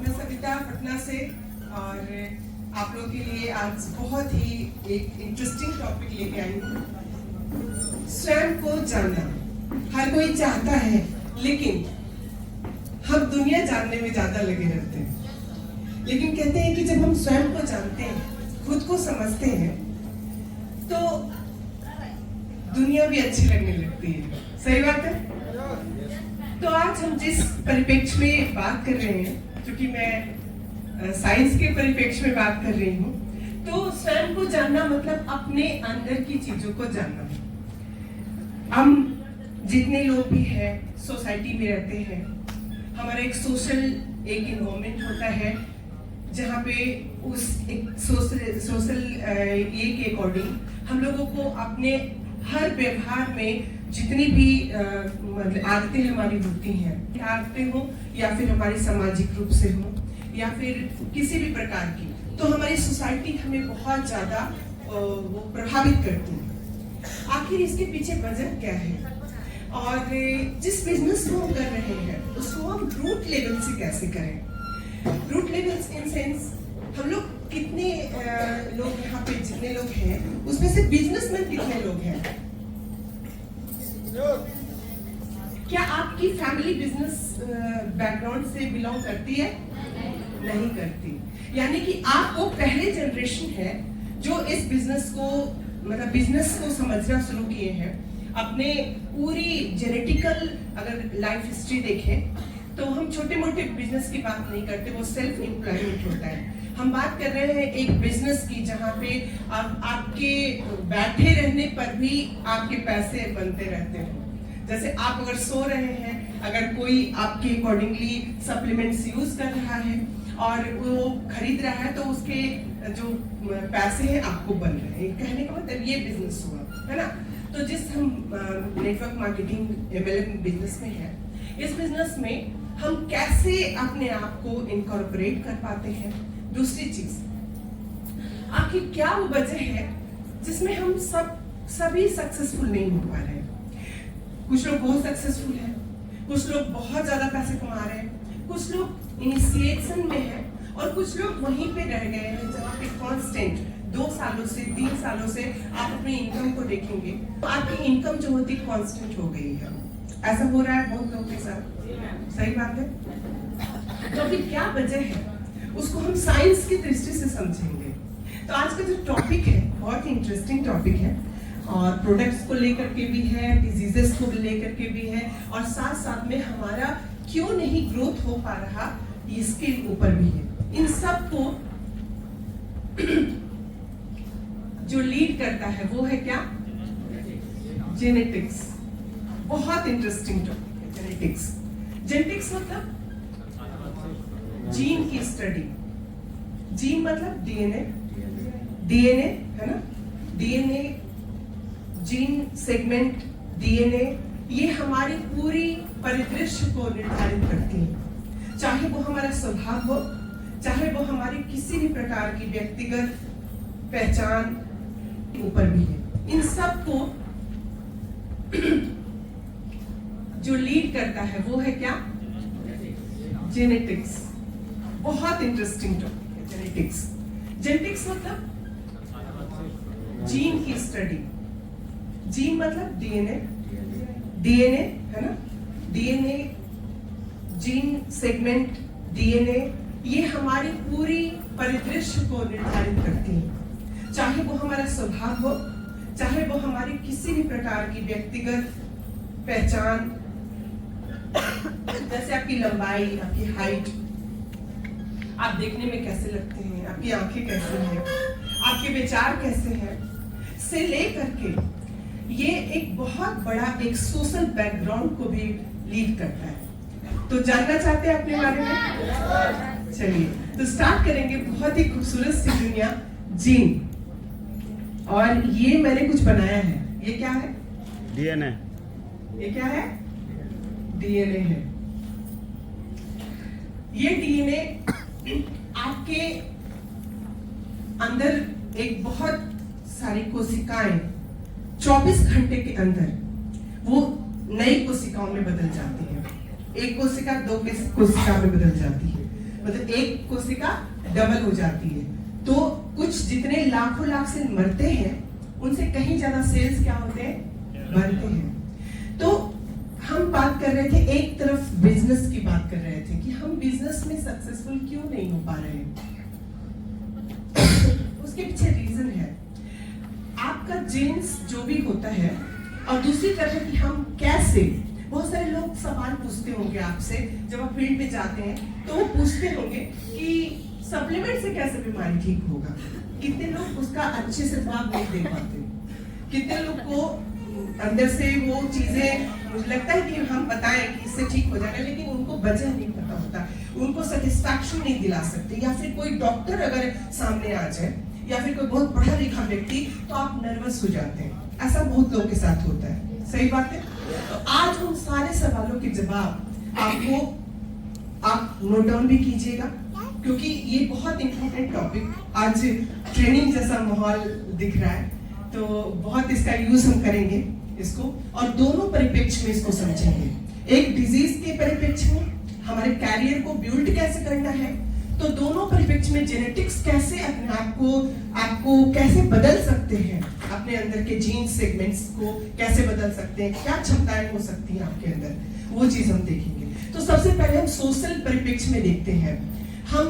मैं सविता पटना से और आप लोगों के लिए आज बहुत ही एक इंटरेस्टिंग टॉपिक लेके आई हूँ। स्वयं को जानना हर कोई चाहता है, लेकिन हम दुनिया जानने में ज्यादा लगे रहते हैं। लेकिन कहते हैं कि जब हम स्वयं को जानते हैं, खुद को समझते हैं, तो दुनिया भी अच्छी लगने लगती है। सही बात है। तो आज हम जिस परिप्रेक्ष्य में बात कर रहे हैं, क्योंकि मैं साइंस के परिप्रेक्ष्य में बात कर रही हूँ, तो स्वयं को जानना मतलब अपने अंदर की चीजों को जानना। हम जितने लोग भी हैं सोसाइटी में रहते हैं, हमारा एक सोशल एक इन्वायरमेंट होता है जहाँ पे उस एक सोशल ये के अकॉर्डिंग हम लोगों को अपने हर व्यवहार में जितनी भी आदतें हमारी होती हैं, आदतें हो या फिर हमारी सामाजिक रूप से हो या फिर किसी भी प्रकार की, तो हमारी सोसाइटी हमें बहुत ज्यादा वो प्रभावित करती है। आखिर इसके पीछे वजह क्या है और जिस बिजनेस को हम कर रहे हैं उसको हम रूट लेवल से कैसे करें। रूट लेवल्स इन सेंस हम लोग कितने लोग यहाँ पे जितने लोग हैं उसमें से बिजनेसमैन कितने लोग हैं। क्या आपकी फैमिली बिजनेस बैकग्राउंड से बिलोंग करती है? नहीं करती। यानी कि आप वो पहले जनरेशन है जो इस बिजनेस को मतलब बिजनेस को समझना शुरू किए हैं। अपने पूरी जेनेटिकल अगर लाइफ हिस्ट्री देखें तो हम छोटे मोटे बिजनेस की बात नहीं करते, वो सेल्फ एम्प्लॉयमेंट होता है। हम बात कर रहे हैं एक बिजनेस की जहाँ पे आपके बैठे रहने पर भी आपके पैसे बनते रहते हो। जैसे आप अगर सो रहे हैं, अगर कोई आपके अकॉर्डिंगली सप्लीमेंट्स यूज कर रहा है और वो खरीद रहा है, तो उसके जो पैसे हैं आपको बन रहे हैं। कहने का मतलब ये बिजनेस हुआ है ना। तो जिस हम नेटवर्क मार्केटिंग MLM बिजनेस में है, इस बिजनेस में हम कैसे अपने आप को इनकॉर्पोरेट कर पाते हैं। दूसरी चीज, आखिर क्या वो वजह है जिसमें हम सभी सक्सेसफुल नहीं हो पा रहे हैं। कुछ लोग बहुत सक्सेसफुल हैं, कुछ लोग बहुत ज्यादा पैसे कमा रहे हैं, कुछ लोग इनिशिएशन में हैं और कुछ लोग वहीं पे रह गए हैं जहाँ पे कांस्टेंट 2 सालों से 3 सालों से आप अपनी इनकम को देखेंगे तो आपकी इनकम जो होती कांस्टेंट हो गई है। ऐसा हो रहा है बहुत लोगों के साथ। सही बात है। तो फिर क्या वजह है उसको हम साइंस की दृष्टि से समझेंगे। तो आज का जो टॉपिक है बहुत ही इंटरेस्टिंग टॉपिक है और प्रोडक्ट्स को लेकर के भी है, डिजीजेस को लेकर के भी है और साथ साथ में हमारा क्यों नहीं ग्रोथ हो पा रहा इसके ऊपर भी है। इन सब को जो लीड करता है वो है क्या? जेनेटिक्स। बहुत इंटरेस्टिंग टॉपिक है जेनेटिक्स। जेनेटिक्स मतलब जीन की स्टडी। जीन मतलब डीएनए है ना। डीएनए, जीन सेगमेंट, डीएनए ये हमारी पूरी परिदृश्य को निर्धारित करती है। चाहे वो हमारा स्वभाव हो, चाहे वो हमारी किसी भी प्रकार की व्यक्तिगत पहचान के ऊपर भी है। इन सब को जो लीड करता है वो है क्या? जेनेटिक्स। बहुत इंटरेस्टिंग टॉपिक है जेनेटिक्स। जेनेटिक्स मतलब जीन की स्टडी। जीन मतलब डीएनए है ना। डीएनए, जीन सेगमेंट, डीएनए ये हमारी पूरी परिदृश्य को निर्धारित करती है। चाहे वो हमारा स्वभाव हो, चाहे वो हमारी किसी भी प्रकार की व्यक्तिगत पहचान, जैसे आपकी लंबाई, आपकी हाइट, आप देखने में कैसे लगते हैं, आपकी आंखें कैसे हैं, आपके विचार कैसे हैं, से लेकर के ये एक बहुत बड़ा एक सोशल बैकग्राउंड को भी लीड करता है। तो जानना चाहते हैं अपने बारे में? चलिए तो स्टार्ट करेंगे। बहुत ही खूबसूरत सी दुनिया, जीन। और ये मैंने कुछ बनाया है। ये क्या है? डीएनए। ये क्या है? डीएनए है। ये डीएनए आपके अंदर एक बहुत सारी कोशिकाएं 24 घंटे के अंदर वो नई कोशिकाओं में बदल जाती है। एक कोशिका 2 कोशिका में बदल जाती है। मतलब एक कोशिका डबल हो जाती है। तो कुछ जितने लाखों लाख से मरते हैं उनसे कहीं ज्यादा सेल्स क्या होते हैं, बनते हैं। तो हम बात कर रहे थे, एक तरफ बिजनेस की बात कर रहे थे कि हम बिजनेस में सक्सेसफुल क्यों नहीं हो पा रहे हैं। उसके पीछे रीजन है आपका जीन्स जो भी होता है, और दूसरी तरफ कि हम कैसे, बहुत सारे लोग सवाल पूछते होंगे आपसे जब आप फील्ड में जाते हैं, तो वो पूछते होंगे कि सप्लीमेंट से कैसे बीमारी ठीक होगा। कितने लोग उसका अच्छे से जवाब नहीं दे पाते, कितने लोग को अंदर से वो चीजें, मुझे लगता है कि हम बताएं कि इससे ठीक हो जाएगा, लेकिन उनको वजह नहीं पता होता, उनको सेटिस्फैक्शन नहीं दिला सकते। या फिर कोई डॉक्टर अगर सामने आ जाए या फिर कोई बहुत पढ़ा लिखा व्यक्ति, तो आप नर्वस हो जाते हैं। ऐसा बहुत लोगों के साथ होता है, सही बात है। तो आज उन सारे सवालों के जवाब आपको आप नोट डाउन भी कीजिएगा, क्योंकि ये बहुत इंपॉर्टेंट टॉपिक, आज ट्रेनिंग जैसा माहौल दिख रहा है, तो बहुत इसका यूज हम करेंगे इसको, और दोनों परिप्रेक्ष्य में इसको समझेंगे। एक डिजीज के परिप्रेक्ष्य में हमारे कैरियर को बिल्ड कैसे करना है, तो दोनों परिप्रेक्ष्य में जेनेटिक्स कैसे अपने आपको कैसे बदल सकते हैं, अपने अंदर के जीन सेगमेंट्स को कैसे बदल सकते हैं, क्या क्षमताएं हो सकती हैं आपके अंदर, वो चीज हम देखेंगे। तो सबसे पहले हम सोशल परिप्रेक्ष्य में देखते हैं। हम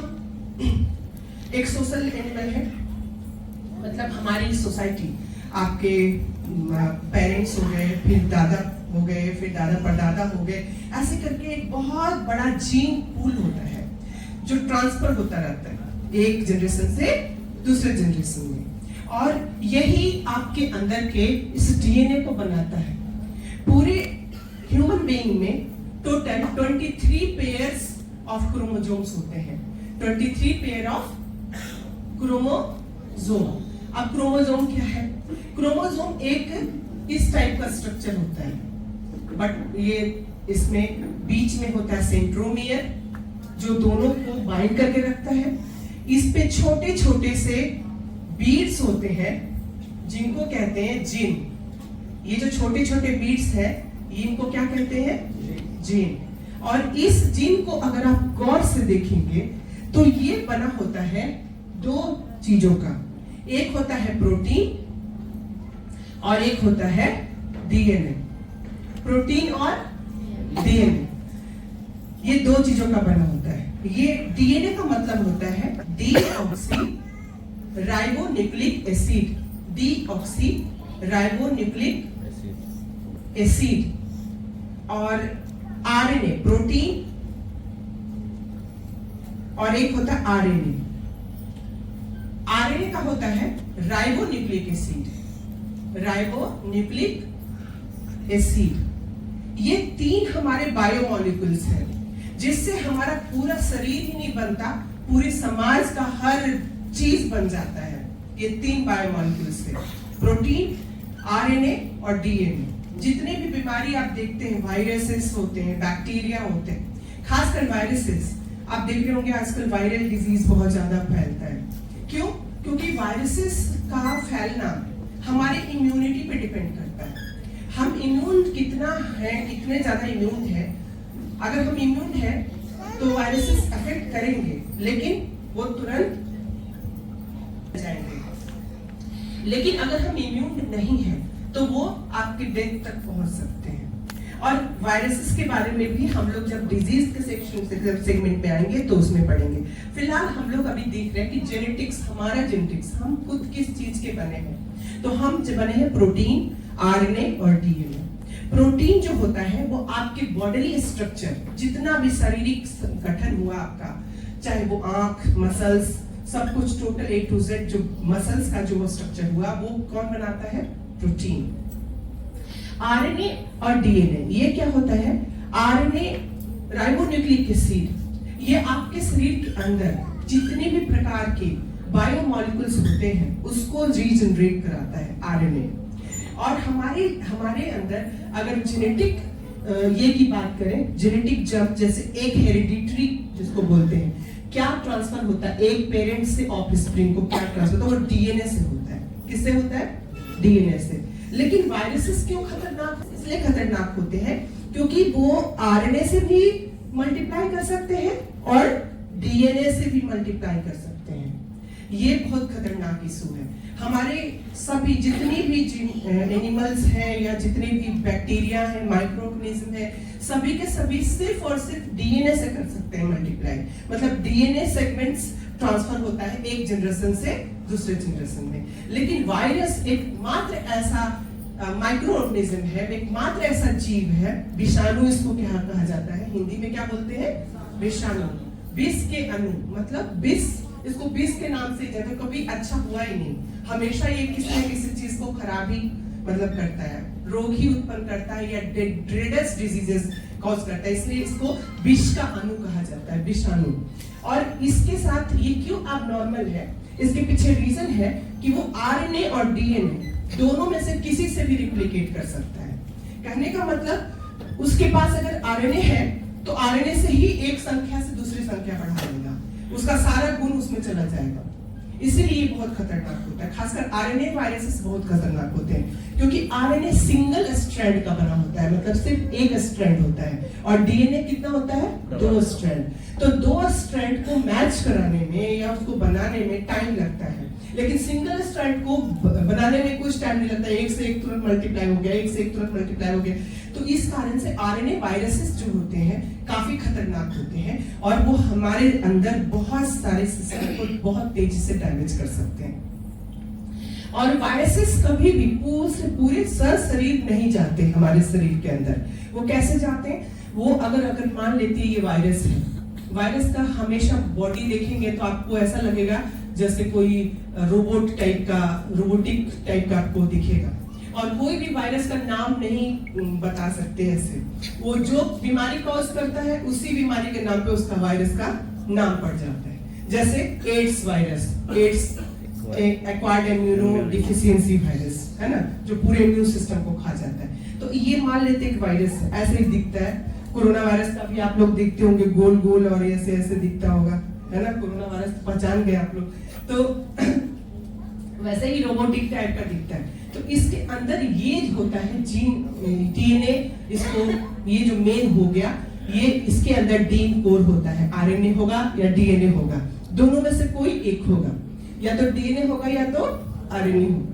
एक सोशल एनिमल है, मतलब हमारी सोसाइटी, आपके पेरेंट्स हो गए, फिर दादा हो गए, फिर दादा परदादा हो गए, ऐसे करके एक बहुत बड़ा जीन पूल होता है जो ट्रांसफर होता रहता है एक जनरेशन से दूसरे जनरेशन में, और यही आपके अंदर के इस डीएनए को बनाता है। पूरे ह्यूमन बीइंग में टोटल 23 पेयर्स ऑफ क्रोमोसोम्स होते हैं, 23 पेयर ऑफ क्रोमोसोम। अब क्रोमोसोम क्या है? क्रोमोसोम एक इस टाइप का स्ट्रक्चर होता है, बट ये इसमें बीच में होता है सेंट्रोमियर, जो दोनों को बाइंड करके रखता है। इस पे छोटे छोटे से बीड्स होते हैं जिनको कहते हैं जीन। ये जो छोटे छोटे बीड्स हैं, इनको क्या कहते हैं? जीन। और इस जीन को अगर आप गौर से देखेंगे तो ये बना होता है दो चीजों का, एक होता है प्रोटीन और एक होता है डीएनए। प्रोटीन और डीएनए, ये दो चीजों का बना होता है। ये डीएनए का मतलब होता है deoxy ribonucleic acid, deoxy ribonucleic acid. और आरएनए प्रोटीन, और एक होता है आरएनए। आरएनए का होता है राइबोन्यूक्लिक एसिड, राइबोन्यूक्लिक एसिड। ये तीन हमारे बायोमॉलिक्यूल्स हैं, जिससे हमारा पूरा शरीर ही नहीं बनता, पूरे समाज का हर चीज बन जाता है। ये तीन बायोमॉलिक्यूल्स हैं, प्रोटीन, आरएनए और डीएनए। जितने भी बीमारी आप देखते हैं, वायरसेस होते हैं, बैक्टीरिया होते हैं, खासकर वायरसेस, आप देख रहे होंगे आजकल वायरल डिजीज बहुत ज्यादा फैलता है। क्यों? क्योंकि वायरसेस का फैलना हमारे इम्यूनिटी पे डिपेंड करता है। हम इम्यून कितना है, कितने ज्यादा इम्यून है। अगर हम इम्यून है तो वायरसेस अफेक्ट करेंगे, लेकिन वो तुरंत जाएंगे। लेकिन अगर हम इम्यून नहीं है तो वो आपके डेथ तक पहुंच सकते हैं। और वायरसेस के बारे में भी हम लोग जब डिजीज के सेगमेंट में आएंगे तो उसमें पढ़ेंगे। फिलहाल हम लोग अभी देख रहे हैं कि जेनेटिक्स, हमारा जेनेटिक्स, हम खुद किस चीज के बने हैं। तो हम बने हैं प्रोटीन, आरएनए और डीएनए। प्रोटीन जो होता है वो आपके बॉडीली स्ट्रक्चर, जितना भी शारीरिक गठन हुआ आपका, चाहे वो आंख, मसल्स, सब कुछ टोटल A to Z, जो मसल्स का जो स्ट्रक्चर हुआ, वो कौन बनाता है? प्रोटीन। आरएनए और डीएनए, ये क्या होता है? आरएनए राइबोन्यूक्लिक एसिड, ये आपके शरीर के अंदर जितने भी प्रकार के बायोमॉलिक्यूल्स होते हैं उसको रीजनरेट कराता है आरएनए। और हमारे अंदर अगर जेनेटिक ये की बात करें, जेनेटिक जंप, जैसे एक हेरिडिटरी जिसको बोलते हैं, क्या ट्रांसफर होता है एक पेरेंट से ऑफस्प्रिंग को, क्या ट्रांसफर होता है? वो डीएनए से होता है। किससे होता है? डीएनए से। लेकिन वायरसेस क्यों खतरनाक? इसलिए खतरनाक होते हैं क्योंकि वो आरएनए से भी मल्टीप्लाई कर सकते हैं और डीएनए से भी मल्टीप्लाई कर सकते हैं। ये बहुत खतरनाक इशू है। हमारे सभी जितनी भी एनिमल्स हैं या जितने भी बैक्टीरिया हैं, माइक्रो ऑर्गेनिज्म है, सभी के सभी सिर्फ और सिर्फ डीएनए से कर सकते हैं मल्टीप्लाई। मतलब डीएनए सेगमेंट्स ट्रांसफर होता है एक जनरेशन से दूसरे जनरेशन में। लेकिन वायरस एक मात्र ऐसा माइक्रो ऑर्गेनिज्म है, एक मात्र ऐसा जीव है, विषाणु इसको क्या कहा जाता है, हिंदी में क्या बोलते हैं, विषाणु। विष के अणु, मतलब विष, इसको विष के नाम से जगह कभी अच्छा हुआ ही नहीं। हमेशा ये किसी न किसी चीज को खराबी मतलब करता है, रोग ही उत्पन्न करता है या ड्रेडस डिजीजेस कॉज करता है, इसलिए इसको विष का अणु कहा जाता है, विषाणु। और इसके साथ ये क्यों abnormal है, इसके पीछे रीजन है कि वो आरएनए और डीएनए दोनों में से किसी से भी रिप्लिकेट कर सकता है। कहने का मतलब उसके पास अगर आरएनए है तो आरएनए से ही एक संख्या से दूसरी संख्या बढ़ा देगा, उसका सारा गुण उसमें चला जाएगा। इसीलिए ये बहुत खतरनाक होता है, खासकर आरएनए वायरसेस बहुत खतरनाक होते हैं, क्योंकि आरएनए सिंगल स्ट्रैंड का बना होता है, मतलब सिर्फ एक स्ट्रैंड होता है, और डीएनए कितना होता है, 2 स्ट्रैंड। तो 2 स्ट्रैंड को मैच कराने में या उसको बनाने में टाइम लगता है, लेकिन सिंगल स्ट्रैंड को बनाने में कुछ टाइम नहीं लगता, एक से एक तुरंत मल्टीप्लाई हो गया, एक से एक तुरंत मल्टीप्लाई हो गया। तो इस कारण से आरएनए वायरसेस जो होते हैं काफी खतरनाक होते हैं, और वो हमारे अंदर बहुत सारे सिस्टम को बहुत तेजी से डैमेज कर सकते हैं। और वायरसेस कभी भी पूरे शरीर नहीं जाते हमारे शरीर के अंदर। वो कैसे जाते हैं, वो अगर मान लेते हैं ये वायरस है, वायरस का हमेशा बॉडी देखेंगे तो आपको ऐसा लगेगा जैसे कोई रोबोटिक टाइप का आपको दिखेगा, और कोई भी वायरस का नाम नहीं बता सकते ऐसे। वो जो बीमारी कॉज करता है उसी बीमारी के नाम पे उसका वायरस का नाम पड़ जाता है। जैसे AIDS virus, ads acquired immuno deficiency virus है ना, जो पूरे इम्यून सिस्टम को खा जाता है। तो ये मान लेते एक वायरस ऐसे ही दिखता है। कोरोना वायरस का भी आप लोग देखते होंगे, गोल गोल और ऐसे ऐसे दिखता होगा, है ना। कोरोना वायरस पहचान गए आप लोग, तो वैसे ही रोबोटिक टाइप का दिखता है। तो इसके अंदर ये होता है जीन, डीएनए, इसको ये जो मेन हो गया, ये इसके अंदर डीएनए कोर होता है, आरएनए होगा या डीएनए होगा, दोनों में से कोई एक होगा, या तो डीएनए होगा या तो आरएनए होगा।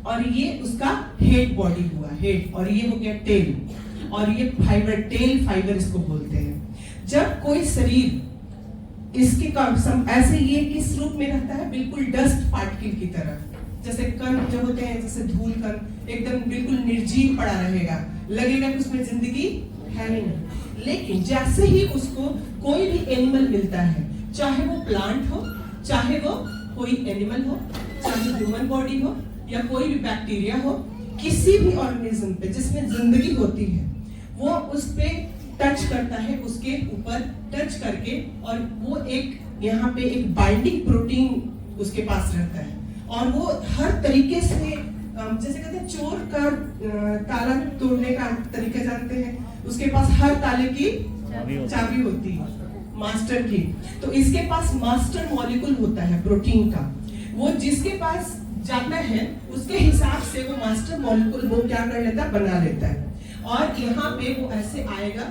और ये उसका हेड बॉडी हुआ, हेड, और ये हो गया टेल, और ये फाइबर, टेल फाइबर इसको बोलते हैं। जब कोई शरीर इसके ऐसे ये किस रूप में रहता है, बिल्कुल डस्ट पार्टिकल की तरह, जैसे कण जो होते हैं, जैसे धूल कण, एकदम बिल्कुल निर्जीव पड़ा रहेगा, लगेगा कि उसमें जिंदगी है ही नहीं। लेकिन जैसे ही उसको कोई भी एनिमल मिलता है, चाहे वो प्लांट हो, चाहे वो कोई एनिमल हो, चाहे ह्यूमन बॉडी हो या कोई भी बैक्टीरिया हो, किसी भी ऑर्गेनिज्म पे जिसमें जिंदगी होती है, वो उस पे टच करता है, उसके ऊपर टच करके, और वो एक यहाँ पे एक बाइंडिंग प्रोटीन उसके पास रहता है, और वो हर तरीके से, जैसे कहते हैं चोर का ताला तोड़ने का तरीका जानते हैं, उसके पास हर ताले की चाबी होती है, मास्टर की। तो इसके पास मास्टर मॉलिक्यूल होता है प्रोटीन का, वो जिसके पास जाता है उसके हिसाब से वो मास्टर मॉलिक्यूल वो क्या कर लेता है, बना लेता है। और यहाँ पे वो ऐसे आएगा,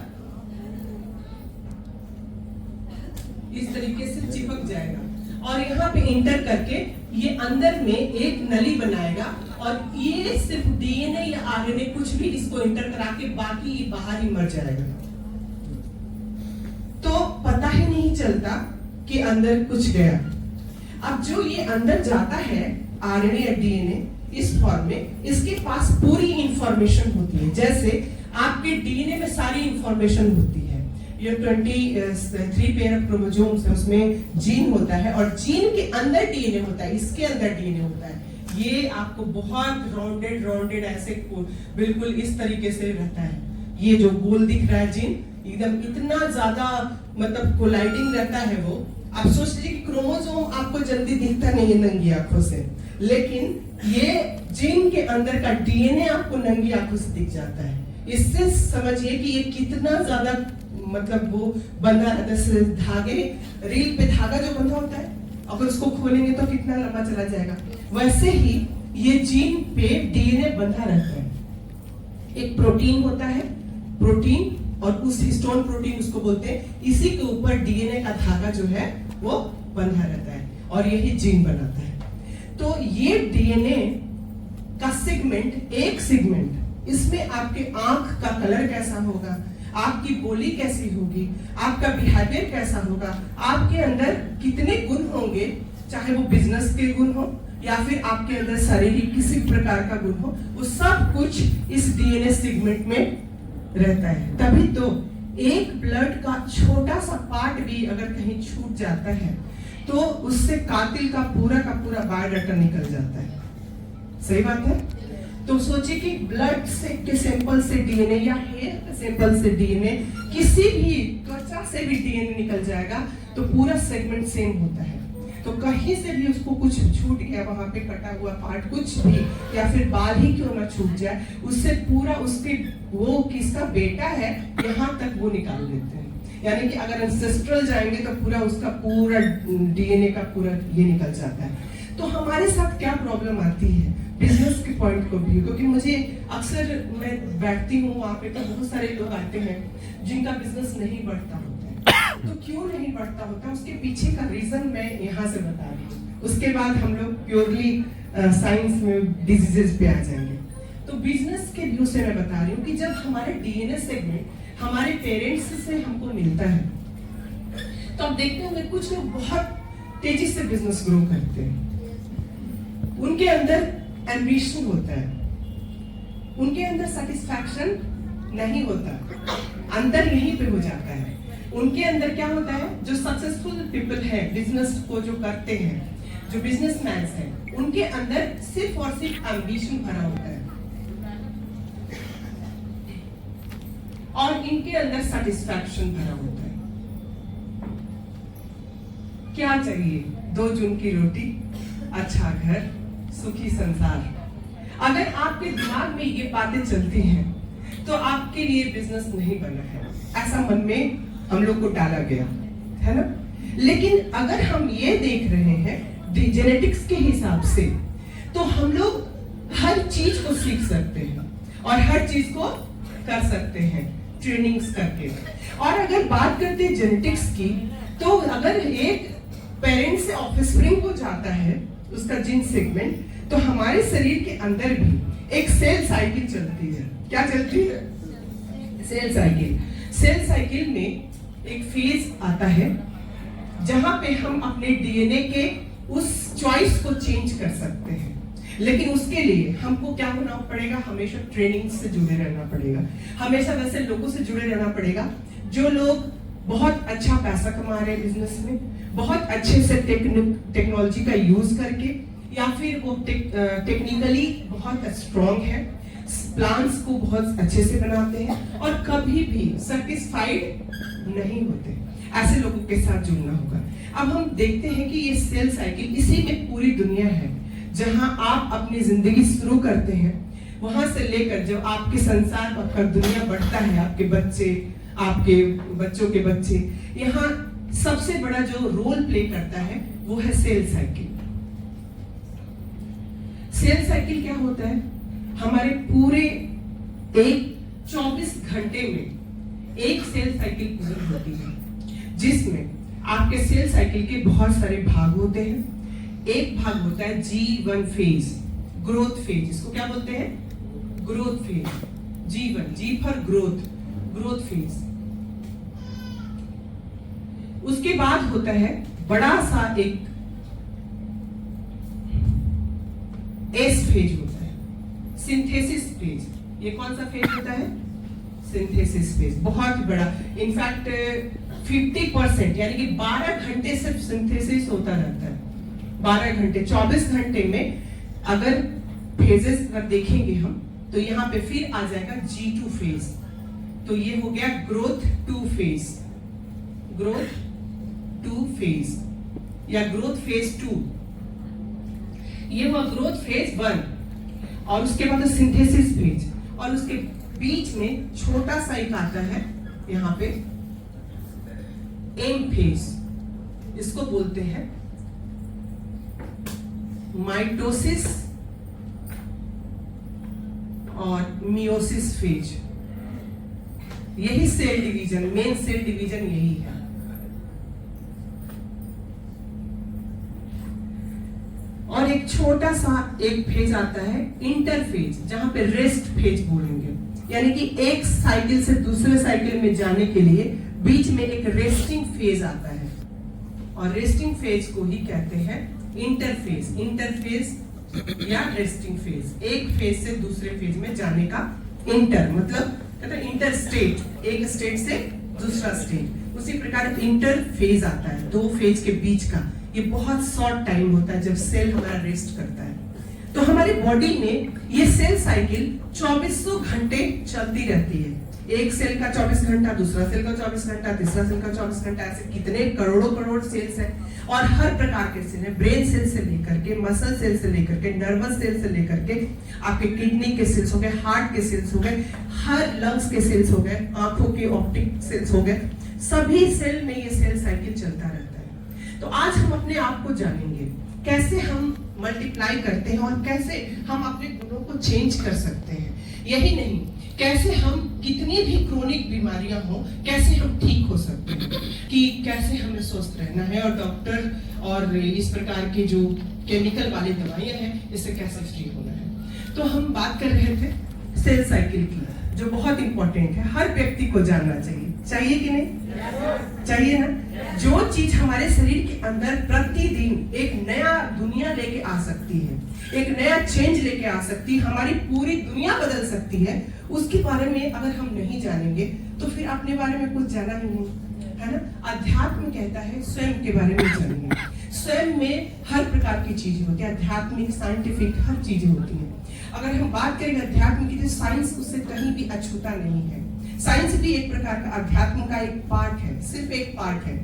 इस तरीके से चिपक जाएगा, और यहाँ पे इंटर करके ये अंदर में एक नली बनाएगा, और ये सिर्फ डीएनए या आरएनए कुछ भी इसको इंटर करा के बाकी ये बाहर ही मर जाएगा। तो पता ही नहीं चलता कि अंदर कुछ गया। अब जो ये अंदर जाता है आरएनए या डीएनए इस फॉर्म में, इसके पास पूरी इंफॉर्मेशन होती है। जैसे आपके डीएनए में सारी इंफॉर्मेशन होती है, ये 23 पेयर ऑफ क्रोमोसोम्स है, उसमें जीन होता है, और जीन के अंदर डीएनए होता है, इसके अंदर डीएनए होता है। ये आपको बहुत राउंडेड ऐसे बिल्कुल इस तरीके से रहता है। ये जो गोल दिख रहा है जीन, एकदम इतना ज्यादा मतलब कोलाइडिंग रहता है वो। आप सोच लीजिए कि क्रोमोसोम आपको जल्दी दिखता नहीं है नंगी आंखों से, लेकिन ये जीन के अंदर का डीएनए आपको नंगी आंखों से दिख जाता है। इससे समझिए कि ये कितना ज्यादा मतलब वो बंधा रहता है, धागे, रील पे धागा जो बंधा होता है, अगर उसको खोलेंगे तो कितना लंबा चला जाएगा, वैसे ही ये जीन पे डीएनए बंधा रहता है। एक प्रोटीन होता है, प्रोटीन और उस हिस्टोन प्रोटीन उसको बोलते हैं, इसी के ऊपर डीएनए का धागा जो है वो बंधा रहता है और यही जीन बनाता है। तो ये डीएनए का सेगमेंट, एक सेगमेंट, इसमें आपके आंख का कलर कैसा होगा, आपकी बोली कैसी होगी, आपका बिहेवियर कैसा होगा, आपके अंदर कितने गुण होंगे, चाहे वो बिजनेस के गुण हो या फिर आपके अंदर शारीरिक किसी प्रकार का गुण हो, वो सब कुछ इस डीएनए सेगमेंट में रहता है। तभी तो एक ब्लड का छोटा सा पार्ट भी अगर कहीं छूट जाता है तो उससे कातिल का पूरा बायोडाटा निकल जाता है। सही बात है? तो सोचिए कि ब्लड से के सैंपल से डीएनए या हेयर के सैंपल से डीएनए, किसी भी त्वचा से भी डीएनए निकल जाएगा तो पूरा सेगमेंट सेम होता है। तो कहीं से भी उसको कुछ छूट गया, वहां पे कटा हुआ पार्ट कुछ भी, या फिर बाल ही क्यों ना छूट जाए, उससे पूरा उसके वो किसका बेटा है यहाँ तक वो निकाल देते हैं। यानी कि अगर एंसेस्ट्रल जाएंगे तो पूरा उसका पूरा डीएनए का पूरा ये निकल जाता है। तो हमारे साथ क्या प्रॉब्लम आती है बिजनेस के पॉइंट को भी, क्योंकि मुझे अक्सर मैं बैठती हूँ वहाँ पे तो बहुत सारे लोग आते हैं जिनका बिजनेस नहीं बढ़ता होता है। तो क्यों नहीं बढ़ता होता, उसके पीछे का रीजन मैं यहाँ से बता रही हूँ। उसके बाद हम लोग प्योरली साइंस में डिजीजेस पे आ जाएंगे। तो बिजनेस के व्यू से मैं बता रही हूँ कि जब हमारे डीएनए सेगमेंट हमारे पेरेंट्स से हमको मिलता है तो आप देखते होंगे कुछ लोग बहुत तेजी से बिजनेस ग्रो करते हैं। उनके अंदर एम्बिशन होता है, उनके अंदर सेटिस्फैक्शन नहीं होता, अंदर यहीं पे हो जाता है। उनके अंदर क्या होता है, जो सक्सेसफुल पीपल है, बिजनेस को जो करते हैं, जो बिजनेसमैन हैं, उनके अंदर सिर्फ और सिर्फ एम्बिशन भरा होता है और इनके अंदर सेटिस्फैक्शन भरा होता है। क्या चाहिए? 2 जून की रोटी, अच्छा घर, सुखी संसार। अगर आपके दिमाग में ये बातें चलती हैं तो आपके लिए बिजनेस नहीं बना है, ऐसा मन में हम लोग को डाला गया है ना। लेकिन अगर हम ये देख रहे हैं जेनेटिक्स के हिसाब से तो हम लोग हर चीज को सीख सकते हैं और हर चीज को कर सकते हैं ट्रेनिंग्स करके। और अगर बात करते हैं जेनेटिक्स की, तो अगर एक पेरेंट से ऑफस्प्रिंग को जाता है उसका जीन सेगमेंट, तो हमारे शरीर के अंदर भी एक सेल साइकिल चलती है। क्या चलती है? Cell cycle. सेल साइकिल में एक फेज आता है जहां पे हम अपने डीएनए के उस चॉइस को चेंज कर सकते हैं। लेकिन उसके लिए हमको क्या होना पड़ेगा? हमेशा ट्रेनिंग से जुड़े रहना पड़ेगा, हमेशा वैसे लोगों से जुड़े रहना पड़ेगा जो लोग बहुत अच्छा पैसा कमा रहे हैं बिजनेस में, बहुत अच्छे से टेक्नोलॉजी का यूज करके, या फिर वो टेक्निकली बहुत स्ट्रॉन्ग है, प्लान्स को बहुत अच्छे से बनाते हैं और कभी भी सेटिस्फाइड नहीं होते। ऐसे लोगों के साथ जुड़ना होगा। अब हम देखते हैं कि ये सेल साइकिल, इसी में पूरी दुनिया है। जहां आप अपनी जिंदगी शुरू करते हैं, वहां से लेकर जब आपके संसार आपका दुनिया बढ़ता है, आपके बच्चे, आपके बच्चों के बच्चे, यहाँ सबसे बड़ा जो रोल प्ले करता है वो है सेल साइकिल। सेल साइकिल क्या होता है? हमारे पूरे एक 24 घंटे में एक सेल साइकिल पूरी होती है, जिसमें आपके सेल साइकिल के बहुत सारे भाग होते हैं। एक भाग होता है G1 फेज, ग्रोथ फेज। इसको क्या बोलते हैं? Growth phase. G1, G for growth, growth phase. उसके बाद होता है बड़ा सा एक S फेज होता है, सिंथेसिस फेज। ये कौन सा फेज होता है? सिंथेसिस फेज, बहुत बड़ा। इनफैक्ट 50% यानी कि 12 घंटे सिर्फ सिंथेसिस होता रहता है। 12 घंटे, 24 घंटे में अगर फेजेस अगर देखेंगे हम, तो यहाँ पे फिर आ जाएगा G2 फेज। तो ये हो गया ग्रोथ 2 फेज, ग्रोथ 2 फेज या ग्रोथ फेज 2। ये हुआ ग्रोथ फेज 1। और उसके बाद सिंथेसिस फेज, और उसके बीच में छोटा सा एक आता है यहाँ पे एम फेज। इसको बोलते हैं माइटोसिस और मियोसिस फेज। यही cell division, main cell division यही है। और एक छोटा सा एक फेज आता है इंटरफेज, जहां पे रेस्ट फेज बोलेंगे, यानी कि एक साइकिल से दूसरे साइकिल में जाने के लिए बीच में एक रेस्टिंग फेज आता है, और रेस्टिंग फेज को ही कहते हैं इंटरफेज। इंटरफेज या रेस्टिंग फेज, एक फेज से दूसरे फेज में जाने का इंटर मतलब कहते हैं इंटर स्टेट, एक स्टेट से दूसरा स्टेट। उसी प्रकार इंटर फेज आता है, दो फेज के बीच का। ये बहुत शॉर्ट टाइम होता है जब सेल हमारा रेस्ट करता है। तो हमारी बॉडी में ये सेल साइकिल 2400 घंटे चलती रहती है। एक सेल का 24 घंटा, दूसरा सेल का 24 घंटा, तीसरा सेल का 24 घंटा, ऐसे कितने करोड़ों करोड़ सेल्स हैं। और हर प्रकार के सेल हैं, ब्रेन सेल से लेकर के, मसल सेल से लेकर के, नर्वस सेल से लेकर के, आपके किडनी के सेल्स हो गए, हार्ट के सेल्स हो गए, हर लंग्स के सेल्स हो गए, आंखों के ऑप्टिक सेल्स हो गए, सभी सेल में ये सेल साइकिल चलता रहता है। तो आज हम अपने आप को जानेंगे, कैसे हम मल्टीप्लाई करते हैं और कैसे हम अपने गुणों को चेंज कर सकते हैं। यही नहीं, कैसे हम कितनी भी क्रोनिक बीमारियां हो, कैसे हम ठीक हो सकते हैं, कि कैसे हमें स्वस्थ रहना है, और डॉक्टर और इस प्रकार के जो केमिकल वाली दवाइयां हैं, इससे कैसे फ्री होना है। तो हम बात कर रहे थे सेल साइकिल की, जो बहुत इंपॉर्टेंट है, हर व्यक्ति को जानना चाहिए कि नहीं? चाहिए ना। जो चीज हमारे शरीर के अंदर प्रतिदिन एक नया दुनिया लेके आ सकती है, एक नया चेंज लेके आ सकती है, हमारी पूरी दुनिया बदल सकती है, उसके बारे में अगर हम नहीं जानेंगे तो फिर अपने बारे में कुछ जाना ही नहीं, है ना। अध्यात्म कहता है स्वयं के बारे में जानिए। स्वयं में हर प्रकार की चीजें होती है, आध्यात्मिक, साइंटिफिक, हर चीजें होती हैं। अगर हम बात करें अध्यात्म की, तो साइंस उससे कहीं भी अछूता नहीं है। साइंस भी एक प्रकार का अध्यात्म का एक पार्ट है, सिर्फ एक पार्ट है,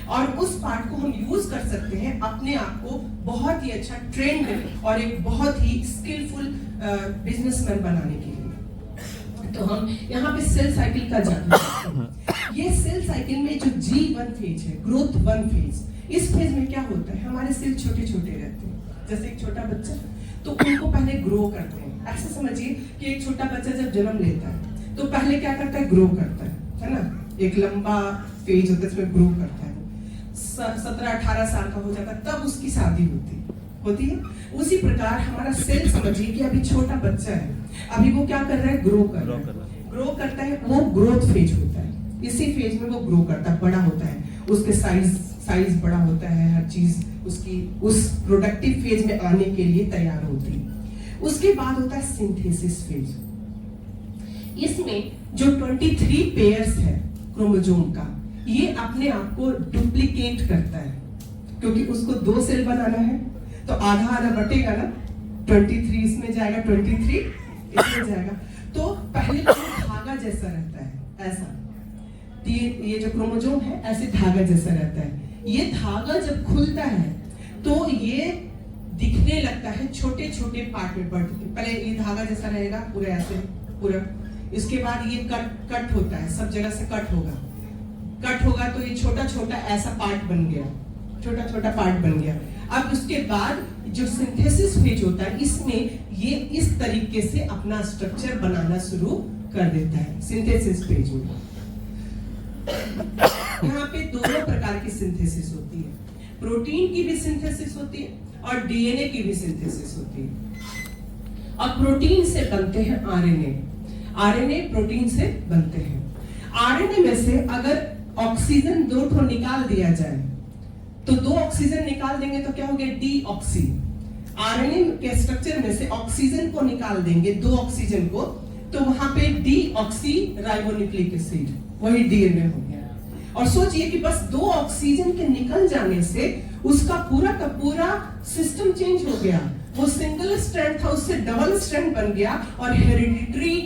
और उस पार्ट को हम यूज कर सकते हैं अपने आप को बहुत ही अच्छा ट्रेंड और एक बहुत ही स्किलफुल बिजनेसमैन बनाने के लिए। तो हम यहाँ पे सेल साइकिल का जान, ये सेल साइकिल में जो G1 फेज है, ग्रोथ 1 फेज, इस फेज में क्या होता है, हमारे सेल छोटे छोटे रहते हैं, जैसे एक छोटा बच्चा, तो उनको पहले ग्रो करते हैं। ऐसे समझिए कि एक छोटा बच्चा जब जन्म लेता है तो पहले क्या करता है, ग्रो करता है ना। एक लंबा फेज होता है, इसमें ग्रो करता है। 17-18 साल का हो जाता है, तब उसकी शादी होती है। उसी प्रकार हमारा सेल समझिए कि अभी छोटा बच्चा है, अभी वो क्या कर रहा है, ग्रो करता है, वो ग्रोथ फेज होता है। इसी फेज में वो ग्रो करता है, बड़ा होता है, उसके साइज बड़ा होता है, हर चीज उसकी उस प्रोडक्टिव फेज में आने के लिए तैयार होती है। उसके बाद होता है सिंथेसिस फेज। इसमें जो 23 पेयर्स है क्रोमोसोम का, ये अपने आप को डुप्लीकेट करता है, क्योंकि उसको 2 सेल बनाना है, तो आधा आधा बटेगा ना, 23 इसमें जाएगा, 23 इसमें जाएगा। तो पहले तो धागा जैसा रहता है, ऐसा ये जो क्रोमोसोम है ऐसे धागा जैसा रहता है। ये धागा जब खुलता है तो ये दिखने लगता है छोटे छोटे पार्ट में बढ़ के। पहले ये धागा जैसा रहेगा पूरा ऐसे पूरा, इसके बाद ये कट होता है, सब जगह से कट होगा तो ये छोटा छोटा ऐसा पार्ट बन गया, छोटा छोटा पार्ट बन गया। अब उसके बाद जो सिंथेसिस फेज होता है, इसमें ये इस तरीके से अपना स्ट्रक्चर बनाना शुरू कर देता है। सिंथेसिस फेज में यहाँ पे दोनों प्रकार की सिंथेसिस होती है, प्रोटीन की भी सिंथेसिस होती है और डीएनए की भी सिंथेसिस होती है। और प्रोटीन से बनते हैं आरएनए प्रोटीन से बनते हैं। आरएनए में से अगर ऑक्सीजन 2 निकाल दिया जाए तो 2 ऑक्सीजन निकाल देंगे तो क्या हो गया, डीऑक्सी। आरएनए के स्ट्रक्चर में से ऑक्सीजन को निकाल देंगे, 2 ऑक्सीजन को, तो वहां पे डीऑक्सी राइबोन्यूक्लिक एसिड, वही डीएनए हो गया। और सोचिए कि बस 2 ऑक्सीजन के निकल जाने से उसका पूरा का पूरा सिस्टम चेंज हो गया। वो सिंगल स्ट्रैंड था, उससे डबल स्ट्रैंड बन गया और हेरिडिटरी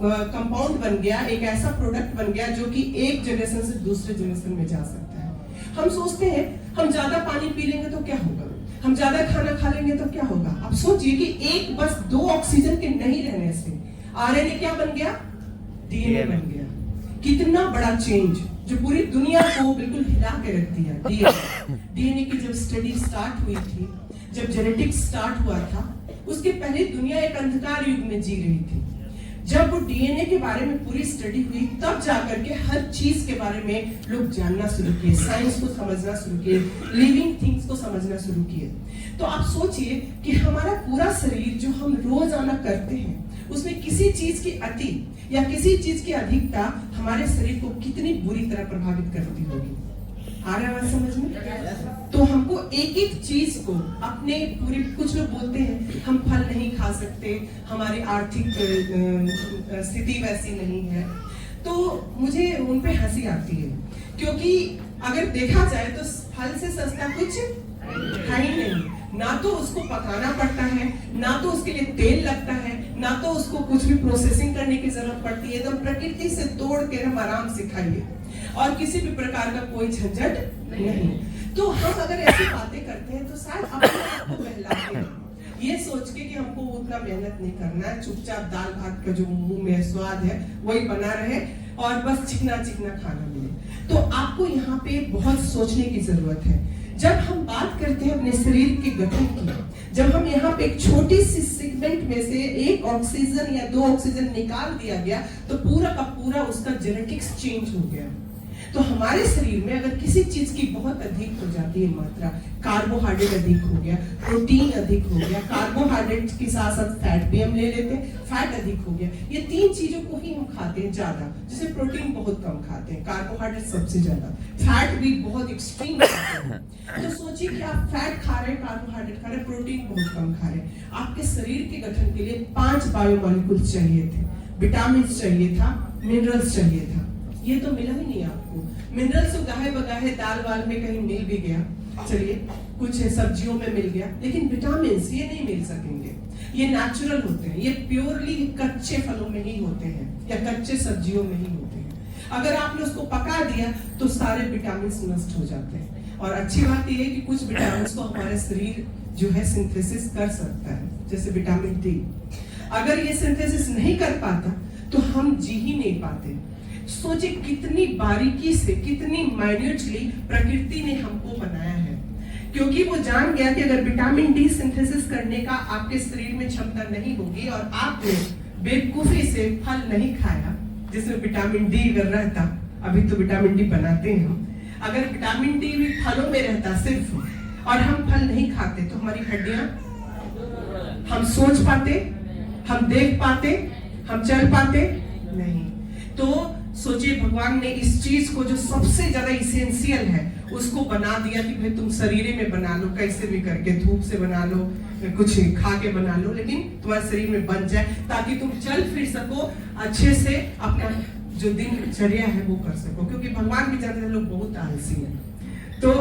कंपाउंड बन गया, एक ऐसा प्रोडक्ट बन गया जो कि एक जनरेशन से दूसरे जनरेशन में जा सकता है। हम सोचते हैं हम ज्यादा पानी पी लेंगे तो क्या होगा, हम ज्यादा खाना खा लेंगे तो क्या होगा। अब सोचिए कि एक बस 2 ऑक्सीजन के नहीं रहने से आरएनए क्या बन गया, डीएनए बन गया। कितना बड़ा चेंज जो पूरी दुनिया को बिल्कुल हिला के रख दिया। डीएनए की जब स्टडी स्टार्ट हुई थी, जब जेनेटिक्स स्टार्ट हुआ था, उसके पहले दुनिया एक अंधकार युग में जी रही थी। जब वो डीएनए के बारे में पूरी स्टडी हुई तब जाकर के हर चीज के बारे में लोग जानना शुरू किए, साइंस को समझना शुरू किए, लिविंग थिंग्स को समझना शुरू किए। तो आप सोचिए कि हमारा पूरा शरीर जो हम रोजाना करते हैं उसमें किसी चीज की अति या किसी चीज की अधिकता हमारे शरीर को कितनी बुरी तरह प्रभावित करती होगी। आ रहा है समझ में? तो हमको एक एक चीज को अपने पूरे, कुछ लोग बोलते हैं हम फल नहीं खा सकते, हमारी आर्थिक स्थिति वैसी नहीं है, तो मुझे उन पे हंसी आती है, क्योंकि अगर देखा जाए तो फल से सस्ता कुछ है ही नहीं। ना तो उसको पकाना पड़ता है, ना तो उसके लिए तेल लगता है, ना तो उसको कुछ भी प्रोसेसिंग करने की जरूरत पड़ती है। एकदम प्रकृति से तोड़ के हम आराम से खाइए और किसी भी प्रकार का कोई झंझट नहीं। तो हम अगर ऐसी बातें करते हैं तो शायद अपने आप को बहलाते हैं, ये सोच के कि हमको उतना मेहनत नहीं करना है, चुपचाप दाल भात का जो मुंह में स्वाद है वही बना रहे और बस चिकना चिकना खाना मिले। तो आपको यहाँ पे बहुत सोचने की जरूरत है। जब हम बात करते हैं अपने शरीर के गठन की, जब हम यहाँ पे एक छोटी सी सेगमेंट में से एक ऑक्सीजन या 2 ऑक्सीजन निकाल दिया गया तो पूरा का पूरा उसका जेनेटिक्स चेंज हो गया। तो हमारे शरीर में अगर किसी चीज की बहुत अधिक हो जाती है मात्रा, कार्बोहाइड्रेट अधिक हो गया, प्रोटीन अधिक हो गया, कार्बोहाइड्रेट के साथ साथ फैट भी हम ले लेते हैं, फैट अधिक हो गया, ये 3 चीजों को ही हम खाते हैं ज्यादा, जैसे प्रोटीन बहुत कम खाते हैं, कार्बोहाइड्रेट सबसे ज्यादा, फैट भी बहुत एक्सट्रीम खाते हैं। तो सोचिए कि आप फैट खा रहे हैं, कार्बोहाइड्रेट खा रहे हैं, प्रोटीन बहुत कम खा रहे हैं। आपके शरीर के गठन के लिए 5 बायोमॉलिक्यूल्स चाहिए थे, विटामिन चाहिए था, मिनरल्स चाहिए था, ये तो मिला ही नहीं आपको। मिनरल्स तो गाहे बगाहे दाल वाल में कहीं मिल भी गया, चलिए कुछ सब्जियों में मिल गया, लेकिन विटामिन ये नहीं मिल सकेंगे। ये नेचुरल होते हैं, ये प्योरली कच्चे फलों में ही होते हैं या कच्चे सब्जियों में ही होते हैं। अगर आपने उसको पका दिया तो सारे विटामिन नष्ट हो जाते हैं। और अच्छी बात यह है कि कुछ विटामिन को हमारे शरीर जो है सिंथेसिस कर सकता है, जैसे विटामिन डी। अगर ये सिंथेसिस नहीं कर पाता तो हम जी ही नहीं पाते। सोचिए कितनी बारीकी से, कितनी माइन्यूटली प्रकृति ने हमको बनाया है, क्योंकि वो जान गया कि अगर विटामिन डी सिंथेसिस करने का आपके शरीर में क्षमता नहीं होगी और आपने बेवकूफी से फल नहीं खाया जिसमें विटामिन डी अगर रहता, अभी तो विटामिन डी बनाते हैं हम, अगर विटामिन डी भी फलों में रहता सिर्फ और हम फल नहीं खाते तो हमारी हड्डियां, हम सोच पाते, हम देख पाते, हम चल पाते नहीं। तो सोचिए भगवान ने इस चीज को जो सबसे ज्यादा इसेंशियल है उसको बना दिया कि भाई तुम शरीर में बना लो, कैसे भी करके, धूप से बना लो, कुछ खा के बना लो, लेकिन तुम्हारे शरीर में बन जाए ताकि तुम चल फिर सको, अच्छे से अपना जो दिनचर्या है वो कर सको। क्योंकि भगवान भी जानते हैं लोग बहुत आलसी हैं। तो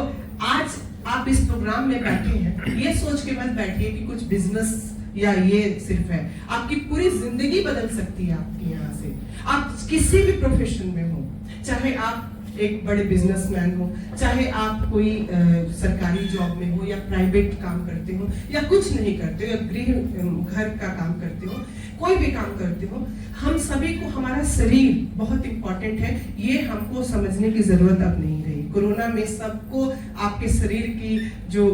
आज आप इस प्रोग्राम में बैठे हैं, ये सोच के मत बैठिए कि कुछ बिजनेस या ये सिर्फ है, आपकी पूरी जिंदगी बदल सकती है आपके यहाँ से। आप किसी भी प्रोफेशन में हो, चाहे आप एक बड़े बिजनेसमैन हो, चाहे आप कोई सरकारी जॉब में हो या प्राइवेट काम करते हो या कुछ नहीं करते हो, या गृह घर का काम करते हो, कोई भी काम करते हो, हम सभी को हमारा शरीर बहुत इंपॉर्टेंट है। ये हमको समझने की जरूरत अब नहीं रही। कोरोना में सबको आपके शरीर की जो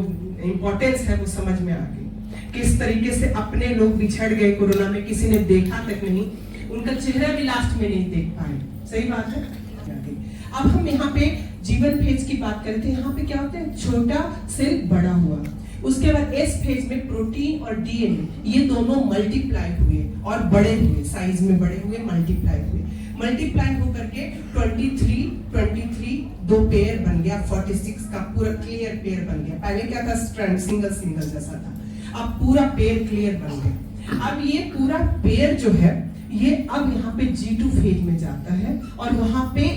इम्पोर्टेंस है वो समझ में आ गई। किस तरीके से अपने लोग बिछड़ गए कोरोना में, किसी ने देखा तक नहीं, उनका चेहरा भी लास्ट में नहीं देख पाए। सही बात है। अब हम यहाँ पे जीवन फेज की बात करते हैं। यहाँ पे क्या होता है, छोटा सेल बड़ा हुआ, उसके बाद एस फेज में प्रोटीन और डीएनए ये दोनों मल्टीप्लाई हुए और बड़े हुए, साइज में बड़े हुए, मल्टीप्लाई हुए, मल्टीप्लाई होकर के 23 दो पेयर बन गया, 46 का पूरा क्लियर पेयर बन गया। पहले क्या था, स्ट्रैंड सिंगल जैसा था, अब पूरा पेयर क्लियर बन गया। अब ये पूरा पेयर जो है ये अब यहाँ पे G2 फेज में जाता है और वहां पे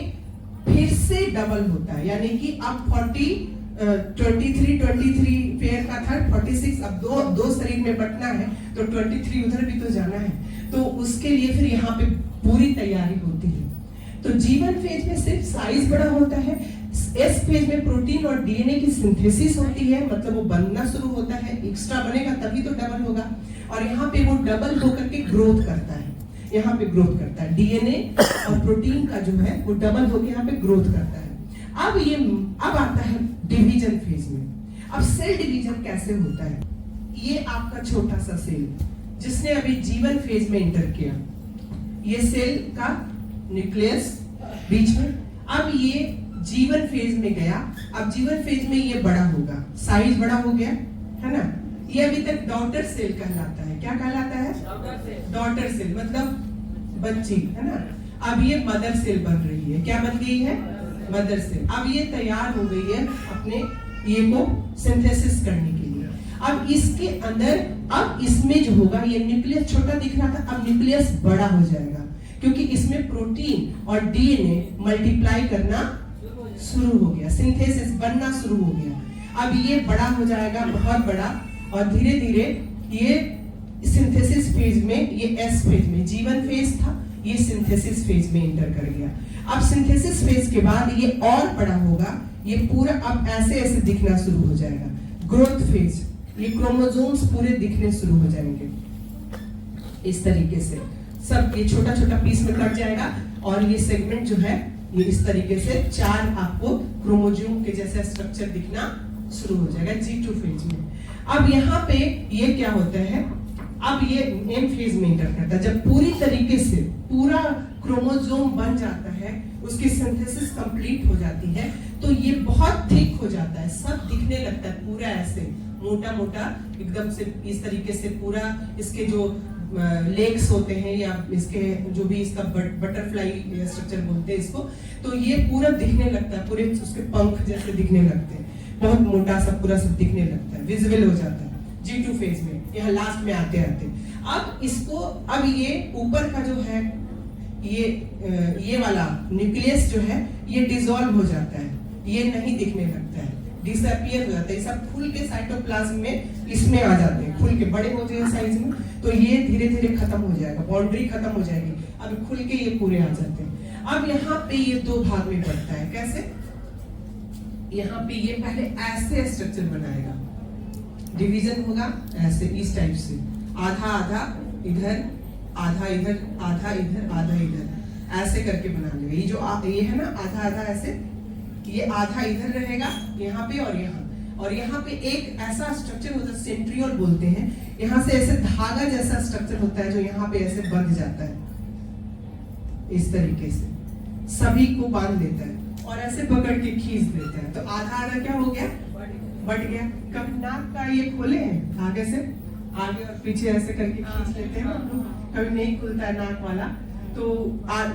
फिर से डबल होता है, यानी कि अब 23 पेयर का था, 46, अब दो शरीर में बटना है तो 23 उधर भी तो जाना है, तो उसके लिए फिर यहाँ पे पूरी तैयारी होती है। तो जीवन फेज में सिर्फ साइज बड़ा होता है, एस फेज में प्रोटीन और डीएनए की सिंथेसिस होती है, मतलब वो बनना शुरू होता है, एक्स्ट्रा बनेगा तभी तो डबल होगा, और यहाँ पे वो डबल होकर के ग्रोथ करता है, यहाँ पे ग्रोथ करता है, डीएनए और प्रोटीन का जो है वो डबल होकर यहाँ पे ग्रोथ करता है। अब आता है डिवीजन फेज में। अब सेल डिवीजन कैसे होता है, ये आपका छोटा सा सेल जिसने अभी जीवन फेज में एंटर किया, ये सेल का न्यूक्लियस बीच में। अब ये जीवन फेज में गया, अब जीवन फेज में ये बड़ा होगा, साइज बड़ा हो गया है ना। ये अभी तक डॉटर सेल कहलाता है। क्या कहलाता है? डॉटर सेल मतलब बच्ची है ना। अब ये मदर सेल बन रही है। क्या बन गई है? Mother cell. अब ये तैयार हो गई है अपने ये को सिंथेसिस करने के लिए। अब इसके अंदर, अब इसमें जो होगा, ये न्यूक्लियस छोटा दिख रहा था, अब न्यूक्लियस बड़ा हो जाएगा, क्योंकि इसमें प्रोटीन और डीएनए मल्टीप्लाई करना शुरू हो गया, सिंथेसिस बनना शुरू हो गया। अब ये बड़ा हो जाएगा, बहुत बड़ा, और धीरे धीरे ये सिंथेसिस फेज में, ये एस फेज में, जीवन फेज था, ये सिंथेसिस फेज में एंटर कर गया। अब सिंथेसिस फेज के बाद ये और बड़ा होगा, ये पूरा अब ऐसे ऐसे दिखना शुरू हो जाएगा। ग्रोथ फेज, ये क्रोमोसोम्स पूरे दिखने शुरू हो जाएंगे इस तरीके से। सब ये छोटा छोटा पीस में कट जाएगा और ये सेगमेंट जो है ये इस तरीके से 4 आपको क्रोमोसोम के जैसा स्ट्रक्चर दिखना शुरू हो जाएगा G2 फेज में। अब यहाँ पे ये क्या होता है, अब ये M फेज में एंटर करता है। जब पूरी तरीके से पूरा क्रोमोसोम बन जाता है, उसकी सिंथेसिस कंप्लीट हो जाती है, तो ये बहुत थिक हो जाता है, सब दिखने लगता है पूरा ऐसे मोटा मोटा एकदम से इस तरीके से। पूरा इसके जो लेग्स होते हैं या इसके जो भी इसका बटरफ्लाई स्ट्रक्चर बोलते हैं इसको, तो ये पूरा दिखने लगता है, पूरे उसके पंख जैसे दिखने लगते हैं, बहुत मोटा सा पूरा सब दिखने लगता है, विजिबल हो जाता है G2 फेज में, यहाँ लास्ट में आते आते। अब इसको, अब ये ऊपर का जो है ये वाला न्यूक्लियस जो है ये डिसॉल्व हो जाता है, ये नहीं दिखने लगता है, डिसअपियर हो जाता है। सब खुल के साइटोप्लाज्म में इसमें आ जाते हैं, खुल के बड़े हो जाए साइज में, तो ये धीरे धीरे खत्म हो जाएगा, बाउंड्री खत्म हो जाएगी। अब खुल के ये पूरे आ जाते हैं। अब यहाँ पे ये 2 भाग में बढ़ता है। कैसे? यहाँ पे ये पहले ऐसे स्ट्रक्चर बनाएगा, डिवीजन होगा ऐसे, इस टाइप से, आधा आधा इधर, आधा इधर, आधा इधर, आधा इधर, ऐसे करके बना लेगा। ये जो ये है ना आधा आधा ऐसे, ये आधा इधर रहेगा यहाँ पे और यहाँ पे एक ऐसा स्ट्रक्चर होता है, सेंट्रियोल बोलते हैं। यहाँ से ऐसे धागा जैसा स्ट्रक्चर होता है जो यहाँ पे ऐसे बंध जाता है, इस तरीके से सभी को बांध लेता है और ऐसे पकड़ के खींच देता है। तो आधा आधा क्या हो गया? बढ़ गया। कभी नाक का ये खोले हैं धागे से, आगे और पीछे ऐसे करके खींच लेते हैं, कभी नहीं खुलता है नाक वाला, तो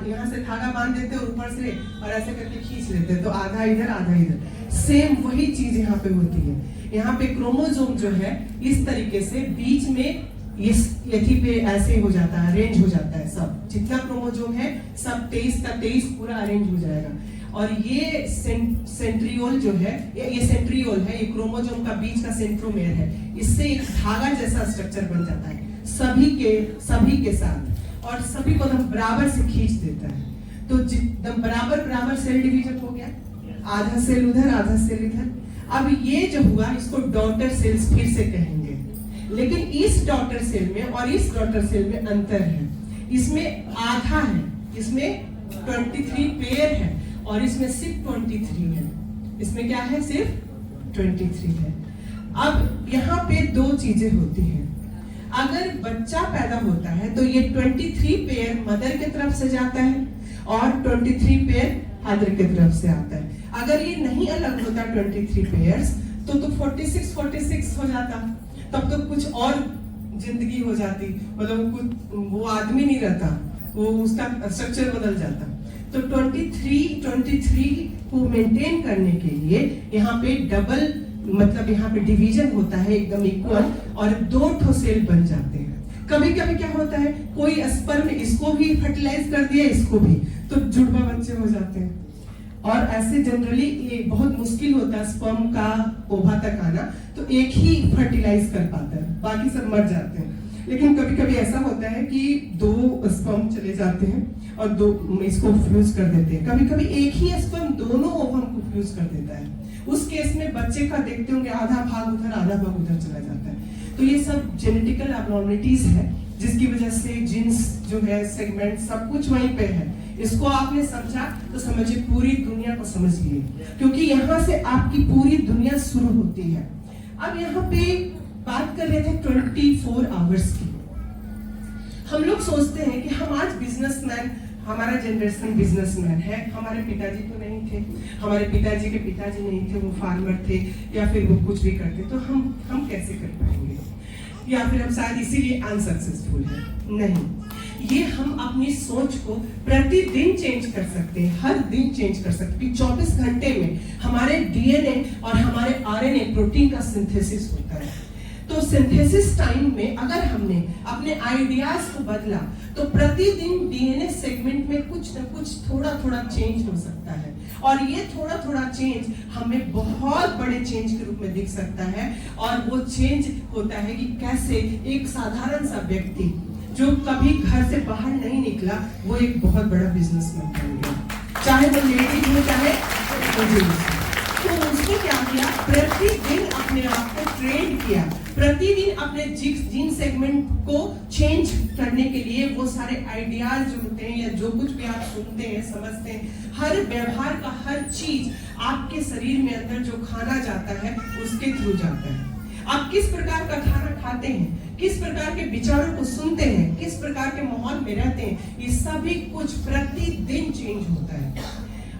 यहाँ से धागा बांध देते हैं ऊपर से और ऐसे करके खींच लेते हैं, तो आधा इधर आधा इधर। सेम वही चीज यहाँ पे होती है। यहाँ पे क्रोमोसोम जो है इस तरीके से बीच में इस यथी पे ऐसे हो जाता है, अरेंज हो जाता है, सब जितना क्रोमोसोम है सब 23 का 23 पूरा अरेंज हो जाएगा। और ये सेंट्रियोल जो है, ये सेंट्रियोल है, ये क्रोमोसोम का बीच का सेंट्रोमेयर है, इससे एक धागा जैसा स्ट्रक्चर बन जाता है सभी के साथ, और सभी को एकदम बराबर से खींच देता है। तो एकदम बराबर सेल डिवीजन हो गया, आधा सेल उधर आधा सेल इधर। अब ये जो हुआ इसको डॉटर सेल्स फिर से कहेंगे, लेकिन इस डॉटर सेल में और इस डॉटर सेल में अंतर है। इसमें आधा है, इसमें 23 पेयर है और इसमें सिर्फ 23 है। इसमें क्या है? सिर्फ 23 है। अब यहाँ पे 2 चीजें होती हैं। अगर बच्चा पैदा होता है तो ये 23 पेयर मदर की तरफ से जाता है और 23 पेयर फादर की तरफ से आता है। अगर ये नहीं अलग होता 23 पेयर्स तो 46 हो जाता, तब तो कुछ और जिंदगी हो जाती, मतलब कुछ वो आदमी नहीं रहता, वो उसका स्ट्रक्चर बदल जाता। तो 23 को मेंटेन करने के लिए यहाँ पे डबल, मतलब यहाँ पे डिवीजन होता है एकदम इक्वल, और 2 ठो सेल बन जाते हैं। कभी कभी क्या होता है, कोई स्पर्म इसको भी फर्टिलाइज कर दिया, इसको भी, तो जुड़वा बच्चे हो जाते हैं। और ऐसे जनरली ये बहुत मुश्किल होता है स्पर्म का ओवा तक आना, तो एक ही फर्टिलाइज कर पाता है, बाकी सब मर जाते हैं। लेकिन कभी कभी ऐसा होता है कि 2 स्पर्म चले जाते हैं और 2 इसको फ्यूज कर देते हैं। कभी कभी एक ही स्पर्म दोनों ओवम को फ्यूज कर देता है। उस केस में बच्चे का देखते होंगे आधा भाग उधर आधा भाग उधर चला जाता है। तो ये सब जेनेटिकल एब्नॉर्मलिटीज है, जिसकी वजह से जीन्स जो है, सेगमेंट, सब कुछ वहीं पे है। इसको आपने समझा तो समझिए पूरी दुनिया को समझ लिए, क्योंकि यहाँ से आपकी पूरी दुनिया शुरू होती है। अब यहाँ पे बात कर रहे थे 24 आवर्स की। हम लोग सोचते हैं कि हम आज बिजनेसमैन, हमारा जनरेशन बिजनेसमैन है, हमारे पिताजी तो नहीं थे, हमारे पिताजी के पिताजी नहीं थे, वो फार्मर थे या फिर वो कुछ भी करते, तो हम कैसे कर पाएंगे, या फिर हम शायद इसीलिए अनसक्सेसफुल हैं। नहीं, ये हम अपनी सोच को प्रतिदिन चेंज कर सकते हैं, हर दिन चेंज कर सकते हैं। 24 घंटे में हमारे डीएनए और हमारे आरएनए प्रोटीन का सिंथेसिस होता है। तो सिंथेसिस टाइम में अगर हमने अपने आइडियाज को बदला तो प्रतिदिन डीएनए सेगमेंट में कुछ न कुछ थोड़ा थोड़ा चेंज हो सकता है, और ये थोड़ा थोड़ा चेंज हमें बहुत बड़े चेंज के रूप में दिख सकता है। और वो चेंज होता है कि कैसे एक साधारण सा व्यक्ति जो कभी घर से बाहर नहीं निकला, वो एक बहुत बड़ा बिजनेसमैन बन गया, चाहे वो लेडी हो चाहे तो उसने क्या किया, प्रतिदिन अपने आप को ट्रेन किया, प्रतिदिन अपने जीन सेगमेंट को चेंज करने के लिए वो सारे आइडियाज जो होते हैं या जो कुछ भी आप सुनते हैं समझते हैं, हर व्यवहार का हर चीज आपके शरीर में अंदर जो खाना जाता है उसके थ्रू जाता है। आप किस प्रकार का खाना खाते हैं, किस प्रकार के विचारों को सुनते हैं, किस प्रकार के माहौल में रहते हैं, ये सभी कुछ प्रतिदिन चेंज होता है।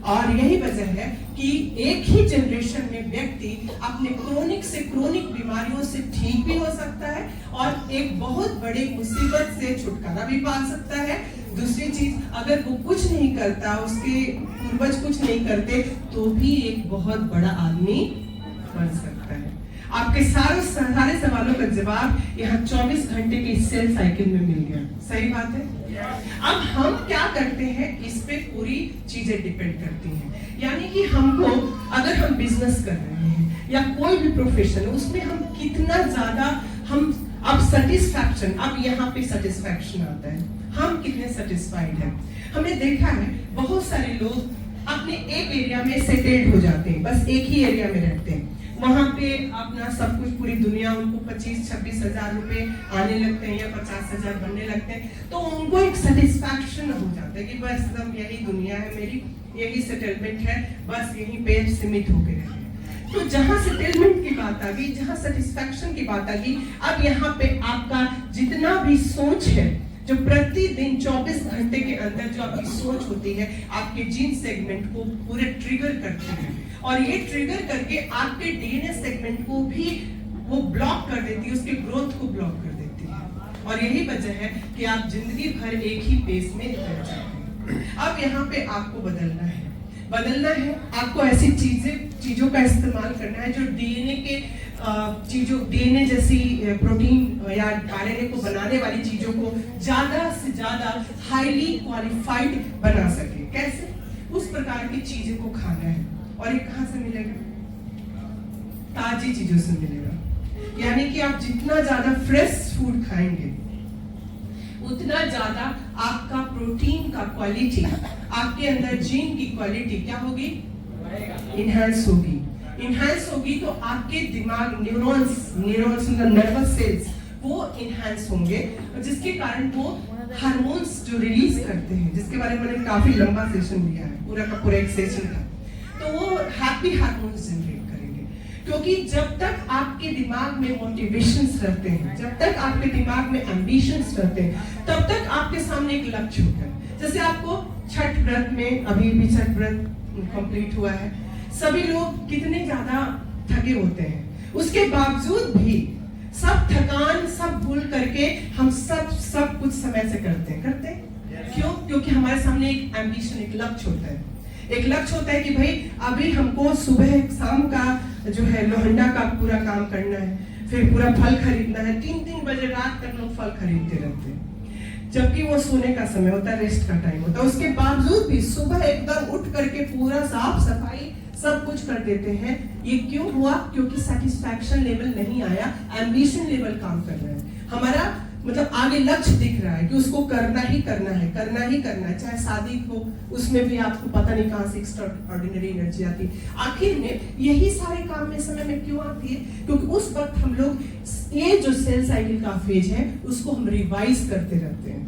और यही वजह है कि एक ही जनरेशन में व्यक्ति अपने क्रोनिक से क्रोनिक बीमारियों से ठीक भी हो सकता है और एक बहुत बड़ी मुसीबत से छुटकारा भी पा सकता है। दूसरी चीज, अगर वो कुछ नहीं करता, उसके पूर्वज कुछ नहीं करते, तो भी एक बहुत बड़ा आदमी बन सकता है। आपके सारे सवालों का जवाब यहाँ 24 घंटे की सेल साइकिल में मिल गया। सही बात है। अब हम क्या करते हैं, इस पे पूरी चीजें डिपेंड करती हैं। यानी कि हमको, अगर हम बिजनेस कर रहे हैं या कोई भी प्रोफेशन है, उसमें हम कितना ज्यादा अब सेटिस्फैक्शन, अब यहाँ पे सेटिस्फैक्शन आता है, हम कितने सेटिस्फाइड हैं। हमने देखा है बहुत सारे लोग अपने एक एरिया में सेटल्ड हो जाते हैं, बस एक ही एरिया में रहते हैं, वहां पे अपना सब कुछ, पूरी दुनिया उनको 25-26 हजार रुपए आने लगते हैं या 50 हजार बनने लगते हैं, तो उनको एक सेटिस्फैक्शन हो जाता है कि बस एकदम यही दुनिया है मेरी, यही सेटलमेंट है, बस यहीं पे सीमित होकर रहते हैं। तो जहां सेटलमेंट की बात आ गई, जहां सेटिस्फैक्शन की बात आ गई, अब यहाँ पे आपका जितना भी सोच है, जो प्रतिदिन 24 घंटे के अंदर जो आपकी सोच होती है, आपके जीन सेगमेंट को पूरे ट्रिगर करती है, और ये ट्रिगर करके आपके डीएनए सेगमेंट को भी वो ब्लॉक कर देती है, उसके ग्रोथ को ब्लॉक कर देती है। और यही वजह है कि आप जिंदगी भर एक ही पेस में रह जाते हैं। अब यहाँ पे आपको बदलना है, आपको ऐसी चीजों का इस्तेमाल करना है जो डीएनए के डीएनए जैसी प्रोटीन या आरएनए को बनाने वाली चीजों को ज्यादा से ज्यादा हाईली क्वालिफाइड बना सके। कैसे? उस प्रकार की चीजों को खाना है। और ये कहां से मिलेगा? ताजी चीजों से मिलेगा। यानी कि आप जितना ज्यादा फ्रेश फूड खाएंगे, उतना ज्यादा आपका प्रोटीन का क्वालिटी, आपके अंदर जीन की क्वालिटी क्या होगी? इनहैंस होगी। इनहैंस होगी तो आपके दिमाग, न्यूरॉन्स नर्वस सेल्स वो इनहैंस होंगे, जिसके कारण वो हार्मोन्स जो रिलीज करते हैं, जिसके बारे में मैंने काफी लंबा सेशन दिया है, पूरा का पूरा एक सेशन था, तो वो हैप्पी हार्मोन्स जनरेट करेंगे। क्योंकि जब तक आपके दिमाग में मोटिवेशंस रहते हैं, जब तक आपके दिमाग में एम्बिशंस रहते हैं, तब तक आपके सामने एक लक्ष्य होता है। जैसे आपको छठ व्रत में, अभी भी छठ व्रत कंप्लीट हुआ है, सभी लोग कितने ज्यादा थके होते हैं, उसके बावजूद भी सब थकान सब भूल करके हम सब कुछ समय से करते हैं। क्यों? क्योंकि हमारे सामने एक एम्बिशन, एक लक्ष्य होता है। एक लक्ष्य होता है कि भाई अभी हमको सुबह शाम का जो है लोहंडा का पूरा काम करना है, फिर पूरा फल खरीदना है, 3-3 बजे रात तक लोग फल खरीदते रहते हैं, जबकि वो सोने का समय होता है, रेस्ट का टाइम होता है। उसके बावजूद भी सुबह एकदम उठ करके पूरा साफ सफाई सब कुछ कर देते हैं। ये क्यों हुआ? क्योंकि सेटिस्फैक्शन लेवल नहीं आया, एम्बिशन लेवल काम कर रहा है। हमारा मतलब आगे लक्ष्य दिख रहा है कि उसको करना ही करना है, चाहे शादी हो, उसमें भी आपको पता नहीं कहां से एक्स्ट्रा ऑर्डिनरी एनर्जी आती है। आखिर में यही सारे काम में समय में क्यों आती है? क्योंकि उस वक्त हम लोग ये जो सेल साइकिल का फेज है उसको हम रिवाइज करते रहते हैं।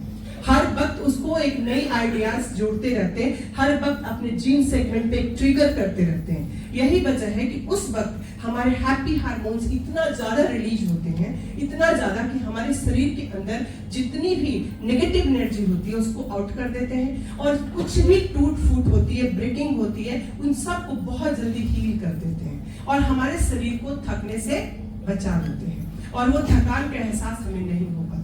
हर वक्त उसको एक नई आइडियाज जोड़ते रहते हैं, हर वक्त अपने जीन सेगमेंट पे एक ट्रिगर करते रहते हैं। यही वजह है कि उस वक्त हमारे हैप्पी हार्मोन्स इतना ज्यादा रिलीज होते हैं, इतना ज्यादा कि हमारे शरीर के अंदर जितनी भी नेगेटिव एनर्जी होती है उसको आउट कर देते हैं, और कुछ भी टूट फूट होती है, ब्रेकिंग होती है, उन सब को बहुत जल्दी हील कर देते हैं और हमारे शरीर को थकने से बचा देते हैं, और वो थकान का एहसास हमें नहीं हो पाता।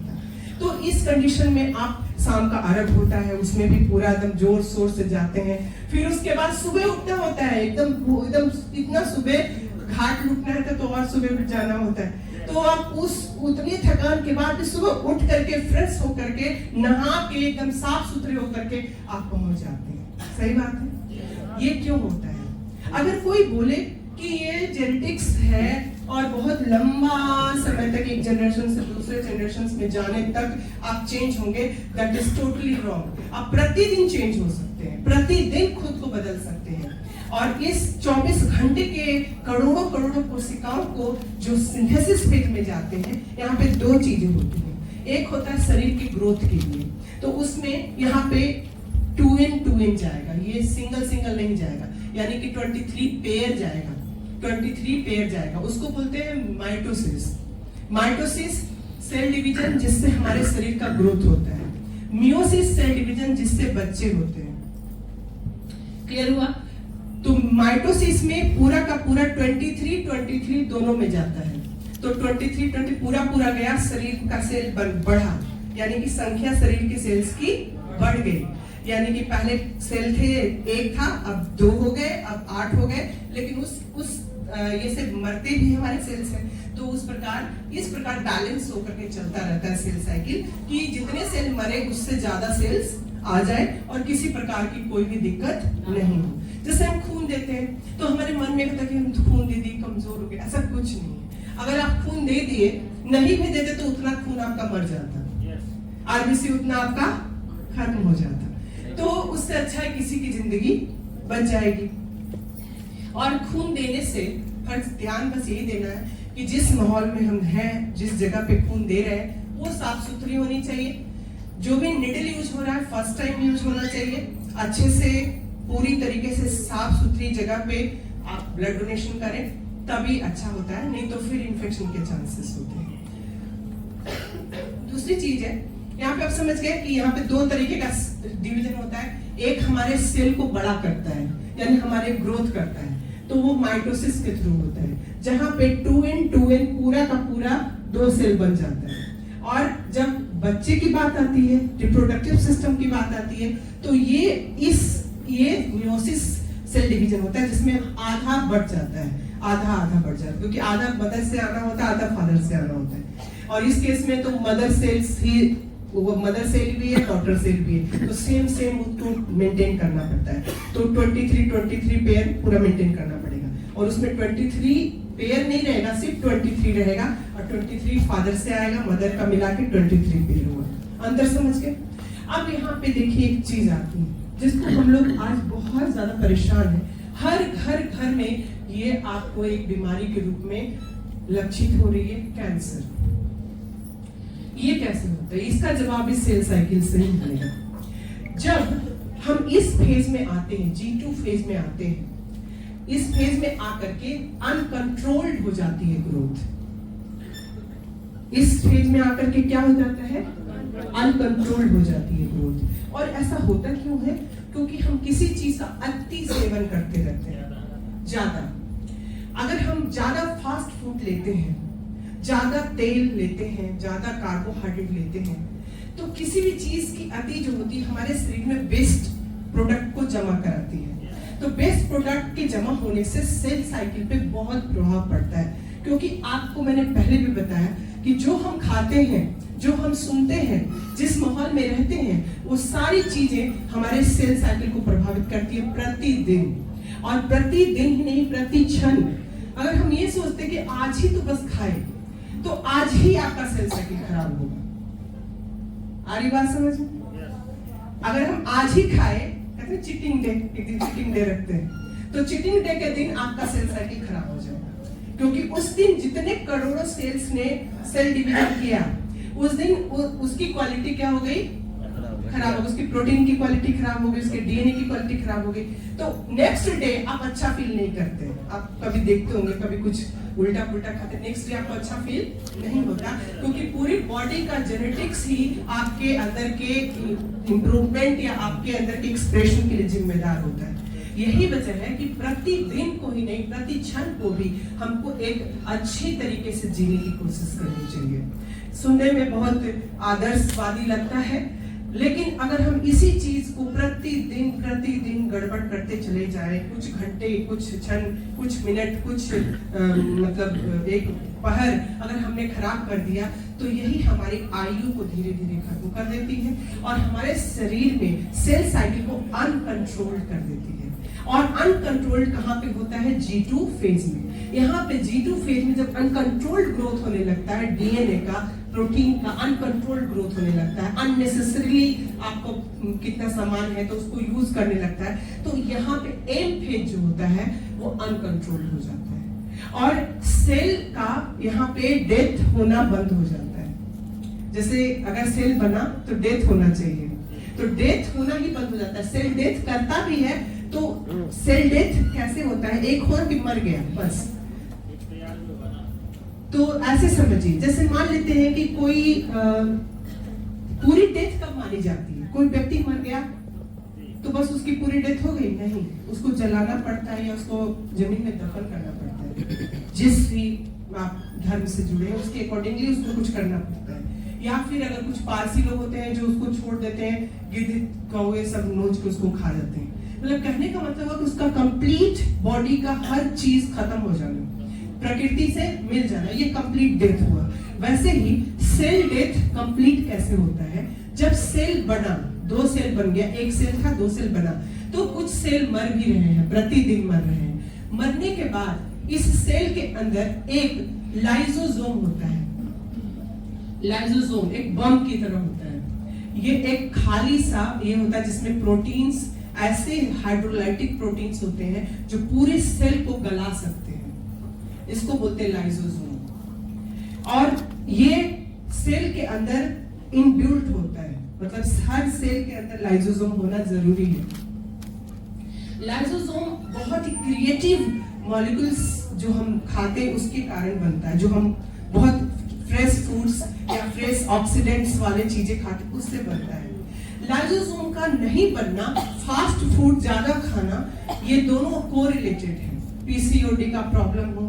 तो इस कंडीशन में आप शाम का अर्घ होता है, उसमें भी पूरा एकदम जोर शोर से जाते हैं। फिर उसके बाद सुबह उठना होता है, एकदम इतना सुबह घाट लुटना है तो और सुबह उठ जाना होता है। तो आप उस उतनी थकान के बाद सुबह उठ करके फ्रेश होकर के नहा के एकदम साफ सुथरे होकर के आप पहुंच जाते हैं। सही बात है। ये क्यों होता है? अगर कोई बोले कि ये जेनेटिक्स है और बहुत लंबा समय तक एक जनरेशन से दूसरे जनरेशन में जाने तक आप चेंज होंगे, दैट इज टोटली रॉन्ग। आप प्रतिदिन चेंज हो सकते हैं, प्रतिदिन खुद को बदल सकते हैं, और इस 24 घंटे के करोड़ों करोड़ों कोशिकाओं को जो सिंथेसिस फेज में जाते हैं, यहाँ पे दो चीजें होती हैं। एक होता है शरीर की ग्रोथ के लिए, तो उसमें यहाँ पे 2 in जाएगा, ये सिंगल नहीं जाएगा, यानी कि 23 पेयर जाएगा, 23 पेयर जाएगा। उसको बोलते हैं माइटोसिस। माइटोसिस सेल डिवीजन जिससे हमारे शरीर का ग्रोथ होता है, मियोसिस सेल डिवीजन जिससे बच्चे होते हैं। क्लियर हुआ? तो माइटोसिस में पूरा का पूरा 23 दोनों में जाता है। तो 23 पूरा गया, शरीर का सेल बढ़ा, यानी कि संख्या शरीर के सेल्स की बढ़ गई, यानी कि पहले सेल थे 1 था, अब 2 हो गए, अब 8 हो गए, लेकिन उस ये से मरते भी हमारे सेल्स हैं। तो इस प्रकार बैलेंस होकर के चलता रहता है सेल साइकिल, कि जितने सेल मरे उससे ज्यादा सेल्स आ जाए और किसी प्रकार की कोई भी दिक्कत नहीं हो। जैसे हम खून देते हैं तो हमारे मन में कहता है कि हम खून दे दिए, कमजोर हो गए, ऐसा कुछ नहीं है। अगर आप खून दे दिए, नहीं भी देते तो उतना खून आपका मर जाता, आरबीसी उतना आपका खत्म हो जाता। तो उससे अच्छा है किसी की जिंदगी बच जाएगी। और खून देने से फर्ज ध्यान बस यही देना है कि जिस माहौल में हम हैं, जिस जगह पे खून दे रहे हैं, वो साफ सुथरी होनी चाहिए। जो भी निडल यूज हो रहा है फर्स्ट टाइम यूज होना चाहिए, अच्छे से पूरी तरीके से साफ सुथरी जगह पे आप ब्लड डोनेशन करें, तभी अच्छा होता है, नहीं तो फिर इन्फेक्शन के चांसेस होते हैं। दूसरी चीज है, यहाँ पे आप समझ गए कि यहाँ पे 2 तरीके का डिवीजन होता है। एक हमारे सेल को बड़ा करता है, यानी हमारे ग्रोथ करता है, तो वो माइटोसिस के थ्रू होता है, जहां पे 2 in पूरा का पूरा 2 सेल बन जाता है। और जब बच्चे की बात आती है, रिप्रोडक्टिव सिस्टम की बात आती है, तो ये मियोसिस सेल डिवीजन होता है, जिसमें आधा बढ़ जाता है, आधा बढ़ जाता है, क्योंकि आधा मदर से आना होता है, आधा फादर से आना होता है। और इस केस में तो मदर सेल्स ही, वो मदर सेल भी है, डॉटर सेल भी है, तो सेम उसको मेंटेन करना पड़ता है। तो 23 पेयर पूरा मेंटेन करना पड़ेगा, और उसमें 23 पेयर नहीं रहेगा, सिर्फ 23 रहेगा, और 23 फादर से आएगा, मदर का मिला के 23 पेयर हुआ। अंदर समझ गए? अब यहाँ पे देखिए एक चीज आती है जिसको हम लोग आज बहुत ज्यादा परेशान है। हर घर में ये आपको एक बीमारी के रूप में लक्षित हो रही है, कैंसर। ये कैसे होता है? इसका जवाब इस सेल साइकिल से ही मिलेगा। जब हम इस फेज में आते हैं, G2 फेज में आते हैं, इस फेज में आकर के अनकंट्रोल्ड हो जाती है ग्रोथ। इस फेज में आकर के क्या हो जाता है? अनकंट्रोल्ड हो जाती है ग्रोथ। और ऐसा होता क्यों है? क्योंकि हम किसी चीज का अति सेवन करते रहते हैं, ज्यादा। अगर हम ज्यादा फास्ट फूड लेते हैं, ज्यादा तेल लेते हैं, ज्यादा कार्बोहाइड्रेट लेते हैं, तो किसी भी चीज की अति जो होती है हमारे शरीर में वेस्ट प्रोडक्ट को जमा कराती है। तो वेस्ट प्रोडक्ट के जमा होने से सेल साइकिल पे बहुत प्रभाव पड़ता है, क्योंकि आपको मैंने पहले भी बताया कि जो हम खाते हैं, जो हम सुनते हैं, जिस माहौल में रहते हैं, वो सारी चीजें हमारे सेल साइकिल को प्रभावित करती है प्रतिदिन। और प्रतिदिन ही नहीं, प्रति क्षण। अगर हम ये सोचते कि आज ही तो बस खाए, तो आज ही आपका सेल साइकिल खराब होगा। आ रही बात समझ में? अगर हम आज ही खाए, कहते हैं चीटिंग डे, एक दिन चीटिंग डे रखते हैं, तो चीटिंग डे के दिन आपका सेल साइकिल खराब हो जाएगा, क्योंकि उस दिन जितने करोड़ों सेल्स ने सेल डिवीजन किया, उस दिन उसकी क्वालिटी क्या हो गई? खराब होगी, उसकी प्रोटीन की क्वालिटी खराब होगी, उसके डीएनए की क्वालिटी खराब होगी, तो नेक्स्ट डे आप अच्छा फील नहीं करते। आप कभी देखते होंगे, कभी कुछ उल्टा पुल्टा खाते, नेक्स्ट डे आपको अच्छा फील नहीं होता, क्योंकि पूरी बॉडी का जेनेटिक्स ही आपके अंदर के इंप्रूवमेंट या आपके अंदर के एक्सप्रेशन के लिए जिम्मेदार होता है। यही वजह है कि प्रतिदिन को ही नहीं, प्रति क्षण को भी हमको एक अच्छी तरीके से जीने की कोशिश करनी चाहिए। सुनने में बहुत आदर्शवादी लगता है, लेकिन अगर हम इसी चीज को प्रतिदिन गड़बड़ करते चले जाएं, कुछ घंटे, कुछ क्षण, कुछ मिनट, कुछ मतलब एक पहर अगर हमने खराब कर दिया, तो यही हमारी आयु को धीरे धीरे खत्म कर देती है और हमारे शरीर में सेल साइकिल को अनकंट्रोल्ड कर देती है। और अनकंट्रोल्ड कहाँ पे होता है? G2 फेज में। यहाँ पे G2 फेज में जब अनकंट्रोल्ड ग्रोथ होने लगता है, डीएनए का, प्रोटीन का अनकंट्रोल्ड ग्रोथ होने लगता है, अननेसेसरीली आपको कितना सामान है तो उसको यूज करने लगता है, तो यहाँ पे एम फेज जो होता है वो अनकंट्रोल्ड हो जाता है और सेल का यहाँ पे डेथ होना बंद हो जाता है। जैसे अगर सेल बना तो डेथ होना चाहिए, तो डेथ होना ही बंद हो जाता है। सेल डेथ करता भी है, तो सेल डेथ कैसे होता है? एक हो कि मर गया बस। तो ऐसे समझिए, जैसे मान लेते हैं कि कोई पूरी डेथ कब मानी जाती है? कोई व्यक्ति मर गया तो बस उसकी पूरी डेथ हो गई? नहीं, उसको जलाना पड़ता है या उसको जमीन में दफन करना पड़ता है। जिस भी आप धर्म से जुड़े हैं उसके अकॉर्डिंगली उसको कुछ करना पड़ता है। या फिर अगर कुछ पारसी लोग होते हैं जो उसको छोड़ देते हैं, गिद्ध कौवे सब नोच के उसको खा जाते हैं। मतलब कहने का मतलब है कि उसका कंप्लीट बॉडी का हर चीज खत्म हो जाना, प्रकृति से मिल जाना, ये कंप्लीट डेथ हुआ। वैसे ही सेल डेथ कंप्लीट कैसे होता है? जब सेल बना, 2 सेल बन गया, 1 सेल था 2 सेल बना, तो कुछ सेल मर भी रहे हैं, प्रतिदिन मर रहे हैं। मरने के बाद इस सेल के अंदर एक लाइसोसोम होता है। लाइसोसोम एक बम की तरह होता है। ये एक खाली सा ये होता है जिसमें प्रोटीन्स, ऐसे हाइड्रोलाइटिक प्रोटीन्स होते हैं जो पूरे सेल को गला सकते हैं, इसको बोलते हैं लाइसोसोम। और ये सेल के अंदर इनबिल्ट होता है, मतलब हर सेल के अंदर लाइसोसोम होना जरूरी है। लाइसोसोम बहुत ही क्रिएटिव मॉलिक्यूल्स जो हम खाते हैं उसके कारण बनता है, जो हम बहुत फ्रेश फ्रूट्स या फ्रेश ऑक्सीडेंट्स वाले चीजें खाते हैं उससे बनता है। लाइसोसोम का नहीं बनना, फास्ट फूड ज्यादा खाना, ये दोनों कोरिलेटेड है। पीसीओडी का प्रॉब्लम हो,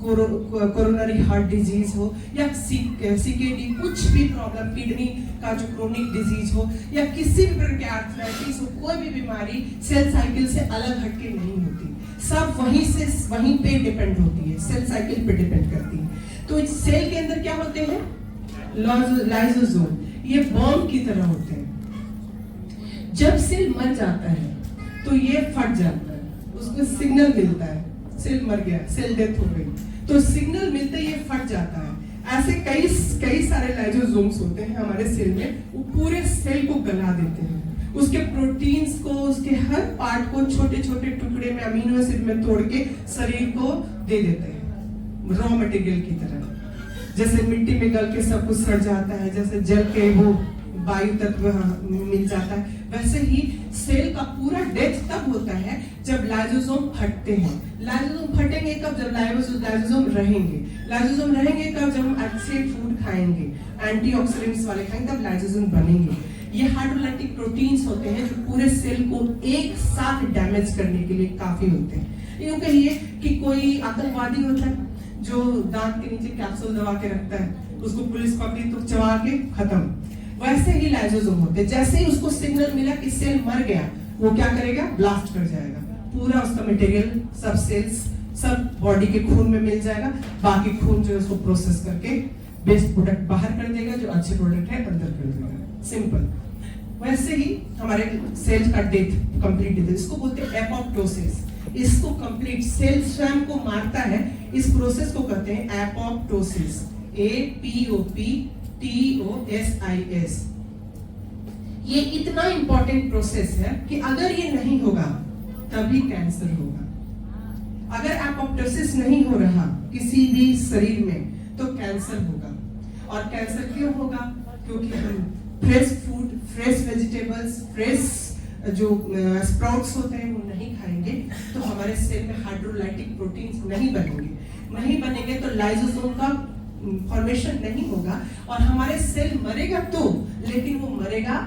कोरोनरी हार्ट डिजीज हो या सीकेडी, कुछ भी प्रॉब्लम, किडनी का जो क्रोनिक डिजीज हो या किसी भी प्रकार के आर्थराइटिस हो, कोई भी बीमारी सेल साइकिल से अलग हटके नहीं होती, सब वहीं पे डिपेंड होती है, सेल साइकिल पे डिपेंड करती है। तो इस सेल के अंदर क्या होते हैं? लाइसोसोम, ये बॉम्ब की तरह होते हैं। जब सेल मर जाता है तो ये फट जाता है, उसको सिग्नल मिलता है, सेल मर गया, सेल डेथ हो गई, तो सिग्नल मिलते ही ये फट जाता है। ऐसे कई सारे लाइसोसोम्स होते हैं हमारे सेल में, वो पूरे सेल को गला देते हैं, उसके प्रोटीन्स को, उसके हर पार्ट को छोटे छोटे टुकड़े में अमीनो एसिड में तोड़ के शरीर को दे देते हैं, रॉ मटेरियल की तरह। जैसे मिट्टी में गल के सब कुछ सड़ जाता है, जैसे जल के वो वायु तत्व मिल जाता है, वैसे ही सेल का पूरा डेथ तब होता है जब लाइसोसोम फटते हैं। लाइसोसोम फटेंगे कब? जब लाइसोसोम रहेंगे। लाइसोसोम रहेंगे कब? जब हम अच्छे फूड खाएंगे, एंटीऑक्सीडेंट्स वाले खाएंगे, तब लाइसोसोम बनेंगे। ये हाइड्रोलाइटिक प्रोटीन्स होते हैं जो पूरे सेल को एक साथ डैमेज करने के लिए काफी होते हैं। यूं कहिए कि कोई आतंकवादी होता है जो दांत के नीचे कैप्सूल दबा के रखता है, उसको पुलिस पकड़ी तो चबा के खत्म। वैसे ही लाइसोसोम होते हैं, जैसे ही उसको सिग्नल मिला कि सेल मर गया, वो क्या करेगा? ब्लास्ट कर जाएगा, पूरा उसका मटेरियल, सब सेल्स, सब बॉडी के खून में मिल जाएगा। बाकी खून जो है उसको प्रोसेस करके बेस्ट प्रोडक्ट बाहर कर देगा, जो अच्छे प्रोडक्ट है अंदर कर देगा, सिंपल। वैसे ही हमारे सेल का डेथ, कंप्लीट डेथ, इसको बोलते हैं एपोप्टोसिस। इसको कंप्लीट सेल स्वयं को मारता है, इस प्रोसेस को कहते हैं एपोप्टोसिस, APOPTOSIS। ये इतना इंपॉर्टेंट प्रोसेस है कि अगर ये नहीं होगा तभी कैंसर होगा। अगर एपोप्टोसिस नहीं हो रहा किसी भी शरीर में तो कैंसर होगा। और कैंसर क्यों होगा? क्योंकि हम fresh food, fresh vegetables, fresh जो स्प्राउट्स होते हैं वो नहीं खाएंगे तो हमारे सेल में हाइड्रोलाइटिक प्रोटीन्स नहीं बनेंगे तो लाइसोसोम का फॉर्मेशन नहीं होगा और हमारे सेल मरेगा तो, लेकिन वो मरेगा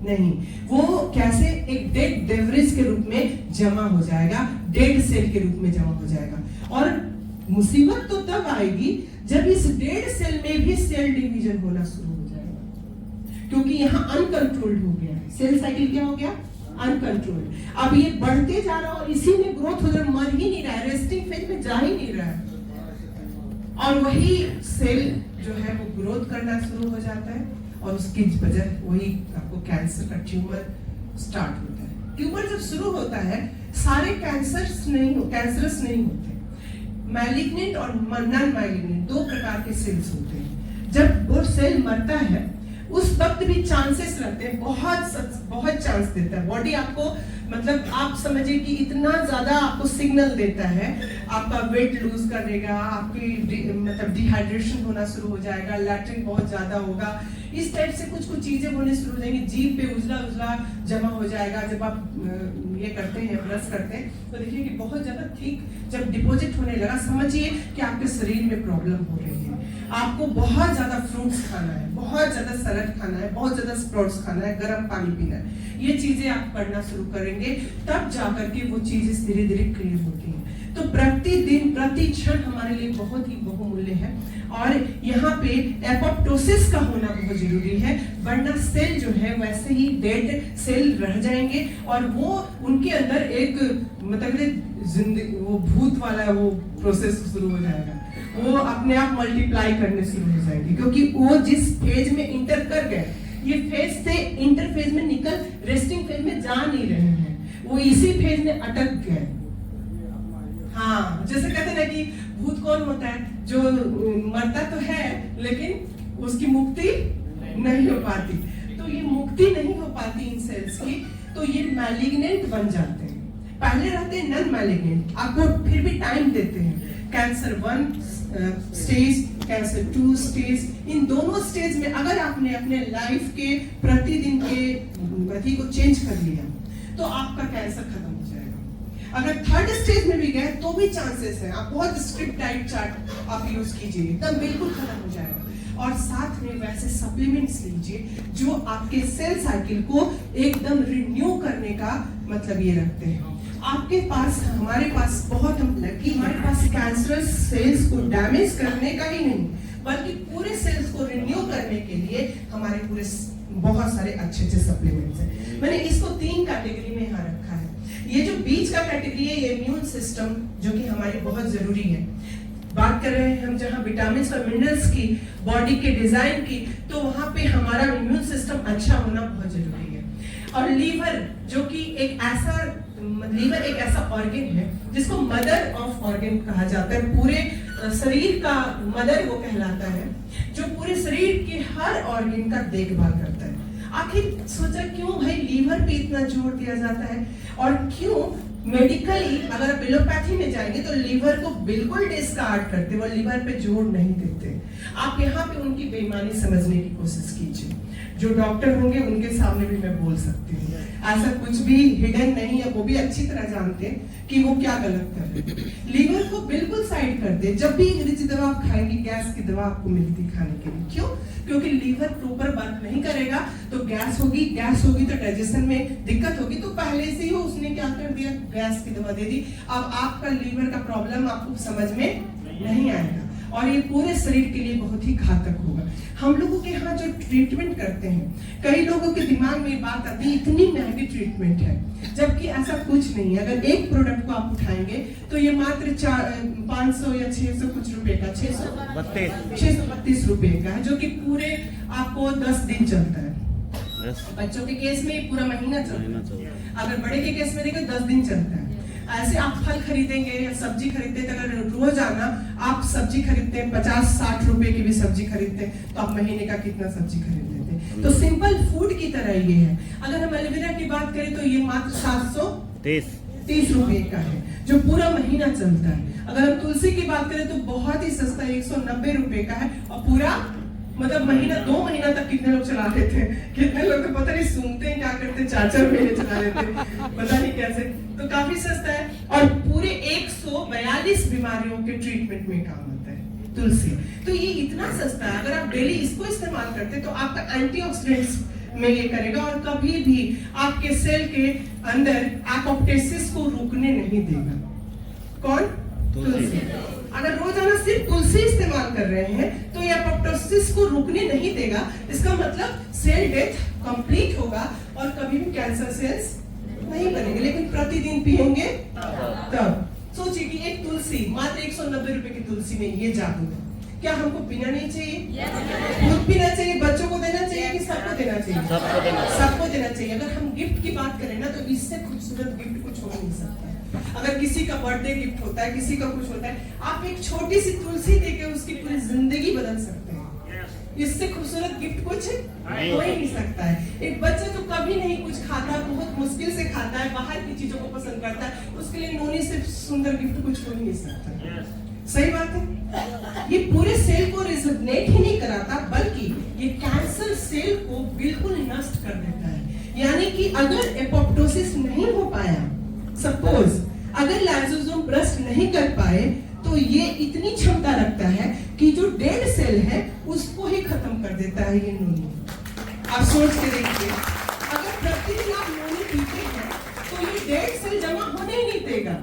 नहीं, वो कैसे एक डेड डेवरेज के रूप में जमा हो जाएगा, डेड सेल के रूप में जमा हो जाएगा। और मुसीबत तो तब आएगी जब इस डेड सेल में भी सेल डिवीजन होना शुरू हो जाएगा, क्योंकि यहाँ अनकंट्रोल्ड हो गया है। सेल साइकिल क्या हो गया? अनकंट्रोल्ड। अब ये बढ़ते जा रहा है और इसी में ग्रोथ हो रहा है, मर ही नहीं रहा है, रेस्टिंग फेज में जा ही नहीं रहा है, और वही सेल जो है वो ग्रोथ करना शुरू हो जाता है और उसकी वजह वही आपको कैंसर का ट्यूमर स्टार्ट होता है। ट्यूमर जब शुरू होता है सारे कैंसरस नहीं होते, मैलिग्नेंट और नॉन मैलिग्नेंट दो प्रकार के सेल्स होते हैं। जब वो सेल मरता है उस वक्त भी चांसेस रहते हैं, बहुत चांस देता है बॉडी आपको, मतलब आप समझिए कि इतना ज्यादा आपको सिग्नल देता है, आपका वेट लूज करेगा, आपकी मतलब डिहाइड्रेशन होना शुरू हो जाएगा, लैट्रिन बहुत ज्यादा होगा, इस टाइप से कुछ चीजें होने शुरू हो जाएंगी, जीभ पे उजला जमा हो जाएगा। जब आप ये करते हैं, ब्रश करते हैं तो देखिए कि बहुत ज्यादा थिक जब डिपॉजिट होने लगा, समझिए कि आपके शरीर में प्रॉब्लम हो रही है। आपको बहुत ज्यादा फ्रूट्स खाना है, बहुत ज्यादा सलाद खाना है, बहुत ज्यादा स्प्राउट्स खाना है, गर्म पानी पीना है, ये चीजें आप करना शुरू करेंगे, तब जाकर के वो चीजें धीरे धीरे क्लियर होती हैं। तो प्रतिदिन प्रति क्षण हमारे लिए बहुत ही बहुमूल्य है और यहाँ पे एपोप्टोसिस का होना बहुत जरूरी है, वरना सेल जो है वैसे ही डेड सेल रह जाएंगे और वो उनके अंदर एक मतलब जिंदगी वो भूत वाला वो प्रोसेस शुरू हो जाएगा, वो अपने आप मल्टीप्लाई करने शुरू हो जाएंगे, क्योंकि वो जिस फेज में इंटर कर गए, ये फेज से इंटर फेज में निकल रेस्टिंग फेज में जा नहीं रहे हैं, वो इसी फेज में अटक गए। हाँ, जैसे कहते हैं ना कि भूत कौन होता है? जो मरता तो है लेकिन उसकी मुक्ति नहीं हो पाती, तो ये मुक्ति नहीं हो पाती इन सेल्स की, तो ये मैलिग्नेंट बन जाते हैं। पहले रहते हैं नॉन मैलिग्नेंट, आपको फिर भी टाइम देते हैं, कैंसर 1 स्टेज, कैंसर 2 स्टेज, इन दोनों स्टेज में अगर आपने अपने लाइफ के प्रतिदिन के गति को चेंज कर लिया तो आपका कैंसर खत्म हो जाएगा। अगर 3rd स्टेज में भी गए तो भी चांसेस है, आप बहुत स्ट्रिक्ट डाइट चार्ट आप यूज कीजिए, तब बिल्कुल खत्म हो जाएगा। और साथ में वैसे सप्लीमेंट्स लीजिए जो आपके सेल साइकिल को एकदम रिन्यू करने का मतलब ये रखते हैं। आपके पास, हमारे पास बहुत हम लकी, हमारे पास कैंसरस सेल्स को डैमेज करने का ही नहीं बल्कि पूरे सेल्स को रिन्यू करने के लिए हमारे पूरे बहुत सारे अच्छे सप्लीमेंट्स हैं। मैंने इसको 3 कैटेगरी में यहाँ रखा है। ये जो बीच का कैटेगरी है ये इम्यून सिस्टम, जो कि हमारी बहुत जरूरी है। बात कर रहे हैं हम जहाँ विटामिन और मिनरल्स की, बॉडी के डिजाइन की, तो वहां पे हमारा इम्यून सिस्टम अच्छा होना बहुत जरूरी है। और लीवर जो कि एक ऐसा ऑर्गन है जिसको मदर ऑफ ऑर्गन कहा जाता है, पूरे शरीर का मदर वो कहलाता है, जो पूरे शरीर के हर ऑर्गन का देखभाल करता है। आखिर सोचा क्यों भाई लीवर पे इतना जोर दिया जाता है, और क्यों मेडिकली अगर आप एलोपैथी में जाएंगे तो लीवर को बिल्कुल डिस्कार्ड करते, वो लीवर पे जोर नहीं देते। आप यहाँ पे उनकी बेईमानी समझने की कोशिश कीजिए, जो डॉक्टर होंगे उनके सामने भी मैं बोल सकती हूँ, ऐसा कुछ भी हिडन नहीं है, वो भी अच्छी तरह जानते हैं कि वो क्या गलत कर रहे हैं। लीवर को बिल्कुल साइड कर दे। जब भी अंग्रेजी दवा आप खाएंगे, गैस की दवा आपको मिलती खाने के लिए, क्यों? क्योंकि लीवर प्रॉपर वर्क नहीं करेगा तो गैस होगी तो डाइजेशन में दिक्कत होगी, तो पहले से ही उसने क्या कर दिया, गैस की दवा दे दी। अब आपका लीवर का प्रॉब्लम आपको समझ में नहीं आएगा और ये पूरे शरीर के लिए बहुत ही घातक होगा। हम लोगों के यहाँ जो ट्रीटमेंट करते हैं, कई लोगों के दिमाग में बात आती है इतनी महंगी ट्रीटमेंट है, जबकि ऐसा कुछ नहीं है। अगर एक प्रोडक्ट को आप उठाएंगे तो ये मात्र 500 या 600 कुछ रुपए का, 632 रुपए का है, जो कि पूरे आपको 10 दिन चलता है। बच्चों के केस में पूरा महीना चलता है, अगर बड़े के केस में देखो 10 दिन चलता है। ऐसे आप फल खरीदेंगे या सब्जी खरीदते हैं, अगर रोजाना आप सब्जी खरीदते हैं, 50-60 रुपए की भी सब्जी खरीदते हैं, तो आप महीने का कितना सब्जी खरीद लेते हैं। तो सिंपल फूड की तरह ये है। अगर हम एलोवेरा की बात करें तो ये मात्र 730 रुपए का है, जो पूरा महीना चलता है। अगर हम तुलसी की बात करें तो बहुत ही सस्ता 190 रुपए का है और पूरा मतलब महीना 2 महीना तक कितने लोग चला लेते हैं, कितने लोग तो पता नहीं सूंघते हैं क्या करते हैं, 4-4 महीने चला लेते हैं, पता नहीं कैसे। तो काफी सस्ता है और पूरे 142 बीमारियों के ट्रीटमेंट में काम आता है तुलसी। तो ये इतना सस्ता है, अगर आप डेली इसको इस्तेमाल करते हैं तो आपका एंटीऑक्सीडेंट्स में ये करेगा और कभी भी आपके सेल के अंदर एपोप्टोसिस को रुकने नहीं देगा। कौन? तुलसी। अगर रोजाना सिर्फ तुलसी इस्तेमाल कर रहे हैं तो ये एपोप्टोसिस को रुकने नहीं देगा। इसका मतलब सेल डेथ कंप्लीट होगा और कभी भी कैंसर सेल्स नहीं बनेंगे। लेकिन प्रतिदिन पिएंगे तब। सोचिए कि एक तुलसी मात्र 190 रुपए की तुलसी में ये जादू है। क्या हमको पीना नहीं चाहिए? खुद पीना चाहिए, बच्चों को देना चाहिए कि सबको देना चाहिए? सबको देना चाहिए। अगर हम गिफ्ट की बात करें ना तो इससे खूबसूरत गिफ्ट कुछ हो नहीं सकता। अगर किसी का बर्थडे गिफ्ट होता है, किसी का कुछ होता है, आप एक छोटी सी तुलसी देके उसकी पूरी जिंदगी बदल सकते हैं। इससे खूबसूरत गिफ्ट कुछ हो ही नहीं सकता है। एक बच्चा जो कभी नहीं कुछ खाता, बहुत मुश्किल से खाता है, बाहर की चीजों को पसंद करता है, उसके लिए नोनी से सुंदर गिफ्ट कुछ हो ही नहीं सकता। सही बात है। ये पूरे सेल को रिजोनेट ही नहीं कराता, बल्कि ये कैंसर सेल को बिल्कुल नष्ट कर देता है। यानी कि अगर एपोप्टोसिस नहीं हो पाया, सपोज अगर लाइसोसोम ब्रस्ट नहीं कर पाए, तो ये इतनी क्षमता रखता है कि जो डेड सेल है उसको ही खत्म कर देता है ये नोनी। आप सोच के देखिए, अगर प्रतिदिन आप नोनी पीते हैं तो ये डेड सेल जमा होने ही नहीं देगा।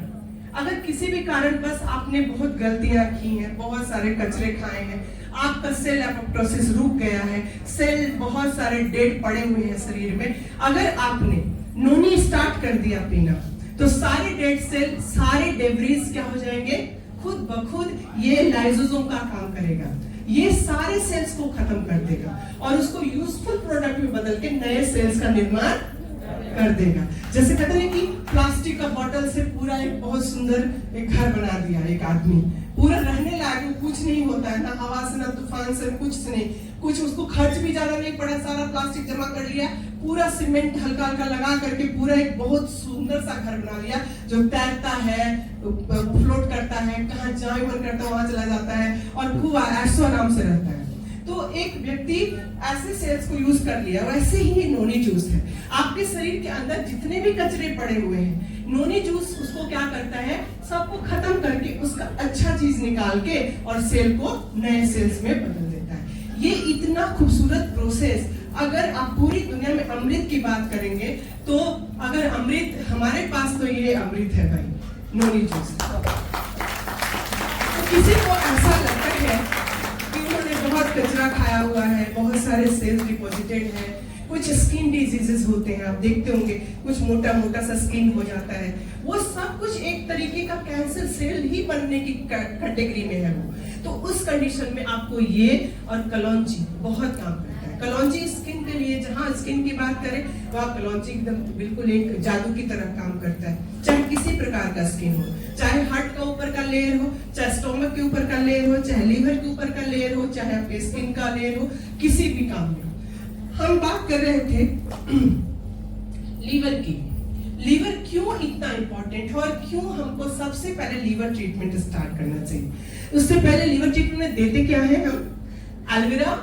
अगर किसी भी कारण बस आपने बहुत गलतियां की हैं, बहुत सारे कचरे खाए हैं, आपका सेल एपोप्टोसिस रुक गया है, सेल बहुत सारे डेड पड़े हुए हैं शरीर में, अगर आपने नोनी स्टार्ट कर दिया पीना तो सारे डेड सेल, सारे डेब्रीज क्या हो जाएंगे? खुद ब खुद ये लाइसोसोम का काम करेगा, ये सारे सेल्स को खत्म कर देगा और उसको यूजफुल प्रोडक्ट में बदल के नए सेल्स का निर्माण कर देगा। जैसे कहते हैं कि प्लास्टिक का बोतल से पूरा एक बहुत सुंदर एक घर बना दिया एक आदमी, पूरा रहने लायक कुछ नहीं होता है, ना हवा से ना तूफान से, कुछ से नहीं, कुछ उसको खर्च भी ज्यादा नहीं पड़ा, सारा प्लास्टिक जमा कर लिया, पूरा सीमेंट हल्का हल्का लगा करके पूरा एक बहुत सुंदर सा घर बना लिया जो तैरता है, फ्लोट करता है, कहाँ जाए मन करता है वहां चला जाता है और खूब ऐशो आराम से रहता है। तो एक व्यक्ति ऐसे सेल्स को यूज कर लिया, वैसे ही ये नोनी जूस है। आपके शरीर के अंदर जितने भी कचरे पड़े हुए हैं, नोनी जूस उसको क्या करता है? सबको खत्म करके उसका अच्छा चीज निकाल के और सेल को नए सेल्स में बदल देता है। ये इतना खूबसूरत प्रोसेस, अगर आप पूरी दुनिया में अमृत की बात करेंगे तो अगर अमृत हमारे पास, तो ये अमृत है भाई, नोनी जूस। तो किसी को ऐसा लगता है बहुत कचरा खाया हुआ है, बहुत सारे सेल्स डिपॉजिटेड है, कुछ स्किन डिजीजेस होते हैं, आप देखते होंगे कुछ मोटा मोटा सा स्किन हो जाता है, वो सब कुछ एक तरीके का कैंसर सेल ही बनने की कैटेगरी में है वो। तो उस कंडीशन में आपको ये और कलौंजी बहुत काम करता है। कलौंजी स्किन के लिए, जहाँ स्किन की बात करें वहाँ कलौंजी एकदम बिल्कुल एक जादू की तरह काम करता है। चाहे किसी प्रकार का स्किन हो, चाहे हार्ट का ऊपर का लेयर हो, चाहे स्टोमक के ऊपर का लेयर हो, चाहे लीवर के ऊपर का लेयर हो, चाहे आपके स्किन का लेयर हो, किसी भी काम में। हम बात कर रहे थे लीवर की। लीवर क्यों इतना इंपॉर्टेंट है और क्यों हमको सबसे पहले लीवर ट्रीटमेंट स्टार्ट करना चाहिए? उससे पहले लीवर ट्रीटमेंट में देते क्या है हम? एलोवेरा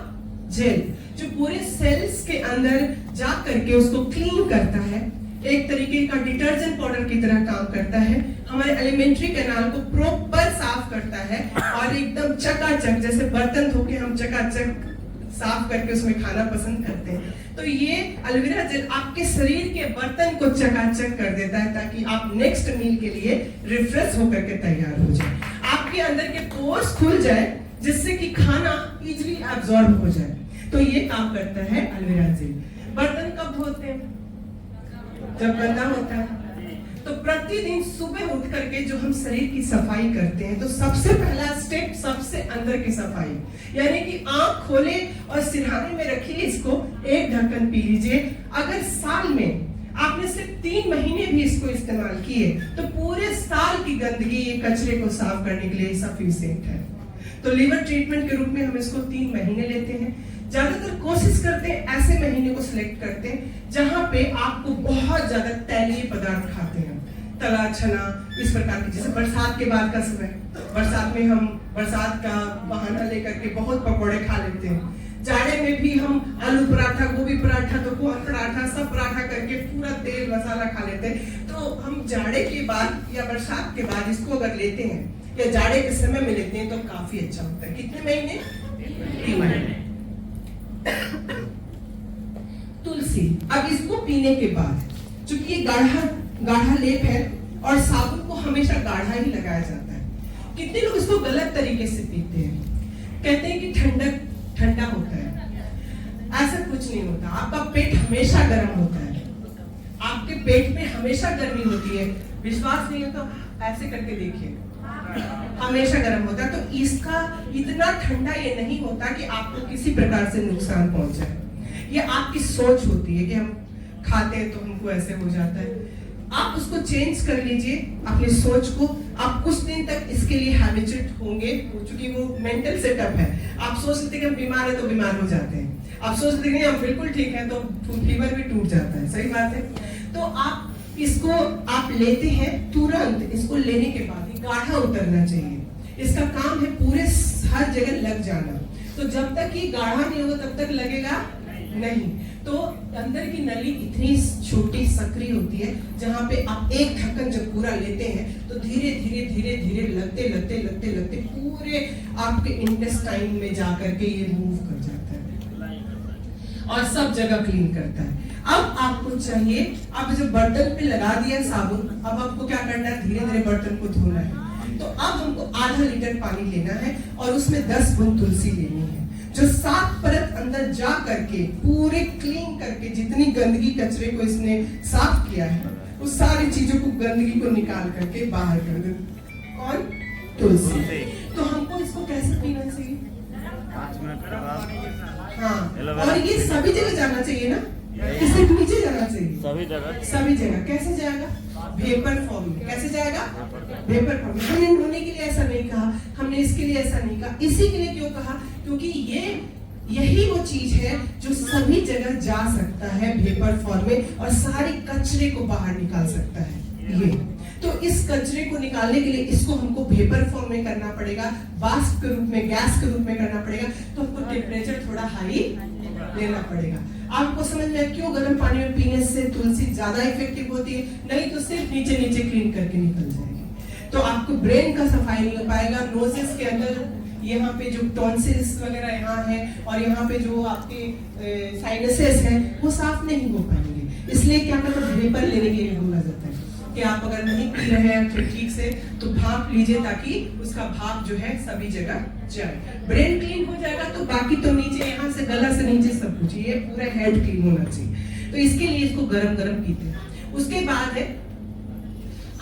जेल, जो पूरे सेल्स के अंदर जा करके उसको क्लीन करता है, एक तरीके का डिटर्जेंट पाउडर की तरह काम करता है, हमारे एलिमेंट्री कैनाल को प्रॉपर साफ करता है और एकदम चकाचक, जैसे बर्तन धो के हम चकाचक साफ करके उसमें खाना पसंद करते हैं, तो ये एलोवेरा जेल आपके शरीर के बर्तन को चकाचक कर देता है ताकि आप नेक्स्ट मील के लिए रिफ्रेश होकर के तैयार हो जाए, आपके अंदर के पोर्स खुल जाए जिससे कि खाना इजीली एब्जॉर्ब हो जाए। तो ये काम करता है एलोवेरा जेल। बर्तन कब धोते हैं? जब गंदा होता है। तो प्रतिदिन सुबह उठ करके जो हम शरीर की सफाई करते हैं, तो सबसे पहला स्टेप सबसे अंदर की सफाई, यानी कि आंख खोले और सिरहाने में रखिए इसको, एक ढक्कन पी लीजिए। अगर साल में आपने सिर्फ 3 महीने भी इसको इस्तेमाल किए तो पूरे साल की गंदगी, ये कचरे को साफ करने के लिए सफिशिएंट है। तो लीवर ट्रीटमेंट के रूप में हम इसको 3 महीने लेते हैं। ज्यादातर कोशिश करते हैं ऐसे महीने को सिलेक्ट करते हैं जहां पे आपको बहुत ज्यादा तैलीय पदार्थ खाते हैं, तला छना इस प्रकार की। जैसे बरसात के बाद का समय, बरसात में हम बरसात का बहाना लेकर के बहुत पकौड़े खा लेते हैं, जाड़े में भी हम आलू पराठा, गोभी पराठा, तो कोन पराठा, सब पराठा करके पूरा तेल मसाला खा लेते हैं। तो हम जाड़े के बाद या बरसात के बाद इसको अगर लेते हैं या जाड़े के समय में लेते हैं तो काफी अच्छा होता है। कितने महीने? 3 महीने। तुलसी, अब इसको पीने के बाद, चूंकि ये गाढ़ा लेप है और साबुन को हमेशा गाढ़ा ही लगाया जाता है, कितने लोग इसको गलत तरीके से पीते हैं, कहते हैं कि ठंडा होता है। ऐसा कुछ नहीं होता। आपका पेट हमेशा गर्म होता है, आपके पेट में हमेशा गर्मी होती है। विश्वास नहीं हो तो ऐसे करके देखिए, हमेशा गर्म होता है। तो इसका इतना ठंडा ये नहीं होता कि आपको किसी प्रकार से नुकसान पहुंचे। ये आपकी सोच होती है कि हम खाते हैं तो हमको ऐसे हो जाता है। आप उसको चेंज कर लीजिए, अपनी सोच को। आप कुछ दिन तक इसके लिए हैबिचुएट होंगे, क्योंकि वो मेंटल सेटअप है। आप सोच लेते कि हम बीमार है तो बीमार हो जाते हैं, आप सोच लेते हैं हम बिल्कुल ठीक है तो फीवर भी टूट जाता है। सही बात है। तो आप इसको आप लेते हैं, तुरंत इसको लेने के बाद ही गाढ़ा उतरना चाहिए। इसका काम है पूरे हर जगह लग जाना। तो जब तक ये गाढ़ा नहीं होगा तब तक लगेगा नहीं। तो अंदर की नली इतनी छोटी सक्रिय होती है, जहां पे आप एक ढक्कन जब पूरा लेते हैं तो धीरे धीरे लगते पूरे आपके इंटेस्टाइन में जाकर के ये मूव कर जाता है और सब जगह क्लीन करता है। अब आपको चाहिए, अब जब बर्तन पे लगा दिया साबुन, अब आपको क्या करना है? धीरे धीरे बर्तन को धोना है। तो अब हमको आधा लीटर पानी लेना है और उसमें 10 बूंद तुलसी लेनी है, जो 7 परत अंदर जा करके पूरे क्लीन करके जितनी गंदगी कचरे को इसने साफ किया है उस सारी चीजों को, गंदगी को निकाल करके बाहर कर दे। कौन? तुलसी। तो हमको इसको कैसे पीना चाहिए? 5 मिनट के बाद। हाँ, और ये सभी जगह जाना चाहिए ना, इससे नीचे जाना चाहिए सभी जगह। कैसे जाएगा? वेपर फॉर्म में। कैसे जाएगा? वेपर फॉर्म में। हमने होने के लिए ऐसा नहीं कहा, हमने इसके लिए ऐसा नहीं कहा। इसी के लिए क्यों कहा? क्योंकि यही वो चीज है जो सभी जगह जा सकता है वेपर फॉर्म में और सारे कचरे को बाहर निकाल सकता है ये। तो इस कचरे को निकालने के लिए इसको हमको वेपर फॉर्म में करना पड़ेगा, वाष्प के रूप में, गैस के रूप में करना पड़ेगा। तो हमको टेम्परेचर थोड़ा हाई लेना पड़ेगा। आपको समझ में क्यों गर्म पानी में पीने से तुलसी ज्यादा इफेक्टिव होती है? नहीं तो सिर्फ नीचे क्लीन करके निकल जाएगी। तो आपको ब्रेन का सफाई नहीं हो पाएगा। नोजेस के अंदर यहाँ पे जो टॉन्सिल्स वगैरह यहाँ है और यहाँ पे जो आपके साइनसेस हैं वो साफ नहीं हो पाएंगे। इसलिए क्या करना, वेपर लेने के लिए बोला जाता है कि आप अगर नहीं पी रहे हैं ठीक से तो भाप लीजिए, ताकि उसका भाप जो है सभी जगह जाए। ब्रेन क्लीन हो जाएगा तो बाकी तो नीचे, यहाँ से गला से नीचे सब कुछ, ये पूरा हेड क्लीन होना चाहिए। तो इसके लिए इसको गरम पीते हैं। उसके बाद है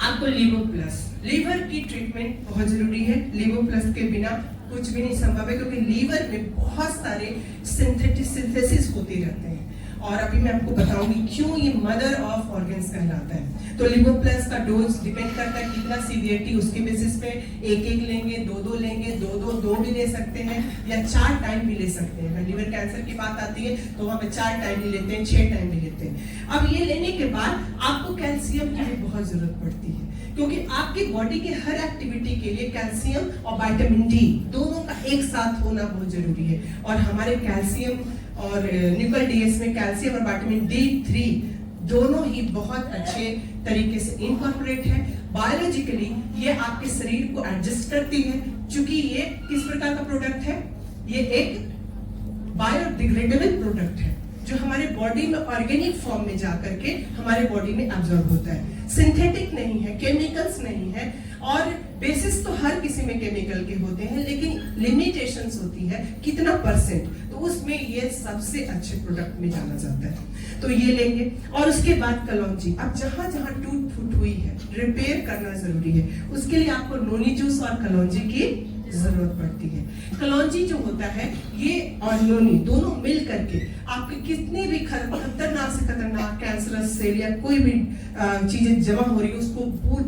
आपको लिवो प्लस। लीवर की ट्रीटमेंट बहुत जरूरी है। लिवो प्लस के बिना कुछ भी नहीं संभव है, क्योंकि लीवर में बहुत सारे सिंथेसिस होते रहते हैं और अभी मैं आपको बताऊंगी क्यों ये मदर ऑफ ऑर्गन्स कहलाता है। तो लिवो प्लस का डोज डिपेंड करता है कितना सीवियरिटी, उसके बेसिस पे एक लेंगे, दो लेंगे, दो भी ले सकते हैं या 4 टाइम भी ले सकते हैं। लीवर कैंसर की बात आती है तो वहां पे 4 टाइम भी लेते हैं, 6 टाइम भी लेते हैं। अब ये लेने के बाद आपको कैल्शियम की भी बहुत जरूरत पड़ती है, क्योंकि आपकी बॉडी के हर एक्टिविटी के लिए कैल्शियम और विटामिन डी दोनों का एक साथ होना बहुत जरूरी है। और हमारे कैल्शियम और न्यूक्लिक डीएस में कैल्शियम और विटामिन D3 दोनों ही बहुत अच्छे तरीके से इनकॉर्पोरेट है। बायोलॉजिकली ये आपके शरीर को एडजस्ट करती है, क्योंकि ये किस प्रकार का प्रोडक्ट है? ये एक बायोडिग्रेडेबल प्रोडक्ट है जो हमारे बॉडी में ऑर्गेनिक फॉर्म में जाकर के हमारे बॉडी में एब्जॉर्ब होता है। सिंथेटिक नहीं है, केमिकल्स नहीं है, और बेसिस तो हर किसी में केमिकल के होते हैं, लेकिन लिमिटेशंस होती है कितना परसेंट, तो उसमें ये सबसे अच्छे प्रोडक्ट में जाना जाता है। तो ये लेंगे। और उसके बाद कलौंजी। अब जहां जहां टूट फूट हुई है रिपेयर करना जरूरी है, उसके लिए आपको नोनी जूस और कलौंजी की जरूरत पड़ती है। कलौंजी जो होता है ये और नोनी दोनों मिल करके आपके कितने भी खतरनाक से खतरनाक कैंसरस सेल या कोई भी चीजें जमा हो रही है उसको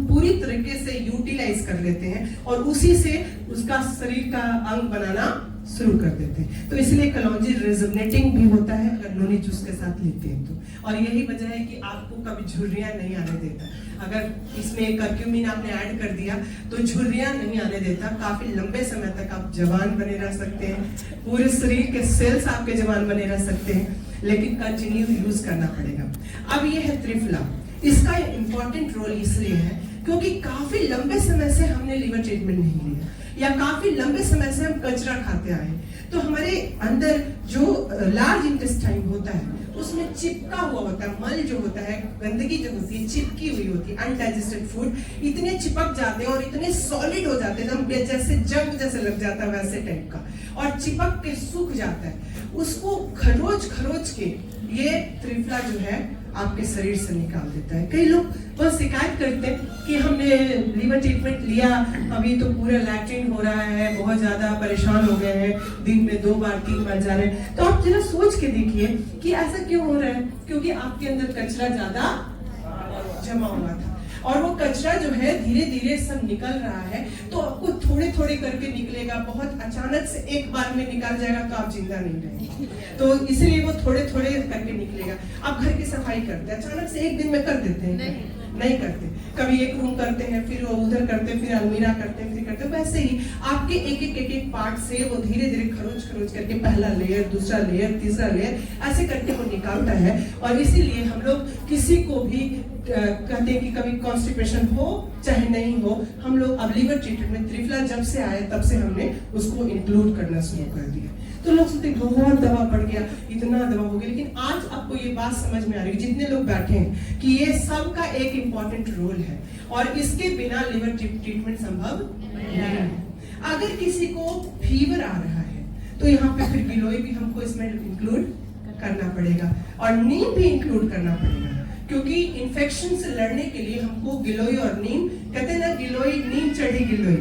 पूरी तरीके से यूटिलाइज कर लेते हैं और उसी से उसका शरीर का अंग बनाना शुरू कर देते हैं। तो इसलिए कलौंजी रेजोनेटिंग भी होता है अगर नोनी जूस के साथ लेते हैं तो। और यही वजह है कि आपको कभी झुर्रियां नहीं आने देता। अगर इसमें करक्यूमिन आपने ऐड कर दिया तो झुर्रियां नहीं आने देता। काफी लंबे समय तक आप जवान बने रह सकते हैं, पूरे शरीर के सेल्स आपके जवान बने रह सकते हैं, लेकिन कंटिन्यू यूज करना पड़ेगा। अब ये है त्रिफला। इसका इम्पोर्टेंट रोल इसलिए है क्योंकि काफी लंबे समय से हमने लीवर ट्रीटमेंट नहीं लिया या काफी लंबे समय से हम कचरा खाते आए, तो हमारे अंदर जो लार्ज इंटेस्टाइन होता है उसमें चिपका हुआ होता है, मल जो होता है, गंदगी जो होती है चिपकी हुई होती है, अनडाइजेस्टेड फूड इतने चिपक जाते हैं और इतने सॉलिड हो जाते हैं जैसे जंग जैसे लग जाता है वैसे टाइप का, और चिपक के सूख जाता है। उसको खरोच खरोच के ये त्रिफला जो है आपके शरीर से निकाल देता है। कई लोग बस शिकायत करते हैं कि हमने लीवर ट्रीटमेंट लिया, अभी तो पूरा लैट्रिन हो रहा है, बहुत ज्यादा परेशान हो गए हैं, दिन में 2 बार 3 बार जा रहे हैं। तो आप जरा सोच के देखिए कि ऐसा क्यों हो रहा है, क्योंकि आपके अंदर कचरा ज्यादा जमा हुआ था और वो कचरा जो है धीरे धीरे सब निकल रहा है। तो आपको थोड़े थोड़े करके निकलेगा, बहुत अचानक से एक बार में निकल जाएगा तो आप जिंदा नहीं रहेंगे। तो इसलिए वो थोड़े थोड़े करके निकलेगा। आप घर की सफाई करते हैं, अचानक से एक दिन में कर देते हैं? नहीं करते। कभी एक रूम करते हैं, फिर वो उधर करते हैं, फिर अलमीरा करते हैं, फिर करते हैं। वैसे ही आपके एक पार्ट से वो धीरे धीरे खरोच खरोच करके पहला लेयर, दूसरा लेयर, तीसरा लेयर ऐसे करके वो निकालता है। और इसीलिए हम लोग किसी को भी कहते हैं कि कभी कॉन्स्टिपेशन हो चाहे नहीं हो, हम लोग अब लीवर ट्रीटमेंट में त्रिफला जब से आया तब से हमने उसको इंक्लूड करना शुरू कर दिया। तो लोग सोचते बहुत दवा पड़ गया, इतना दवा हो गया, लेकिन आज आपको ये बात समझ में आ रही है जितने लोग बैठे हैं कि ये सब का एक इम्पॉर्टेंट रोल है और इसके बिना लिवर ट्रीटमेंट संभव नहीं है। अगर किसी को फीवर आ रहा है तो यहाँ पे फिर गिलोय भी हमको इसमें इंक्लूड करना पड़ेगा और नीम भी इंक्लूड करना पड़ेगा, क्योंकि इन्फेक्शन से लड़ने के लिए हमको गिलोय और नीम, कहते हैं ना गिलोय नीम चढ़ी गिलोय,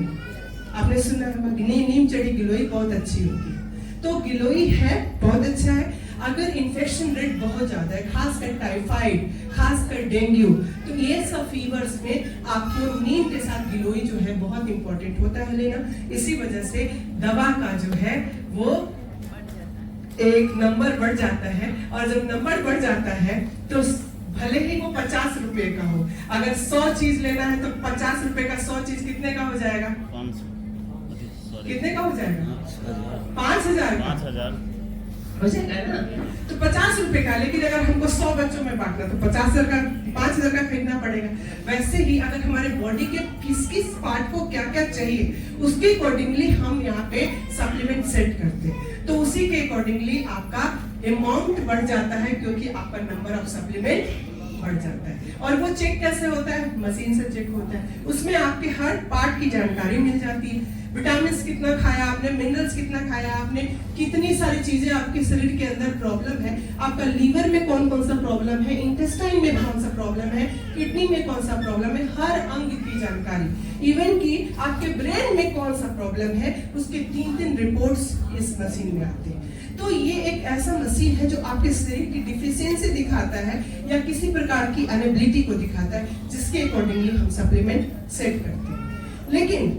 आपने सुना है नीम चढ़ी गिलोय बहुत अच्छी होती है। तो गिलोय है बहुत अच्छा है। अगर इन्फेक्शन रेट बहुत ज्यादा है, खासकर टाइफाइड, खासकर डेंगू, तो ये सब फीवर्स में आपको नीम के साथ गिलोय जो है बहुत इंपॉर्टेंट होता है लेना। इसी वजह से दवा का जो है वो एक नंबर बढ़ जाता है, और जब नंबर बढ़ जाता है तो भले ही वो 50 रुपए का हो, अगर 100 चीज लेना है तो 50 रुपए का 100 चीज कितने का हो जाएगा? 500। कितने का हो जाएगा? 5000 हो जाएगा ना। तो 50 रुपए का, लेकिन अगर हमको 100 बच्चों में बांटना तो 50,000 का 5,000 का खरीदना पड़ेगा। वैसे ही अगर हमारे बॉडी के किस किस पार्ट को क्या क्या चाहिए उसके अकॉर्डिंगली हम यहाँ पे सप्लीमेंट सेट करते हैं, तो उसी के अकॉर्डिंगली आपका अमाउंट बढ़ जाता है, क्योंकि आपका नंबर ऑफ सप्लीमेंट बढ़ जाता है। और वो चेक कैसे होता है? मशीन से चेक होता है। उसमें आपके हर पार्ट की जानकारी मिल जाती है, विटामिन कितना खाया आपने, मिनरल्स कितना खाया आपने, कितनी सारी चीजें आपके शरीर के अंदर प्रॉब्लम है, आपका लीवर में कौन कौन सा प्रॉब्लम है, इंटेस्टाइन में कौन सा प्रॉब्लम है, किडनी में कौन सा प्रॉब्लम है, हर अंग की जानकारी, इवन कि आपके ब्रेन में कौन सा प्रॉब्लम है, उसके 3 रिपोर्ट्स इस मशीन में आते हैं। तो ये एक ऐसा मशीन है जो आपके शरीर की डिफिशियंसी दिखाता है या किसी प्रकार की अनेबिलिटी को दिखाता है, जिसके अकॉर्डिंगली हम सप्लीमेंट सेट करते हैं। लेकिन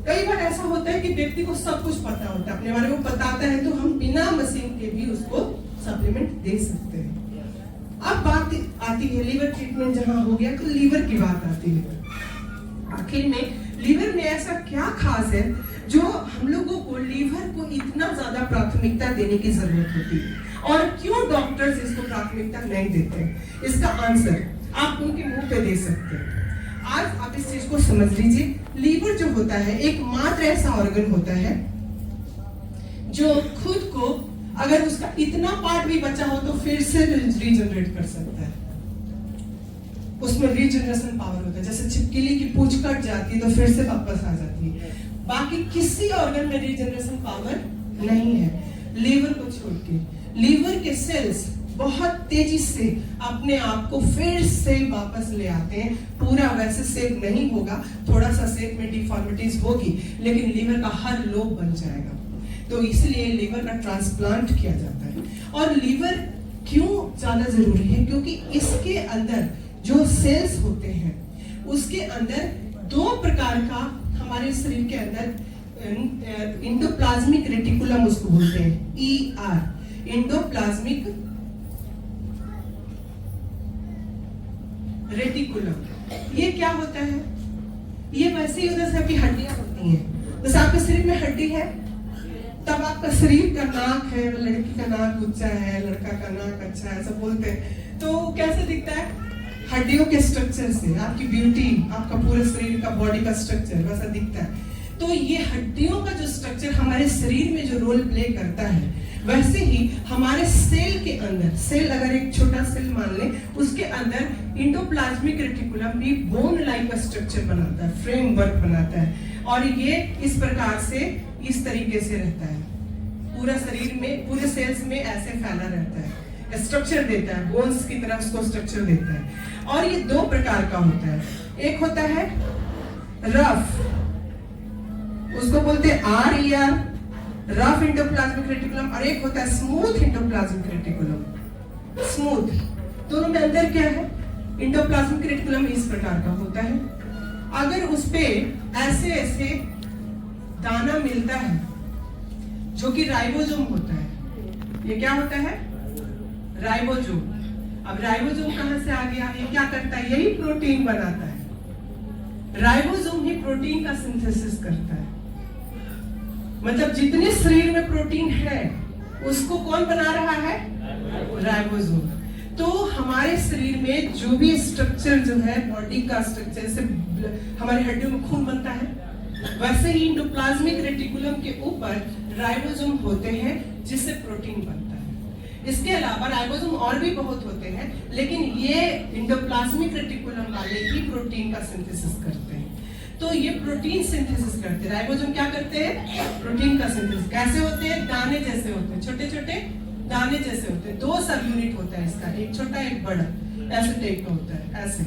कई बार ऐसा होता है कि व्यक्ति को सब कुछ पता होता है, अपने बारे में बताता है, तो हम बिना मशीन के भी उसको सप्लीमेंट दे सकते हैं। अब बात आती है लीवर ट्रीटमेंट जहां हो गया, तो लीवर की बात आती है। आखिर में लीवर में ऐसा क्या खास है जो हम लोगों को लीवर को इतना ज्यादा प्राथमिकता देने की जरूरत होती है, और क्यों डॉक्टर्स इसको प्राथमिकता नहीं देते? इसका आंसर आप उनके मुंह पे दे सकते हैं। आज आप इस चीज को समझ लीजिए, लीवर जो होता है एक मात्र ऐसा ऑर्गन होता है जो खुद को, अगर उसका इतना पार्ट भी बचा हो तो फिर से रीजनरेट कर सकता है। उसमें रीजनरेशन पावर होता है, जैसे छिपकली की पूंछ कट जाती है तो फिर से वापस आ जाती है। बाकी किसी ऑर्गन में रीजनरेशन पावर नहीं है लीवर को छोड़ के। लीवर के सेल्स बहुत तेजी से अपने आप को फिर से वापस ले आते हैं। पूरा वैसे सेप नहीं होगा, थोड़ा सा सेप में डिफॉर्मिटीज होगी, लेकिन लीवर का हर लोब बन जाएगा। तो इसलिए लीवर का ट्रांसप्लांट किया जाता है। और लीवर क्यों ज्यादा जरूरी है? क्योंकि इसके अंदर जो सेल्स होते हैं उसके अंदर 2 प्रकार का हमारे शरीर के अंदर इंडोप्लाज्मिक रेटिकुलम उसको बोलते हैं, ER, इंडोप्लाज्मिक रेटिकुलम। ये क्या होता है? ये वैसे ही उधर से आपकी हड्डियां होती हैं, जैसे आपके शरीर में हड्डी है, तब आपका शरीर का नाक है, लड़की का नाक ऊंचा है, लड़का का नाक अच्छा है, सब बोलते हैं। तो कैसे दिखता है? हड्डियों के स्ट्रक्चर से आपकी ब्यूटी, आपका पूरे शरीर का बॉडी का स्ट्रक्चर वैसा दिखता है। तो ये हड्डियों का जो स्ट्रक्चर हमारे शरीर में जो रोल प्ले करता है, वैसे ही हमारे सेल के अंदर, सेल अगर एक छोटा सेल मान लें, उसके अंदर इंडोप्लाज्मिक रेटिकुलम भी बोन लाइक स्ट्रक्चर बनाता है, फ्रेमवर्क बनाता है, और ये इस प्रकार से इस तरीके से रहता है, पूरा शरीर में, पूरे सेल्स में ऐसे फैला रहता है, स्ट्रक्चर देता है, बोन्स की तरह उसको स्ट्रक्चर देता है। और ये दो प्रकार का होता है, एक होता है रफ, उसको बोलते हैं RER, रफ इंडोप्लाज्मिक रेटिकुलम, और एक होता है स्मूथ इंडोप्लाज्मिक रेटिकुलम। स्मूथ, दोनों में अंदर क्या है? इंडोप्लाज्मिक रेटिकुलम इस प्रकार का होता है, अगर उस पे ऐसे ऐसे दाना मिलता है जो कि राइबोसोम होता है। ये क्या होता है? राइबोसोम। अब राइबोसोम कहां से आ गया? ये क्या करता है? यही प्रोटीन बनाता है, राइबोसोम ही प्रोटीन का सिंथेसिस करता है। मतलब जितने शरीर में प्रोटीन है उसको कौन बना रहा है? राइबोसोम। तो हमारे शरीर में जो भी स्ट्रक्चर जो है, बॉडी का स्ट्रक्चर, जैसे हमारे हड्डियों में खून बनता है, वैसे ही इंडोप्लाज्मिक रेटिकुलम के ऊपर राइबोसोम होते हैं जिससे प्रोटीन बनता है। इसके अलावा राइबोसोम और भी बहुत होते हैं, लेकिन ये इंडोप्लाज्मिक रेटिकुलम वाले ही प्रोटीन का सिंथेसिस करते हैं। तो ये प्रोटीन सिंथेसिस करते हैं। राइबोसोम क्या करते हैं? प्रोटीन का सिंथेसिस। कैसे होते हैं? दाने जैसे होते हैं, छोटे छोटे दाने जैसे होते हैं। 2 सब यूनिट होता है इसका, एक छोटा एक बड़ा, ऐसे टाइप का होता है। ऐसे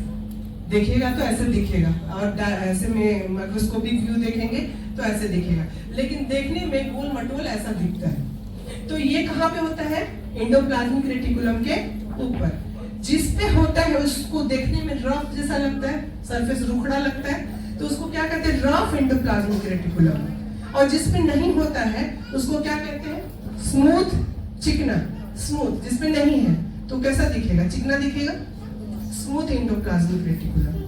देखिएगा तो ऐसे दिखेगा, और ऐसे में माइक्रोस्कोपिक व्यू देखेंगे तो ऐसे दिखेगा, लेकिन देखने में गोल मटोल ऐसा दिखता है। तो ये कहाँ पे होता है? इंडोप्लाज्मिक रेटिकुलम के ऊपर। जिस पे होता है उसको देखने में रफ जैसा लगता है, सरफेस रुखड़ा लगता है, तो उसको क्या कहते हैं? Rough endoplasmic reticulum. और जिस पे नहीं होता है उसको क्या कहते हैं? स्मूथ, चिकना। स्मूथ जिसमें नहीं है तो कैसा दिखेगा? चिकना दिखेगा, स्मूथ इंडोप्लाज्मिक रेटिकुलम।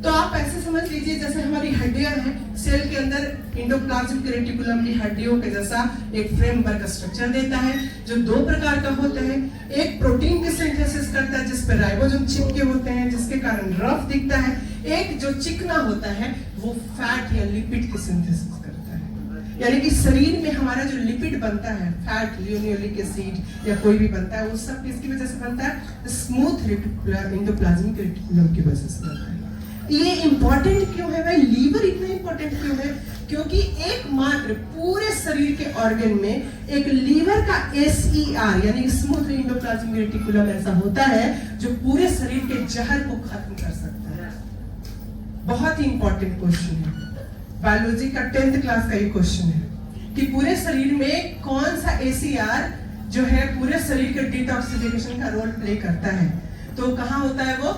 तो आप ऐसे समझ लीजिए जैसे हमारी हड्डियां हैं, सेल के अंदर इंडोप्लाज्मिक रेटिकुलम भी हड्डियों के जैसा एक फ्रेमवर्क स्ट्रक्चर देता है, जो 2 प्रकार का होता है। एक प्रोटीन की सिंथेसिस करता है जिस पर राइबोसोम चिपके होते हैं, जिसके कारण रफ दिखता है। एक जो चिकना होता है वो फैट या लिपिड की सिंथेसिस करता है। यानी कि शरीर में हमारा जो लिपिड बनता है, फैट, लिनोलेनिक एसिड या कोई भी बनता है, वो सब किसकी वजह से बनता है? स्मूथ इंडोप्लाज्मिक रेटिकुलम की वजह से बनता है। ये इंपॉर्टेंट क्यों है भाई? लीवर इतना इंपॉर्टेंट क्यों है? क्योंकि एकमात्र पूरे शरीर के ऑर्गन में एक लीवर का SER यानी स्मूथ इंडोप्लाज्मिक रेटिकुलम ऐसा होता है जो पूरे शरीर के जहर को खत्म कर सकता है। बहुत ही इंपॉर्टेंट क्वेश्चन है, बायोलॉजी का 10th क्लास का ये क्वेश्चन है कि पूरे शरीर में कौन सा SER जो है पूरे शरीर के डिटॉक्सिफिकेशन का रोल प्ले करता है। तो कहाँ होता है वो?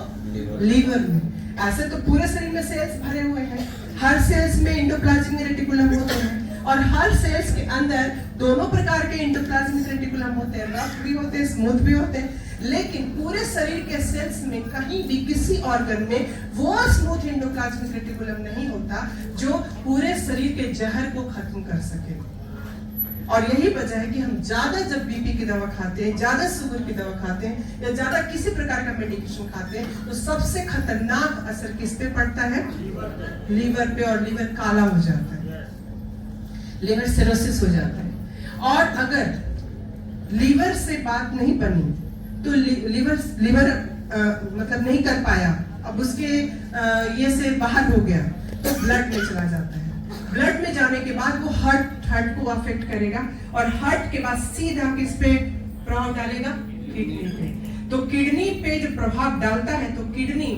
लीवर में। ऐसे तो पूरे शरीर में सेल्स भरे हुए हैं, हर सेल्स में इंडोप्लाज्मिक रेटिकुलम होते हैं, और हर सेल्स के अंदर दोनों प्रकार के इंडोप्लाज्मिक रेटिकुलम होते हैं, रफ भी होते हैं, स्मूथ भी होते हैं। लेकिन पूरे शरीर के सेल्स में कहीं भी किसी ऑर्गन में वो स्मूथ इंडोप्लाज्मिक रेटिकुलम नहीं होता जो पूरे शरीर के जहर को खत्म कर सके। और यही वजह है कि हम ज्यादा जब बीपी की दवा खाते हैं, ज्यादा शुगर की दवा खाते हैं, या ज्यादा किसी प्रकार का मेडिकेशन खाते हैं, तो सबसे खतरनाक असर किस पे पड़ता है? लीवर पे। और लीवर काला हो जाता है, लिवर सिरोसिस हो जाता है। और अगर लीवर से बात नहीं बनी तो लीवर मतलब नहीं कर पाया, अब उसके ये से बाहर हो गया, तो ब्लड में चला जाता है। ब्लड में जाने के बाद वो हार्ट को अफेक्ट करेगा, और हार्ट के बाद सीधा किस पे प्रभाव डालेगा? किडनी पे। तो किडनी पे जब प्रभाव डालता है तो किडनी,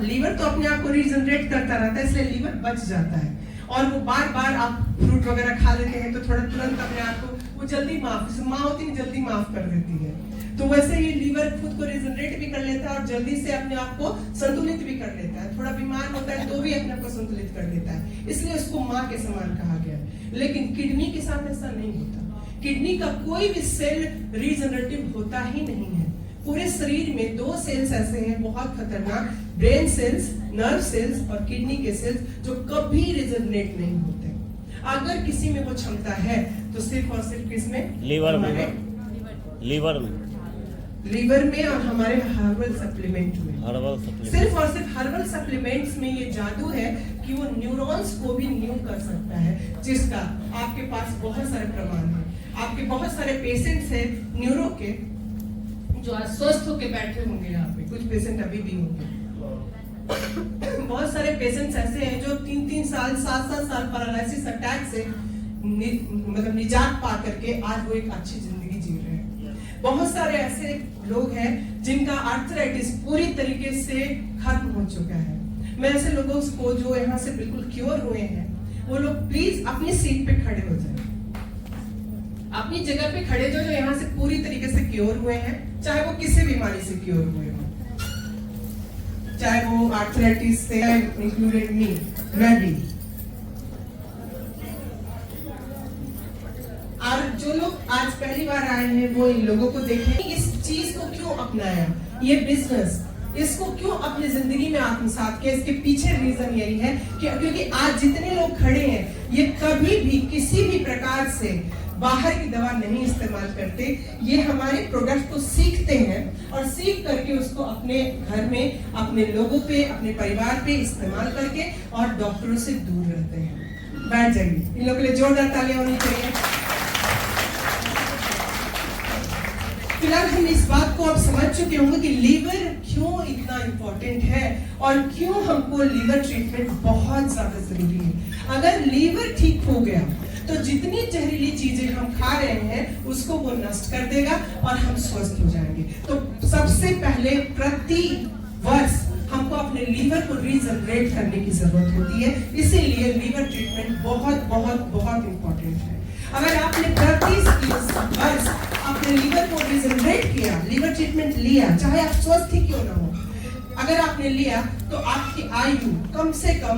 लीवर तो अपने आप को रीजनरेट करता रहता है, इसलिए लीवर बच जाता है। और वो बार बार आप फ्रूट वगैरह खा लेते हैं तो थोड़ा तुरंत अपने आप को वो जल्दी माँ होती है जल्दी माफ कर देती है। तो वैसे ही लीवर खुद को रिजनरेट भी कर लेता है और जल्दी से अपने आप को संतुलित भी कर लेता है। थोड़ा बीमार होता है तो भी अपने आप को संतुलित कर लेता है, इसलिए उसको माँ के समान कहा गया है। लेकिन किडनी के साथ ऐसा नहीं होता। किडनी का कोई भी सेल रीजनरेटिव होता ही नहीं है। पूरे शरीर में 2 सेल्स ऐसे हैं बहुत खतरनाक, ब्रेन सेल्स, नर्व सेल्स और किडनी के सेल्स, जो कभी रीजनरेट नहीं होते। अगर किसी में वो क्षमता है तो सिर्फ और सिर्फ किसमें? लीवर में और हमारे हर्बल सप्लीमेंट में। सिर्फ और सिर्फ हर्बल सप्लीमेंट्स में ये जादू है कि वो न्यूरॉन्स को भी न्यू कर सकता है, जिसका आपके पास बहुत सारे प्रमाण हैं। आपके बहुत सारे पेशेंट्स हैं न्यूरो के जो आज स्वस्थ होकर बैठे होंगे यहाँ पे, कुछ पेशेंट अभी भी होंगे। बहुत सारे पेशेंट्स ऐसे हैं जो 3-3 साल 7-7 साल पैरालिसिस अटैक से मतलब निजात पा करके आज वो एक अच्छी जिंदगी जी रहे हैं। बहुत सारे ऐसे लोग हैं जिनका आर्थराइटिस पूरी तरीके से खत्म हो चुका है। मैं ऐसे लोगों को जो यहाँ से बिल्कुल क्योर हुए हैं, वो लोग प्लीज अपनी सीट पे खड़े हो जाए, अपनी जगह पे खड़े जो यहाँ से पूरी तरीके से क्योर हुए हैं, चाहे वो किसी बीमारी से क्योर हुए हो, चाहे वो आर्थराइटिस से, इंक्लूडेड मी, मैं भी। और जो लोग आज पहली बार आए हैं वो इन लोगों को देखें, इस चीज को क्यों अपनाया, ये बिजनेस इसको क्यों अपनी जिंदगी में आत्मसात किया। इसके पीछे रीजन यही है कि क्योंकि आज जितने लोग खड़े हैं ये कभी भी किसी भी प्रकार से बाहर की दवा नहीं इस्तेमाल करते। ये हमारे प्रोडक्ट को सीखते हैं और सीख करके उसको अपने घर में, अपने लोगों पे, अपने परिवार पे इस्तेमाल करके और डॉक्टरों से दूर रहते हैं। बैठ जाइए, इन लोगों के लिए जोरदार तालियां होनी चाहिए। फिलहाल हम इस बात को अब समझ चुके होंगे कि लीवर क्यों इतना इम्पोर्टेंट है और क्यों हमको लीवर ट्रीटमेंट बहुत ज्यादा जरूरी है। अगर लीवर ठीक हो गया तो जितनी जहरीली चीजें हम खा रहे हैं उसको वो नष्ट कर देगा और हम स्वस्थ हो जाएंगे। तो सबसे पहले प्रति वर्ष हमको अपने लीवर को रीजनरेट करने की जरूरत होती है, इसीलिए लीवर ट्रीटमेंट बहुत बहुत बहुत इंपॉर्टेंट है। अगर आपने प्रति वर्ष अपने लीवर को रीजनरेट किया, लीवर ट्रीटमेंट लिया, चाहे आप स्वस्थ ही क्यों ना हो, अगर आपने लिया तो आपकी आयु कम से कम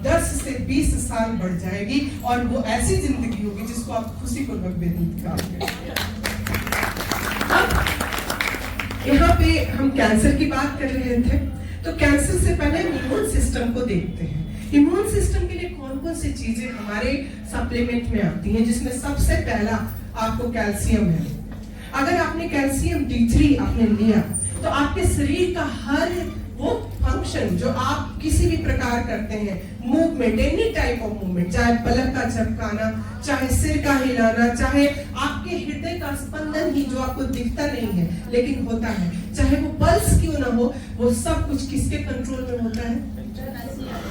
10 से 20 साल बढ़ जाएगी और वो ऐसी जिंदगी होगी जिसको आप खुशी पूर्वक व्यतीत करेंगे। अब यहाँ पे हम कैंसर की बात कर रहे थे, तो कैंसर से पहले हम इम्यून सिस्टम को देखते हैं। इम्यून सिस्टम के लिए कौन कौन सी चीजें हमारे सप्लीमेंट में आती हैं, जिसमें सबसे पहला आपको कैल्शियम है। अगर आपने कैल्शियम D3 आपने लिया तो आपके शरीर का हर वो फंक्शन जो आप किसी भी प्रकार करते हैं, movement, any type of movement, चाहे पलक का झपकाना, चाहे सिर का हिलाना, चाहे आपके हृदय का स्पंदन ही जो आपको दिखता नहीं है लेकिन होता है, चाहे वो पल्स क्यों ना हो, वो सब कुछ किसके कंट्रोल में होता है?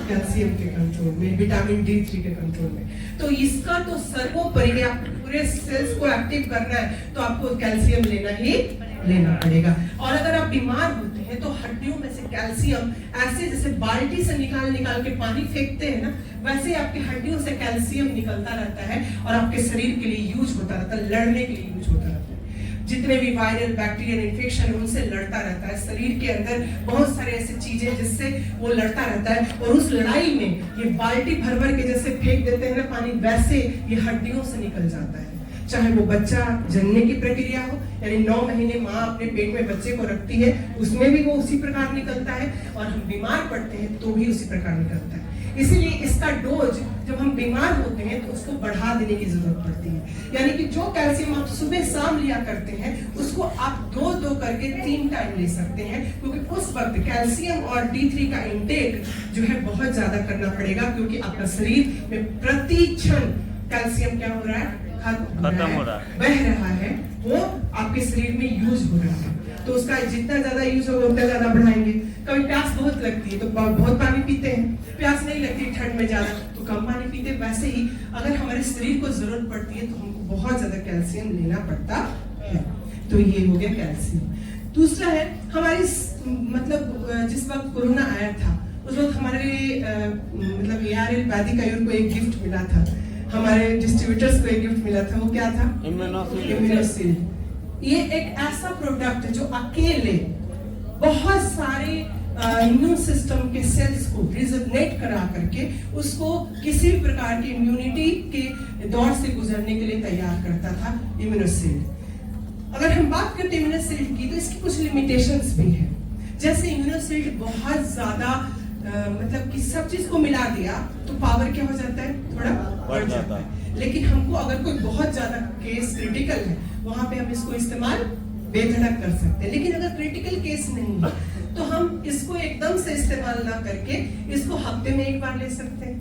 कैल्शियम के कंट्रोल में, विटामिन D3 के कंट्रोल में। तो इसका तो सर्वोपरि, आप पूरे सेल्स को एक्टिव करना है तो आपको कैल्शियम लेना पड़ेगा। और अगर आप बीमार होते हैं तो हड्डियों में से कैल्शियम ऐसे जैसे बाल्टी से निकाल के पानी फेंकते हैं ना, वैसे आपकी हड्डियों से कैल्शियम निकलता रहता है और आपके शरीर के लिए यूज होता रहता है, लड़ने के लिए यूज होता रहता है। जितने भी वायरल बैक्टीरियल इन्फेक्शन उनसे लड़ता रहता है। शरीर के अंदर बहुत सारे ऐसी चीजें जिससे वो लड़ता रहता है और उस लड़ाई में ये बाल्टी भर के जैसे फेंक देते हैं ना पानी, वैसे ये हड्डियों से निकल जाता है। चाहे वो बच्चा जन्मने की प्रक्रिया हो, यानी 9 महीने माँ अपने पेट में बच्चे को रखती है, उसमें भी वो उसी प्रकार निकलता है, और हम बीमार पड़ते हैं तो भी उसी प्रकार निकलता है। इसीलिए इसका डोज जब हम बीमार होते हैं तो उसको बढ़ा देने की जरूरत पड़ती है। यानी कि जो कैल्शियम आप सुबह शाम लिया करते हैं उसको आप 2-2 करके 3 टाइम ले सकते हैं, क्योंकि उस वक्त कैल्शियम और D3 का इंटेक जो है बहुत ज्यादा करना पड़ेगा, क्योंकि आपका शरीर में प्रति क्षण कैल्शियम क्या हो रहा है? खत्म हो रहा है, बह रहा है, वो आपके शरीर में यूज हो रहा है। तो उसका जितना ज्यादा यूज होगा उतना ज्यादा बढ़ाएंगे। कभी प्यास बहुत लगती है तो बहुत पानी पीते हैं, प्यास नहीं लगती ठंड में ज्यादा तो कम पानी पीते हैं। वैसे ही अगर हमारे शरीर को जरूरत पड़ती है तो हमको बहुत ज्यादा कैल्शियम लेना पड़ता है। तो ये हो गया कैल्शियम। दूसरा है हमारी मतलब जिस वक्त कोरोना आया था उस वक्त हमारे मतलब ARL वैदिक आयुर्वेद को एक गिफ्ट मिला था, हमारे डिस्ट्रीब्यूटर्स को एक गिफ्ट मिला था। वो क्या था? इम्यूनोसील। ये एक ऐसा प्रोडक्ट है जो अकेले बहुत सारे इम्यून सिस्टम के सेल्स को रिजोनेट करा करके उसको किसी भी प्रकार की इम्यूनिटी के दौर से गुजरने के लिए तैयार करता था इम्यूनोसील्ड। अगर हम बात करते हैं इम्यूनोसील्ड की तो इसकी कुछ लिमिटेशंस भी हैं। जैसे इम्यूनोसील्ड बहुत ज्यादा मतलब कि सब चीज को मिला दिया तो पावर क्या हो जाता है, थोड़ा बढ़ जाता है। लेकिन हमको अगर कोई बहुत ज्यादा केस क्रिटिकल है वहां पे हम इसको इस्तेमाल बेधड़क कर सकते हैं। लेकिन अगर क्रिटिकल केस नहीं है तो हम इसको एकदम से इस्तेमाल ना करके इसको हफ्ते में एक बार ले सकते हैं,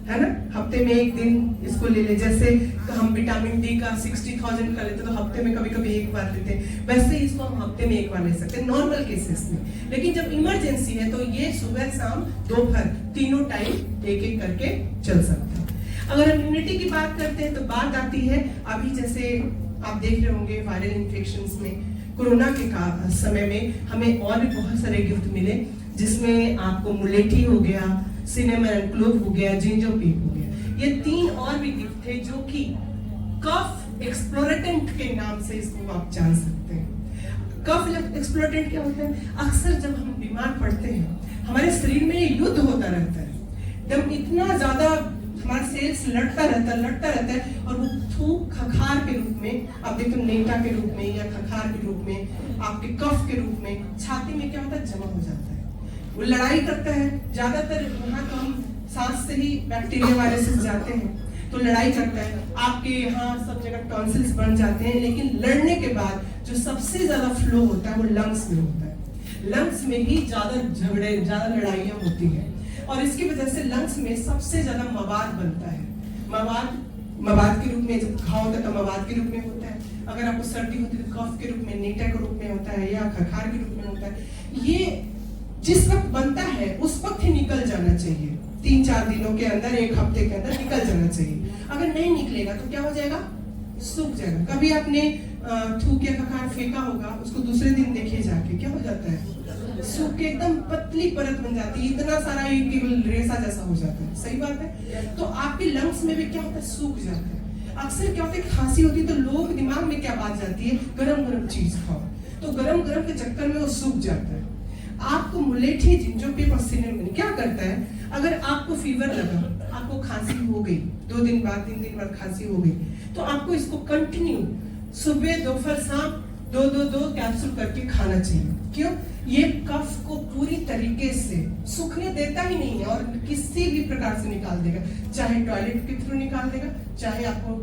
है ना। हफ्ते में एक दिन इसको ले ले। जैसे तो हम विटामिन डी का 60,000 का लेते तो हफ्ते में कभी कभी एक बार लेते हैं, वैसे ही इसको हम हफ्ते में एक बार ले सकते हैं नॉर्मल केसेस में। लेकिन जब इमरजेंसी है तो ये सुबह शाम दोपहर तीनों टाइम एक एक करके चल सकता है। अगर हम इम्यूनिटी की बात करते हैं तो बात आती है अभी जैसे आप देख रहे होंगे वायरल इन्फेक्शंस में कोरोना के समय में हमें और भी बहुत सारे गिफ्ट मिले, जिसमें आपको मुलेठी हो गया, सिनेमन एंड क्लोव हो गया, जिंजोपीप हो गया। ये 3 और भी गिफ्ट थे जो कि कफ एक्सप्लोरेटेंट के नाम से इसको आप जान सकते हैं। कफ एक्सप्लोरेटेंट क्या होता है? अक्सर जब हम बीमार पड़ते हैं हमारे शरीर में युद्ध होता रहता है, जब इतना ज्यादा हमारा सेल्स लड़ता रहता है और वो थूक खखार के रूप में, आप देखते हो नेटा के रूप में या खखार के रूप में, आपके कफ के रूप में छाती में क्या होता है, जमा हो जाता है। वो लड़ाई करता है, ज्यादातर वहां तो हम सांस से ही बैक्टीरिया वायरसेस जाते हैं तो लड़ाई करता है। आपके यहाँ सब जगह टॉन्सिल्स बन जाते हैं, लेकिन लड़ने के बाद जो सबसे ज्यादा फ्लो होता है वो लंग्स में होता है। लंग्स में ही ज्यादा झगड़े, ज्यादा लड़ाइयां होती हैं और इसकी वजह से लंग्स में सबसे ज्यादा मवाद बनता है। मवाद के रूप में, जब घाव होता है तो मवाद के रूप में होता है। अगर आपको सर्दी होती है तो कफ के रूप में, नेटा के रूप में होता है या खखार के रूप में होता है। ये जिस वक्त बनता है उस वक्त ही निकल जाना चाहिए, 3-4 दिनों के अंदर, 1 हफ्ते के अंदर निकल जाना चाहिए। अगर नहीं निकलेगा तो क्या हो जाएगा, सूख जाएगा। कभी आपने थूक या खखार फेंका होगा, उसको दूसरे दिन देखिए जाके क्या हो जाता है, सूख के एकदम पतली परत बन जाती है, इतना सारा केवल रेसा जैसा हो जाता है। सही बात है। तो आपके लंग्स में भी क्या होता है, सूख जाता है। अक्सर क्या होता है, खांसी होती है तो लोग दिमाग में क्या बात जाती है, गरम गरम चीज खाओ, तो गरम गरम के चक्कर में वो सूख जाता है। आपको मुलेठी, जिंजोपीप और सिनेमन क्या करता है, अगर आपको फीवर लगा, आपको खांसी हो गई, 2 दिन बाद 3 दिन बाद खांसी हो गई, तो आपको इसको कंटिन्यू सुबह दोपहर शाम 2-2 कैप्सूल करके खाना चाहिए। क्यों? ये कफ को पूरी तरीके से सूखने देता ही नहीं है और किसी भी प्रकार से निकाल देगा, चाहे टॉयलेट के थ्रू निकाल देगा, चाहे आपको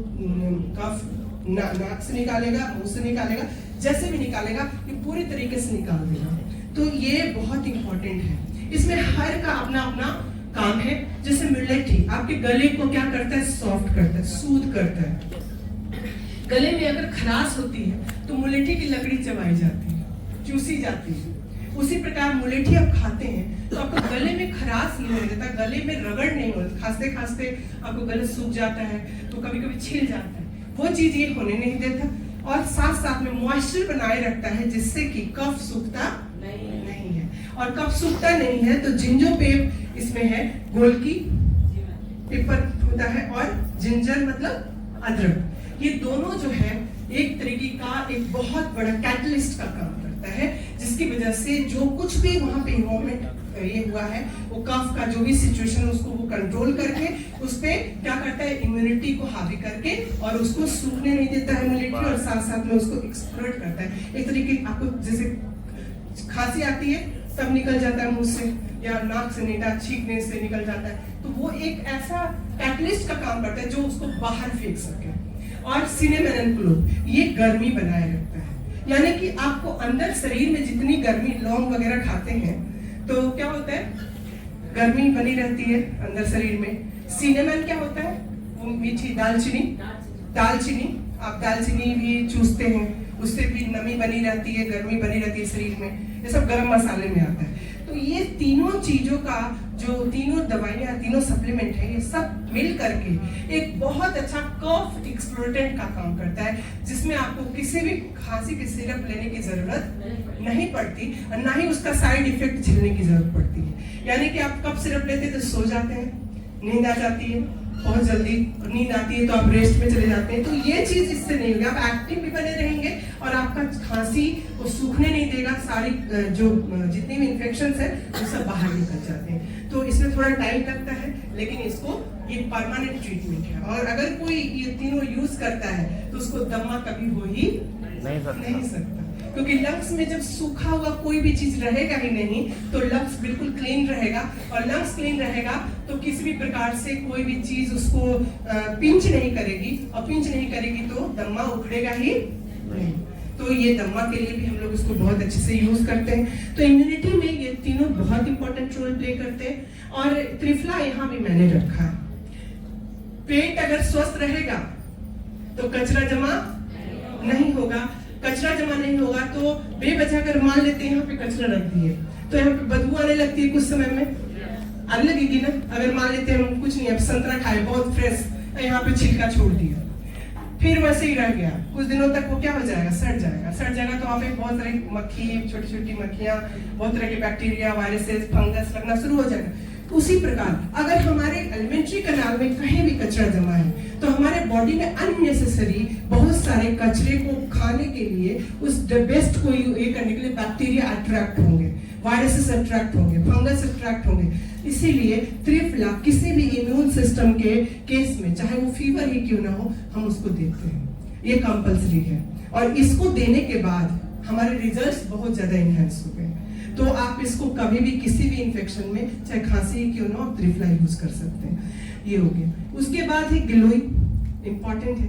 कफ नाक से निकालेगा, मुंह से निकालेगा, जैसे भी निकालेगा ये पूरी तरीके से निकाल देगा। तो ये बहुत इंपॉर्टेंट है। इसमें हर का अपना अपना काम है। जैसे मुलेठी आपके गले को क्या करता है, सॉफ्ट करता है, सूद करता है। गले में अगर खराश होती है तो मुलेठी की लकड़ी चबाई जाती है, चूसी जाती है। उसी प्रकार मुलेठी आप खाते हैं तो आपको गले में खराश नहीं होने देता, गले में रगड़ नहीं होता, खांसते खांसते आपको गला सूख जाता है तो कभी कभी छिल जाता है, वो चीज ये होने नहीं देता। और साथ साथ में मॉइस्चर बनाए रखता है जिससे कि कफ सूखता नहीं है। और कफ सूखता नहीं है तो जिंजोपेप इसमें है, गोलकी पेपर होता है और जिंजर मतलब अदरक। ये दोनों जो है एक तरीके का एक बहुत बड़ा कैटलिस्ट का काम करता है, जिसकी वजह से जो कुछ भी वहां पे इन्वॉल्वमेंट ये हुआ है वो कफ का जो भी सिचुएशन है उसको वो कंट्रोल करके उस पे क्या करता है, इम्यूनिटी को हावी करके और उसको सूखने नहीं देता है इम्यूनिटी, और साथ साथ में उसको एक्सप्लोर करता है। एक तरीके आपको जैसे खांसी आती है तब निकल जाता है मुंह से या नाक से, नेटा छींकने से निकल जाता है, तो वो एक ऐसा कैटलिस्ट का काम करता है जो उसको बाहर फेंक सके। और सिनेमन एंड क्लोव ये गर्मी बनाए रखता है, यानी कि आपको अंदर शरीर में जितनी गर्मी, लौंग वगैरह खाते हैं तो क्या होता है, गर्मी बनी रहती है अंदर शरीर में। सिनेमन क्या होता है, वो मीठी दालचीनी, आप दालचीनी भी चूसते हैं, उससे भी नमी बनी रहती है, गर्मी बनी रहती है शरीर में, ये सब गरम मसाले में आता है। तो ये तीनों चीजों का जो तीनों दवाइयां, तीनों सप्लीमेंट है, ये सब मिल करके एक बहुत अच्छा कफ एक्सप्लोरेटेंट का काम करता है, जिसमें आपको किसी भी खांसी के सिरप लेने की जरूरत नहीं पड़ती और ना ही उसका साइड इफेक्ट झेलने की जरूरत पड़ती है। यानी कि आप कफ सिरप लेते हैं तो सो जाते हैं, नींद आ जाती है बहुत जल्दी, नींद आती है तो आप रेस्ट में चले जाते हैं, तो ये चीज इससे नहीं होगी, आप एक्टिव भी बने रहेंगे और आपका खांसी वो सूखने नहीं देगा, सारी जो जितनी भी इन्फेक्शंस है वो सब बाहर निकल जाते हैं। तो इसमें थोड़ा टाइम लगता है, लेकिन इसको ये परमानेंट ट्रीटमेंट है। और अगर कोई ये तीनों यूज करता है तो उसको दमा कभी हो ही नहीं सकता, क्योंकि लंग्स में जब सूखा हुआ कोई भी चीज रहेगा ही नहीं तो लंग्स बिल्कुल क्लीन रहेगा, और लंग्स क्लीन रहेगा तो किसी भी प्रकार से कोई भी चीज उसको पिंच नहीं करेगी, और पिंच नहीं करेगी तो दमा उखड़ेगा ही नहीं। तो ये दमा के लिए भी हम लोग इसको बहुत अच्छे से यूज करते हैं। तो इम्यूनिटी में ये तीनों बहुत इंपॉर्टेंट रोल प्ले करते हैं। और त्रिफला यहाँ भी मैंने रखा है। पेट अगर स्वस्थ रहेगा तो कचरा जमा नहीं होगा, कचरा जमा नहीं होगा तो बेवजह अगर मान लेते हैं यहाँ पे कचरा रख दिए तो यहाँ पे बदबू आने लगती है, कुछ समय में आने लगेगी ना। अगर मान लेते हैं हम कुछ नहीं, अब संतरा खाए बहुत फ्रेश, यहाँ पे छिलका छोड़ दिया, फिर वैसे ही रह गया, कुछ दिनों तक वो क्या हो जाएगा, सड़ जाएगा। सड़ जाएगा तो वहाँ पे बहुत सारी मक्खी, छोटी छोटी मक्खियां, बहुत तरह के बैक्टीरिया, वायरसेस, फंगस लगना शुरू हो जाएगा। उसी प्रकार अगर हमारे एलिमेंट्री कैनाल में कहीं भी कचरा जमा है तो हमारे बॉडी में अननेसेसरी बहुत सारे कचरे को खाने के लिए, उस बेस्ट को ये करने के लिए बैक्टीरिया अट्रैक्ट होंगे, वायरसेस अट्रैक्ट होंगे, फंगस अट्रैक्ट होंगे। इसीलिए त्रिफला किसी भी इम्यून सिस्टम के केस में, चाहे वो फीवर ही क्यों ना हो, हम उसको देते हैं। ये कंपल्सरी है, और इसको देने के बाद हमारे रिजल्ट्स बहुत ज्यादा इनहेंस हो गए। तो आप इसको कभी भी किसी भी इन्फेक्शन में, चाहे खांसी ही क्यों ना हो, त्रिफला यूज कर सकते हैं। ये हो गया। उसके बाद है गिलोय, इंपॉर्टेंट है।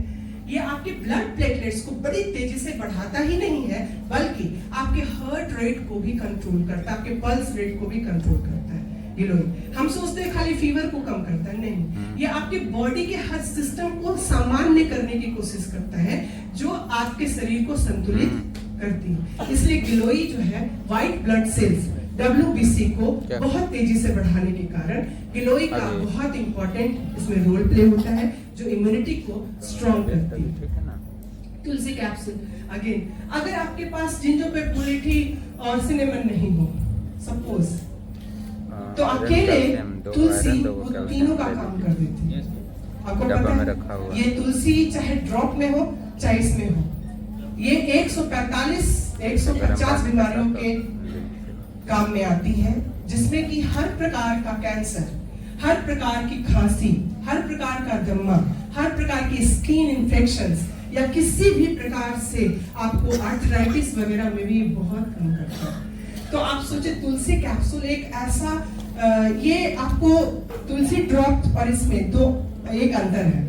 ये आपके ब्लड प्लेटलेट्स को बड़ी तेजी से बढ़ाता ही नहीं है, बल्कि आपके हार्ट रेट को भी कंट्रोल करता है, आपके पल्स रेट को भी कंट्रोल करता है। गिलोय हम सोचते हैं खाली फीवर को कम करता है, नहीं, ये आपके बॉडी के हर सिस्टम को सामान्य करने की कोशिश करता है, जो आपके शरीर को संतुलित करती है। इसलिए गिलोय जो है व्हाइट ब्लड सेल्स WBC को बहुत तेजी से बढ़ाने के कारण गिलोय का बहुत इंपॉर्टेंट इसमें रोल प्ले होता है, जो इम्यूनिटी को स्ट्रॉन्ग करती है। तुलसी कैप्सूल अगेन, अगर आपके पास जिंजोपेपुलिटी और सिनेमन नहीं हो सपोज, तो अकेले तुलसी वो तीनों का काम कर देती है। आपको पता है ये तुलसी चाहे ड्रॉप में हो चाहे इसमें हो, ये 150 बीमारियों के काम में आती है, जिसमें कि हर प्रकार का कैंसर, हर प्रकार की खांसी, हर प्रकार का दमा, हर प्रकार की स्किन इन्फेक्शंस, या किसी भी प्रकार से आपको आर्थराइटिस वगैरह में भी बहुत कम करता है। तो आप सोचे तुलसी कैप्सूल एक ऐसा ये आपको तुलसी ड्रॉप और इसमें दो एक अंतर है।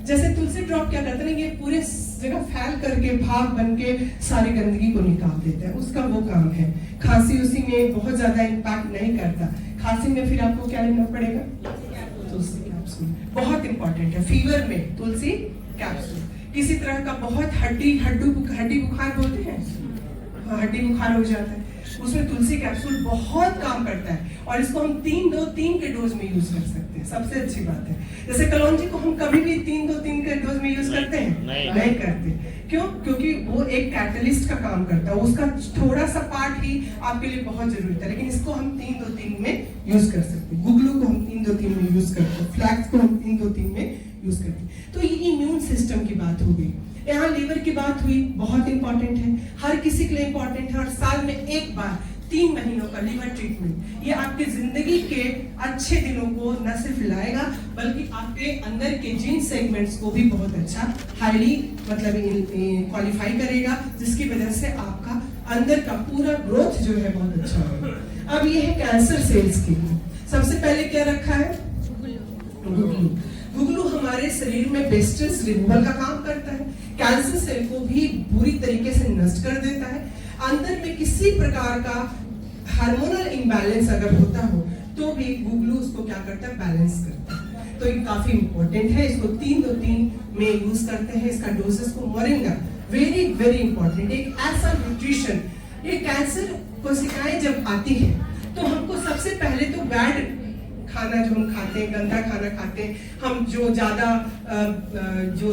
जैसे तुलसी ड्रॉप क्या करते हैं, ये पूरे जगह फैल करके भाप बन के सारी गंदगी को निकाल देता है, उसका वो काम है। खांसी उसी में बहुत ज्यादा इम्पैक्ट नहीं करता। खांसी में फिर आपको क्या लेना पड़ेगा, तुलसी कैप्सूल, बहुत इंपॉर्टेंट है। फीवर में तुलसी कैप्सूल, किसी तरह का बहुत हड्डी बुखार बोलते हैं, हड्डी बुखार हो जाता है, उसमें तुलसी कैप्सूल बहुत काम करता है। और इसको हम 3-2-3 के डोज में यूज कर सकते हैं, सबसे अच्छी बात है। जैसे कलौंजी को हम कभी भी 3-2-3 के डोज में यूज करते हैं, नहीं करते। क्यों? क्योंकि वो एक कैटलिस्ट का काम करता है, उसका थोड़ा सा पार्ट ही आपके लिए बहुत जरूरी था, लेकिन इसको हम 3-2-3 में यूज कर सकते हैं। गुगलू को हम 3-2-3 में यूज करते हैं, फ्लैक्स को हम 3-2-3 में यूज करते हैं। तो ये इम्यून सिस्टम की बात हो गई। यहाँ लीवर की बात हुई, बहुत इंपॉर्टेंट है, हर किसी के लिए इंपॉर्टेंट है। और साल में एक बार 3 महीनों का लीवर ट्रीटमेंट, ये आपके जिंदगी के अच्छे दिनों को न सिर्फ लाएगा, बल्कि आपके अंदर के जिन सेगमेंट्स को भी बहुत अच्छा हाईली मतलब क्वालिफाई करेगा, जिसकी वजह से आपका अंदर का पूरा ग्रोथ जो है बहुत अच्छा होगा। अब ये है कैंसर सेल्स की। सबसे पहले क्या रखा है, गुगलू। गुगलू हमारे शरीर में बेस्टस रिमूवल का काम करता है, कैंसर सेल को भी पूरी तरीके से नष्ट कर देता है। अंदर में किसी प्रकार का हार्मोनल इम्बैलेंस अगर होता हो तो भी गुगलू उसको क्या करता है, बैलेंस करता है। तो ये काफी इंपॉर्टेंट है, इसको 3-2-3 में यूज करते हैं। इसका डोसेस को मोरिंगा, वेरी वेरी इंपॉर्टेंट, एक ऐसा न्यूट्रिशन। ये कैंसर कोशिकाएं जब आती है तो हमको सबसे पहले तो बैड खाना जो हम खाते हैं, गंदा खाना खाते हैं, हम जो ज्यादा जो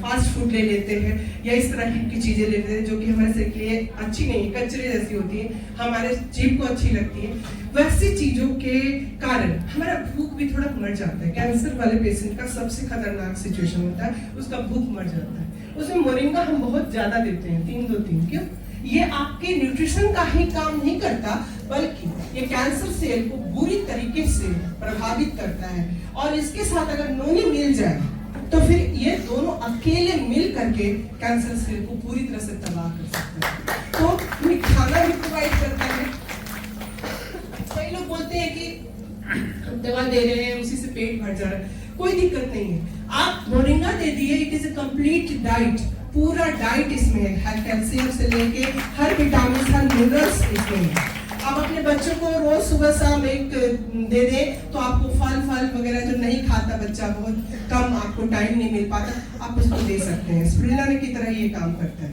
फास्ट फूड ले लेते हैं या इस तरह की चीजें लेते हैं जो कि हमारे शरीर के लिए अच्छी नहीं, कचरे जैसी होती है, हमारे जीभ को अच्छी लगती है, वैसी चीजों के कारण हमारा भूख भी थोड़ा मर जाता है। कैंसर वाले पेशेंट का सबसे खतरनाक सिचुएशन होता है, उसका भूख मर जाता है। उसमें मोरिंगा हम बहुत ज्यादा देते हैं, 3-2-3। क्यों? ये आपके न्यूट्रिशन का ही काम नहीं करता, बल्कि ये कैंसर सेल को बुरी तरीके से प्रभावित करता है। और इसके साथ अगर नोनी मिल जाए तो फिर ये दोनों अकेले मिल करके कैंसर सेल को पूरी तरह से तबाह कर सकते हैं। तो ये खाना भी प्रोवाइड करता है। कई लोग बोलते हैं कि दवा दे रहे हैं उसी से पेट भर जा रहा है, कोई दिक्कत नहीं है। आप मोरिंगा दे दिए, it is a complete diet, पूरा डाइट इसमें है, हर कैल्शियम से लेके हर विटामिन, हर मिनरल्स इसमें है। आप अपने बच्चों को रोज सुबह शाम एक दे दें तो आपको फल वगैरह जो नहीं खाता बच्चा, बहुत कम आपको टाइम नहीं मिल पाता, आप उसको दे सकते हैं। स्प्रुलिना की तरह ये काम करता है।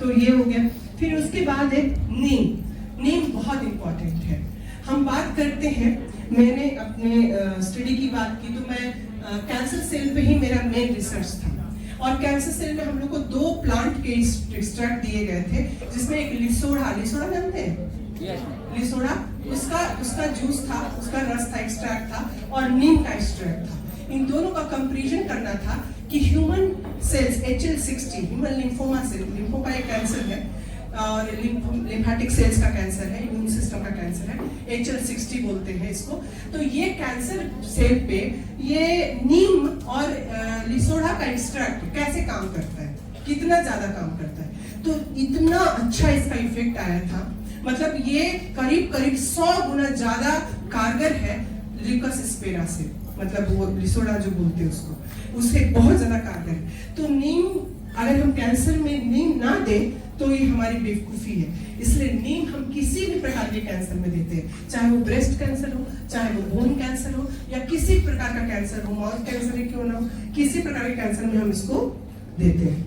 तो ये हो गया। फिर उसके बाद है नीम। नीम बहुत इंपॉर्टेंट है। हम बात करते हैं, मैंने अपने स्टडी की बात की तो मैं कैंसर सेल पे ही मेरा मेन रिसर्च था। और कैंसर सेल में हम लोग को 2 प्लांट के एक्सट्रैक्ट दिए गए थे, जिसमें एक लिसोड़ा जानते हैं? लिसोड़ा, उसका जूस था, उसका रस था, एक्सट्रैक्ट था, और नीम का एक्सट्रैक्ट था। इन दोनों का कंपैरिजन करना था कि human cells HL60, human lymphoma cell, lymphoma एक कैंसर है और लिम्फेटिक सेल्स का कैंसर है, इम्यून सिस्टम का कैंसर है, HL60 बोलते हैं इसको। तो ये कैंसर सेल पे ये नीम और लिसोड़ा का एक्सट्रैक्ट कैसे काम करता है, कितना ज्यादा काम करता है। तो इतना अच्छा इसका इफेक्ट आया था, मतलब ये करीब 100 गुना ज्यादा कारगर है लिकस स्पेरा से, मतलब वो लिसोड़ा जो बोलते हैं उससे बहुत ज्यादा कारगर है। तो नीम, अगर हम कैंसर में नीम ना दें तो ये हमारी बेवकूफी है। इसलिए नीम हम किसी भी प्रकार के कैंसर में देते हैं, चाहे वो ब्रेस्ट कैंसर हो, चाहे वो बोन कैंसर हो, या किसी प्रकार का कैंसर हो, माउथ कैंसर ही क्यों ना हो, किसी प्रकार के कैंसर में हम इसको देते हैं।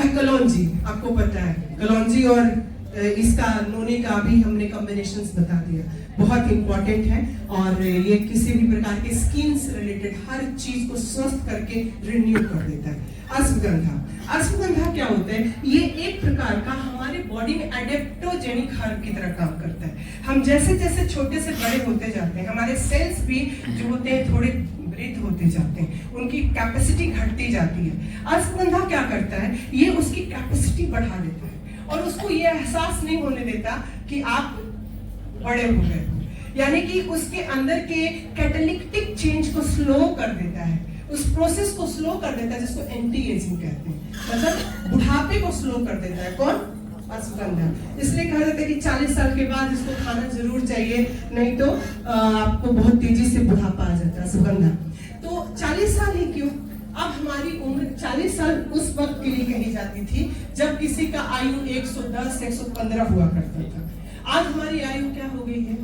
कलौंजी, आपको पता है कलौंजी और इसका नोनी का भी हमने कॉम्बिनेशंस बता दिया, बहुत इंपॉर्टेंट है। और ये किसी भी प्रकार के स्किन से रिलेटेड हर चीज को स्वस्थ करके रिन्यू कर देता है। अश्वगंधा क्या होता है? ये एक प्रकार का हमारे बॉडी में एडेप्टोजेनिक हर्ब की तरह काम करता है। हम जैसे जैसे छोटे से बड़े होते जाते हैं, हमारे सेल्स भी जो होते हैं थोड़े वृद्ध होते जाते हैं, उनकी कैपेसिटी घटती जाती है। अश्वगंधा क्या करता है? ये उसकी कैपेसिटी बढ़ा देता है और उसको ये एहसास नहीं होने देता कि आप बड़े हो गए, यानी कि उसके अंदर के कैटालिटिक चेंज को स्लो कर देता है, उस प्रोसेस को स्लो कर देता है, जिसको एंटी एजिंग कहते हैं, मतलब बुढ़ापे को स्लो कर देता है। कौन? अश्वगंधा। इसलिए कहा जाता है कि 40 साल के बाद इसको खाना जरूर चाहिए, नहीं तो आपको बहुत तेजी से बुढ़ापा आ जाता है। अश्वगंधा तो 40 साल ही क्यों, अब हमारी उम्र 40 साल उस वक्त के लिए कही जाती थी जब किसी का आयु 110-115 हुआ करता था। आज हमारी आयु क्या हो गई है?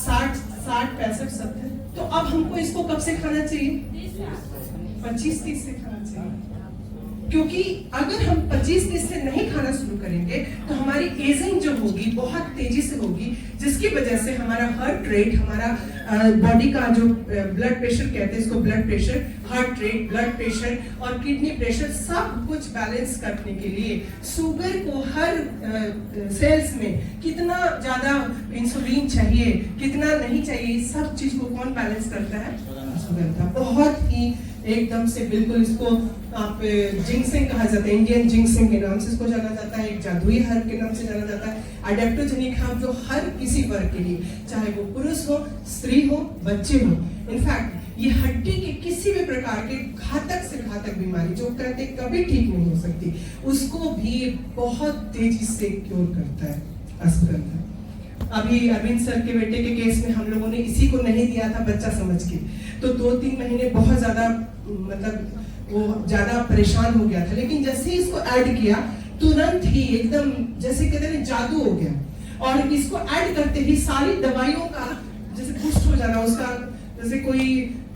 60, 65, 70। तो अब हमको इसको कब से खाना चाहिए? 25-30 से खाना चाहिए, क्योंकि अगर हम 25-30 से नहीं खाना शुरू करेंगे तो हमारी एजिंग जो होगी बहुत तेजी से होगी, जिसकी वजह से हमारा हार्ट रेट, हमारा बॉडी का जो ब्लड प्रेशर कहते हैं इसको, blood pressure, heart rate, blood pressure और किडनी प्रेशर सब कुछ बैलेंस करने के लिए शुगर को हर सेल्स में कितना ज्यादा इंसुलिन चाहिए, कितना नहीं चाहिए, सब चीज को कौन बैलेंस करता है? अश्वगंधा। बहुत ही एकदम से बिल्कुल इसको आप जिंगसिंग कहा जाता है, इंडियन जिंगसिंग के नाम से इसको जाना जाता है, एक जादुई हर्ब के नाम से जाना जाता है। एडेप्टोजेनिक हर्ब जो हर किसी वर्ग के लिए, चाहे वो पुरुष हो, स्त्री हो, बच्चे हो, इनफैक्ट ये हड्डी के किसी भी प्रकार के घातक से घातक बीमारी जो कहते कभी ठीक नहीं हो सकती, उसको भी बहुत तेजी से क्योर करता है अश्वगंधा। अभी अरविंद सर के बेटे के केस में हम लोगों ने इसी को नहीं दिया था बच्चा समझ के, तो 2-3 महीने बहुत ज्यादा, मतलब वो ज्यादा परेशान हो गया था, लेकिन जैसे ही इसको ऐड किया तुरंत ही एकदम जैसे कहते हैं जादू हो गया। और इसको ऐड करते ही सारी दवाइयों का जैसे पुष्ट हो जाना, उसका जैसे कोई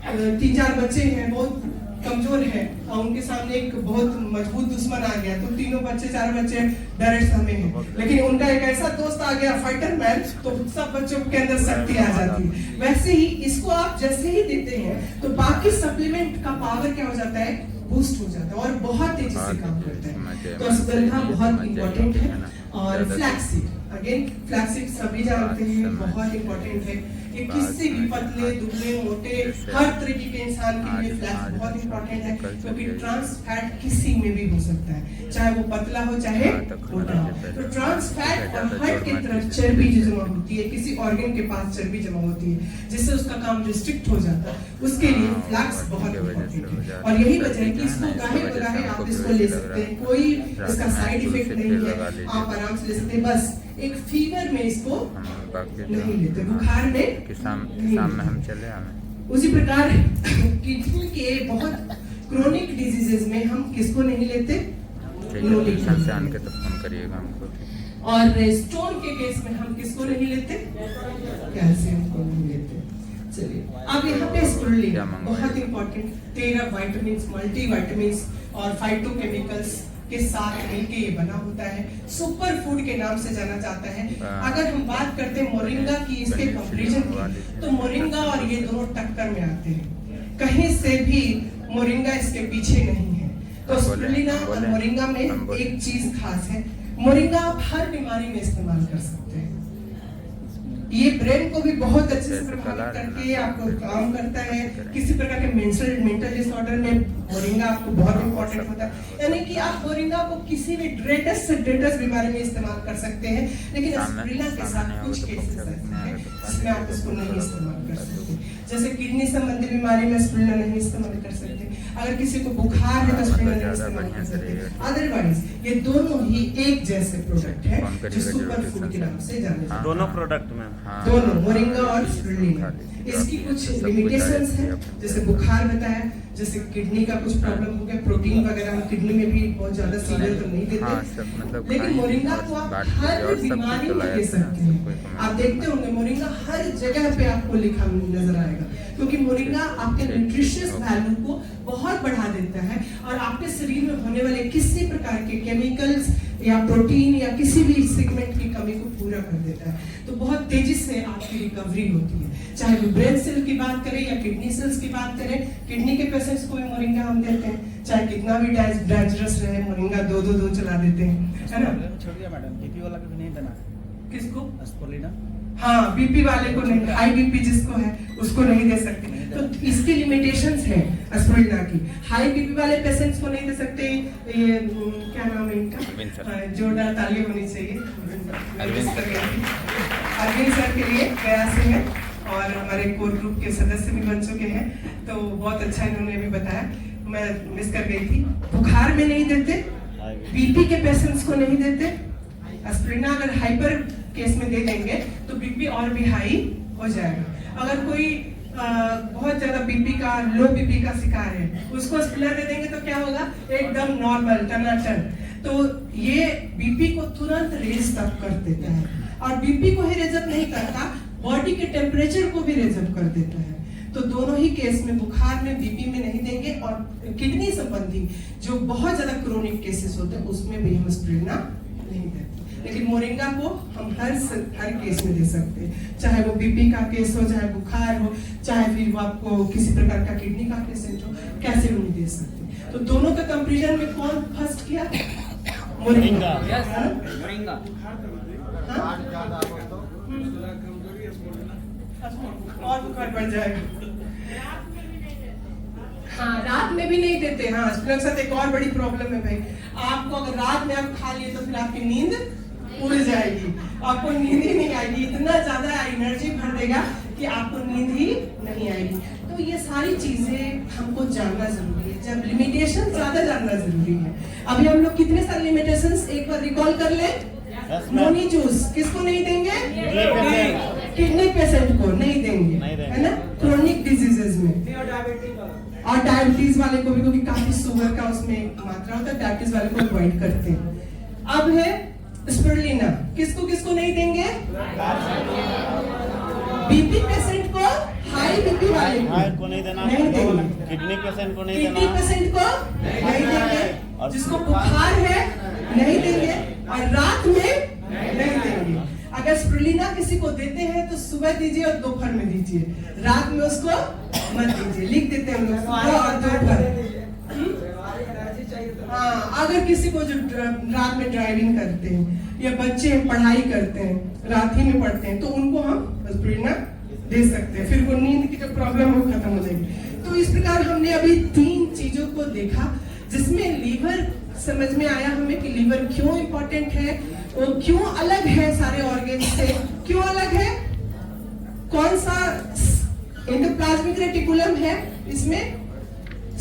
3-4 बच्चे हैं बहुत कमजोर है और उनके सामने एक बहुत मजबूत दुश्मन आ गया, तो तीनों बच्चे 4 बच्चे डायरेक्ट सामने हैं, लेकिन उनका एक ऐसा दोस्त आ गया फाइटर मैन, तो सब बच्चों के अंदर शक्ति आ जाती है। वैसे ही इसको आप जैसे ही देते हैं तो बाकी सप्लीमेंट का पावर क्या हो जाता है? बूस्ट हो जाता है और बहुत तेजी से काम करता है। तो अश्वगंधा बहुत इंपॉर्टेंट है। और फ्लैक्स सीड, अगेन फ्लैक्ससीड सभी जानते हैं बहुत इंपॉर्टेंट है। ये किसी भी पतले दुबले मोटे हर तरीके के इंसान के लिए फ्लैक्स बहुत इंपॉर्टेंट है, क्योंकि ट्रांस फैट किसी में भी हो सकता है, चाहे वो पतला हो चाहे मोटा हो। तो ट्रांस फैट और हार्ट की तरफ चर्बी जो जमा होती है, किसी ऑर्गन के पास चर्बी जमा होती है जिससे उसका काम रिस्ट्रिक्ट हो जाता है, उसके लिए फ्लैक्स बहुत इंपॉर्टेंट है। और यही वजह है कि इसको गाहे बगाहे आप इसको ले सकते हैं, कोई इसका साइड इफेक्ट नहीं है, आप आराम से ले सकते हैं। बस एक फीवर में इसको नहीं लेते, बुखार में शाम में हम चले हमें। उसी प्रकार किडनी के बहुत क्रोनिक डिजीजेस में हम किसको नहीं लेते, से आन के तो फोन करिएगा हमको। और स्टोन के केस में हम किसको नहीं लेते, कैल्शियम को नहीं लेते। चलिए अब यहाँ पे स्पिरुलिना बहुत इंपॉर्टेंट, 13 विटामिन, मल्टीविटामिन और फाइटोकेमिकल्स के साथ मिलके ये बना होता है, सुपर फूड के नाम से जाना जाता है। अगर हम बात करते हैं मोरिंगा की, इसके कंपैरिजन की, तो मोरिंगा और ये दोनों टक्कर में आते हैं, कहीं से भी मोरिंगा इसके पीछे नहीं है। तो स्पिरुलिना और मोरिंगा में एक चीज खास है, मोरिंगा आप हर बीमारी में इस्तेमाल कर सकते हैं। ये ब्रेन को भी बहुत अच्छे से प्रभावित करके आपको काम करता है। किसी प्रकार के मेंटल डिसऑर्डर में मोरिंगा आपको बहुत इंपॉर्टेंट होता है, यानी कि आप मोरिंगा को किसी भी ड्रेटेस्ट से ड्रेटेस्ट बीमारी में इस्तेमाल कर सकते हैं। लेकिन स्पिरुलिना के साथ कुछ केसेस ऐसे हैं जिसमें आप इसको नहीं इस्तेमाल कर सकते, जैसे किडनी संबंधी बीमारी में स्पिरुलिना नहीं इस्तेमाल कर सकते, अगर किसी को बुखार है तो स्पिरुलिना नहीं इस्तेमाल कर सकते। अदरवाइज ये दोनों ही एक जैसे प्रोडक्ट है जो सुपर फूड के नाम से जाने जाते हैं। दोनों प्रोडक्ट में दोनों मोरिंगा और स्पिरुलिना। इसकी कुछ लिमिटेशंस हैं, जैसे बुखार बताया, जैसे किडनी का कुछ प्रॉब्लम हो गया, प्रोटीन वगैरह हम किडनी में भी बहुत ज्यादा सीवियर तो नहीं देते, लेकिन मोरिंगा को आप हर बीमारी में दे सकते हैं। आप देखते होंगे मोरिंगा हर जगह पे आपको लिखा नजर आएगा, क्योंकि मोरिंगा आपके न्यूट्रिशियस वैल्यू को बहुत बढ़ा देता है और आपके शरीर में होने वाले किसी प्रकार के केमिकल्स या प्रोटीन या किसी भी सेगमेंट की कमी को पूरा कर देता है। तो बहुत तेजी से आपकी रिकवरी होती है, चाहे वो ब्रेन सेल की बात करें या किडनी सेल्स की बात करें। किडनी के पेशेंट्स को भी मोरिंगा हम देते हैं, चाहे कितना भी डेंजरस रहे, मोरिंगा दो चला देते हैं, है ना। छोड़िए मैडम, बीपी वाला को भी नहीं देना। किसको? स्पिरुलिना। हाँ, बीपी वाले को नहीं, हाई बीपी जिसको है उसको नहीं दे सकते। तो इसकी लिमिटेशंस है स्पिरुलिना की। हाई बीपी वाले पेशेंट्स को नहीं दे सकते। ये क्या नाम है इनका, जोरदार ताली होनी चाहिए अरविंद सर के लिए, गया से है और हमारे कोर ग्रुप के सदस्य भी बन चुके हैं, तो बहुत अच्छा इन्होंने भी बताया, मैं मिस कर गई थी। बुखार में नहीं देते, बीपी के पेशेंट्स को नहीं देते। स्पिरुलिना अगर हाइपर केस में दे देंगे तो बीपी और भी हाई हो जाएगा। अगर कोई बहुत ज्यादा बीपी का, लो बीपी का शिकार है, उसको स्पिरुलिना दे देंगे तो क्या होगा, एकदम नॉर्मल टनाटन। तो ये बीपी को तुरंत रेज अप कर देता है, और बीपी को ही रेज अप नहीं करता, बॉडी के टेम्परेचर को भी रेज अप कर देता है। तो दोनों ही केस में, बुखार में, बीपी में नहीं देंगे, और किडनी संबंधी जो बहुत ज्यादा क्रोनिक केसेस होते हैं उसमें भी हम स्पिरुलिना नहीं देते। लेकिन मोरिंगा को हम हर केस में दे सकते हैं, चाहे वो बीपी का केस हो, चाहे बुखार हो, चाहे फिर वो आपको किसी प्रकार का किडनी का पेशेंट हो, कैसे भी नहीं दे सकते। तो दोनों का कंपैरिजन में कौन फर्स्ट किया? मोरिंगा। मोरिंगा और बुखार बढ़ जाएगा। हाँ, रात में भी नहीं देते। हाँ, स्पिरुलिना के साथ एक और बड़ी प्रॉब्लम है भाई, आपको अगर रात में आप खा लिए तो फिर आपकी नींद उड़ जाएगी, आपको नींद ही नहीं आएगी, इतना ज्यादा एनर्जी भर देगा कि आपको नींद ही नहीं आएगी। तो ये सारी चीजें हमको जानना जरूरी है, जब लिमिटेशन ज्यादा जानना जरूरी है। अभी हम लोग कितने सारे लिमिटेशंस एक बार रिकॉल कर ले। मोनी जूस किसको नहीं देंगे? किडनी पेशेंट को नहीं देंगे, है ना, क्रोनिक डिजीजेस में, और डायबिटीज वाले को भी, क्योंकि काफी शुगर का उसमें मात्रा होता है, डायबिटीज वाले को अवॉइड करते हैं। अब है स्पिरुलिना, किसको किसको नहीं देंगे? बीपी पेशेंट को, हाई बीपी वाले को नहीं देना, नहीं देंगे, किडनी पेशेंट को नहीं देना, किडनी पेशेंट को नहीं देंगे, जिसको बुखार है नहीं देंगे, और रात में नहीं देंगे। अगर स्पिरुलिना किसी को देते हैं तो सुबह दीजिए और दोपहर में दीजिए, रात में उसको मत दीजिए। लिख देते हैं हम लोग, सुबह और दोपहर। हाँ, अगर किसी को जो रात में ड्राइविंग करते हैं या बच्चे पढ़ाई करते हैं रात ही में पढ़ते हैं तो उनको हम एस्पिरिन दे सकते हैं, फिर वो नींद की जो प्रॉब्लम है वो खत्म हो जाएगी। तो इस प्रकार हमने अभी 3 चीजों को देखा जिसमें लीवर समझ में आया हमें कि लीवर क्यों इम्पोर्टेंट है, वो क्यों अलग है सारे ऑर्गन से, क्यों अलग है, कौन सा एंडोप्लाज्मिक रेटिकुलम है इसमें,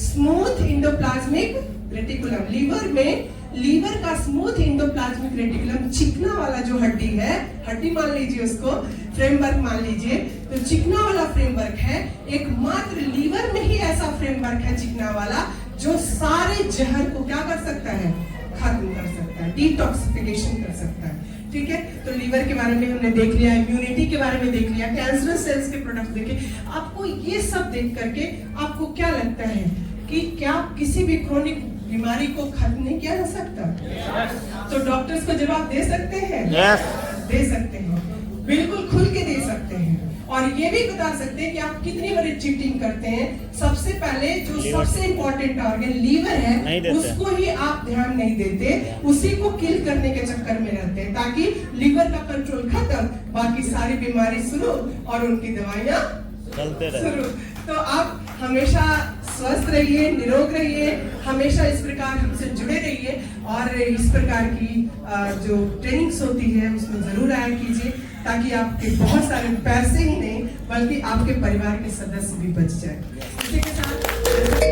स्मूथ एंडोप्लाज्मिक रेटिकुलम। लीवर में लीवर का स्मूथ एंडोप्लाज्मिक रेटिकुलम चिकना वाला जो हड्डी है, हड्डी मान लीजिए उसको, फ्रेमवर्क मान लीजिए, तो चिकना वाला फ्रेमवर्क है। एकमात्र लीवर में ही ऐसा फ्रेमवर्क है चिकना वाला जो सारे जहर को क्या कर सकता है, खत्म कर सकता है, डिटॉक्सिफिकेशन कर सकता है। ठीक है, तो लीवर के बारे में हमने देख लिया, इम्यूनिटी के बारे में देख लिया, कैंसरस सेल्स के प्रोडक्ट्स देखे। आपको ये सब देख करके आपको क्या लगता है कि क्या किसी भी क्रोनिक बीमारी को खत्म नहीं किया जा सकता? तो डॉक्टर्स को जवाब दे सकते हैं? दे सकते हैं, बिल्कुल खुल के दे सकते हैं। और ये भी बता सकते हैं कि आप कितनी बड़ी चीटिंग करते हैं। सबसे पहले जो सबसे इंपॉर्टेंट ऑर्गन लीवर है उसको ही आप ध्यान नहीं देते, उसी को किल करने के चक्कर में रहते हैं ताकि लीवर का कंट्रोल खत्म, बाकी सारी बीमारी शुरू और उनकी दवाइयां शुरू। तो आप हमेशा स्वस्थ रहिए, निरोग रहिए, हमेशा इस प्रकार हमसे जुड़े रहिए और इस प्रकार की जो ट्रेनिंग्स होती है उसमें जरूर आया कीजिए ताकि आपके बहुत सारे पैसे ही नहीं बल्कि आपके परिवार के सदस्य भी बच जाए। इसी के साथ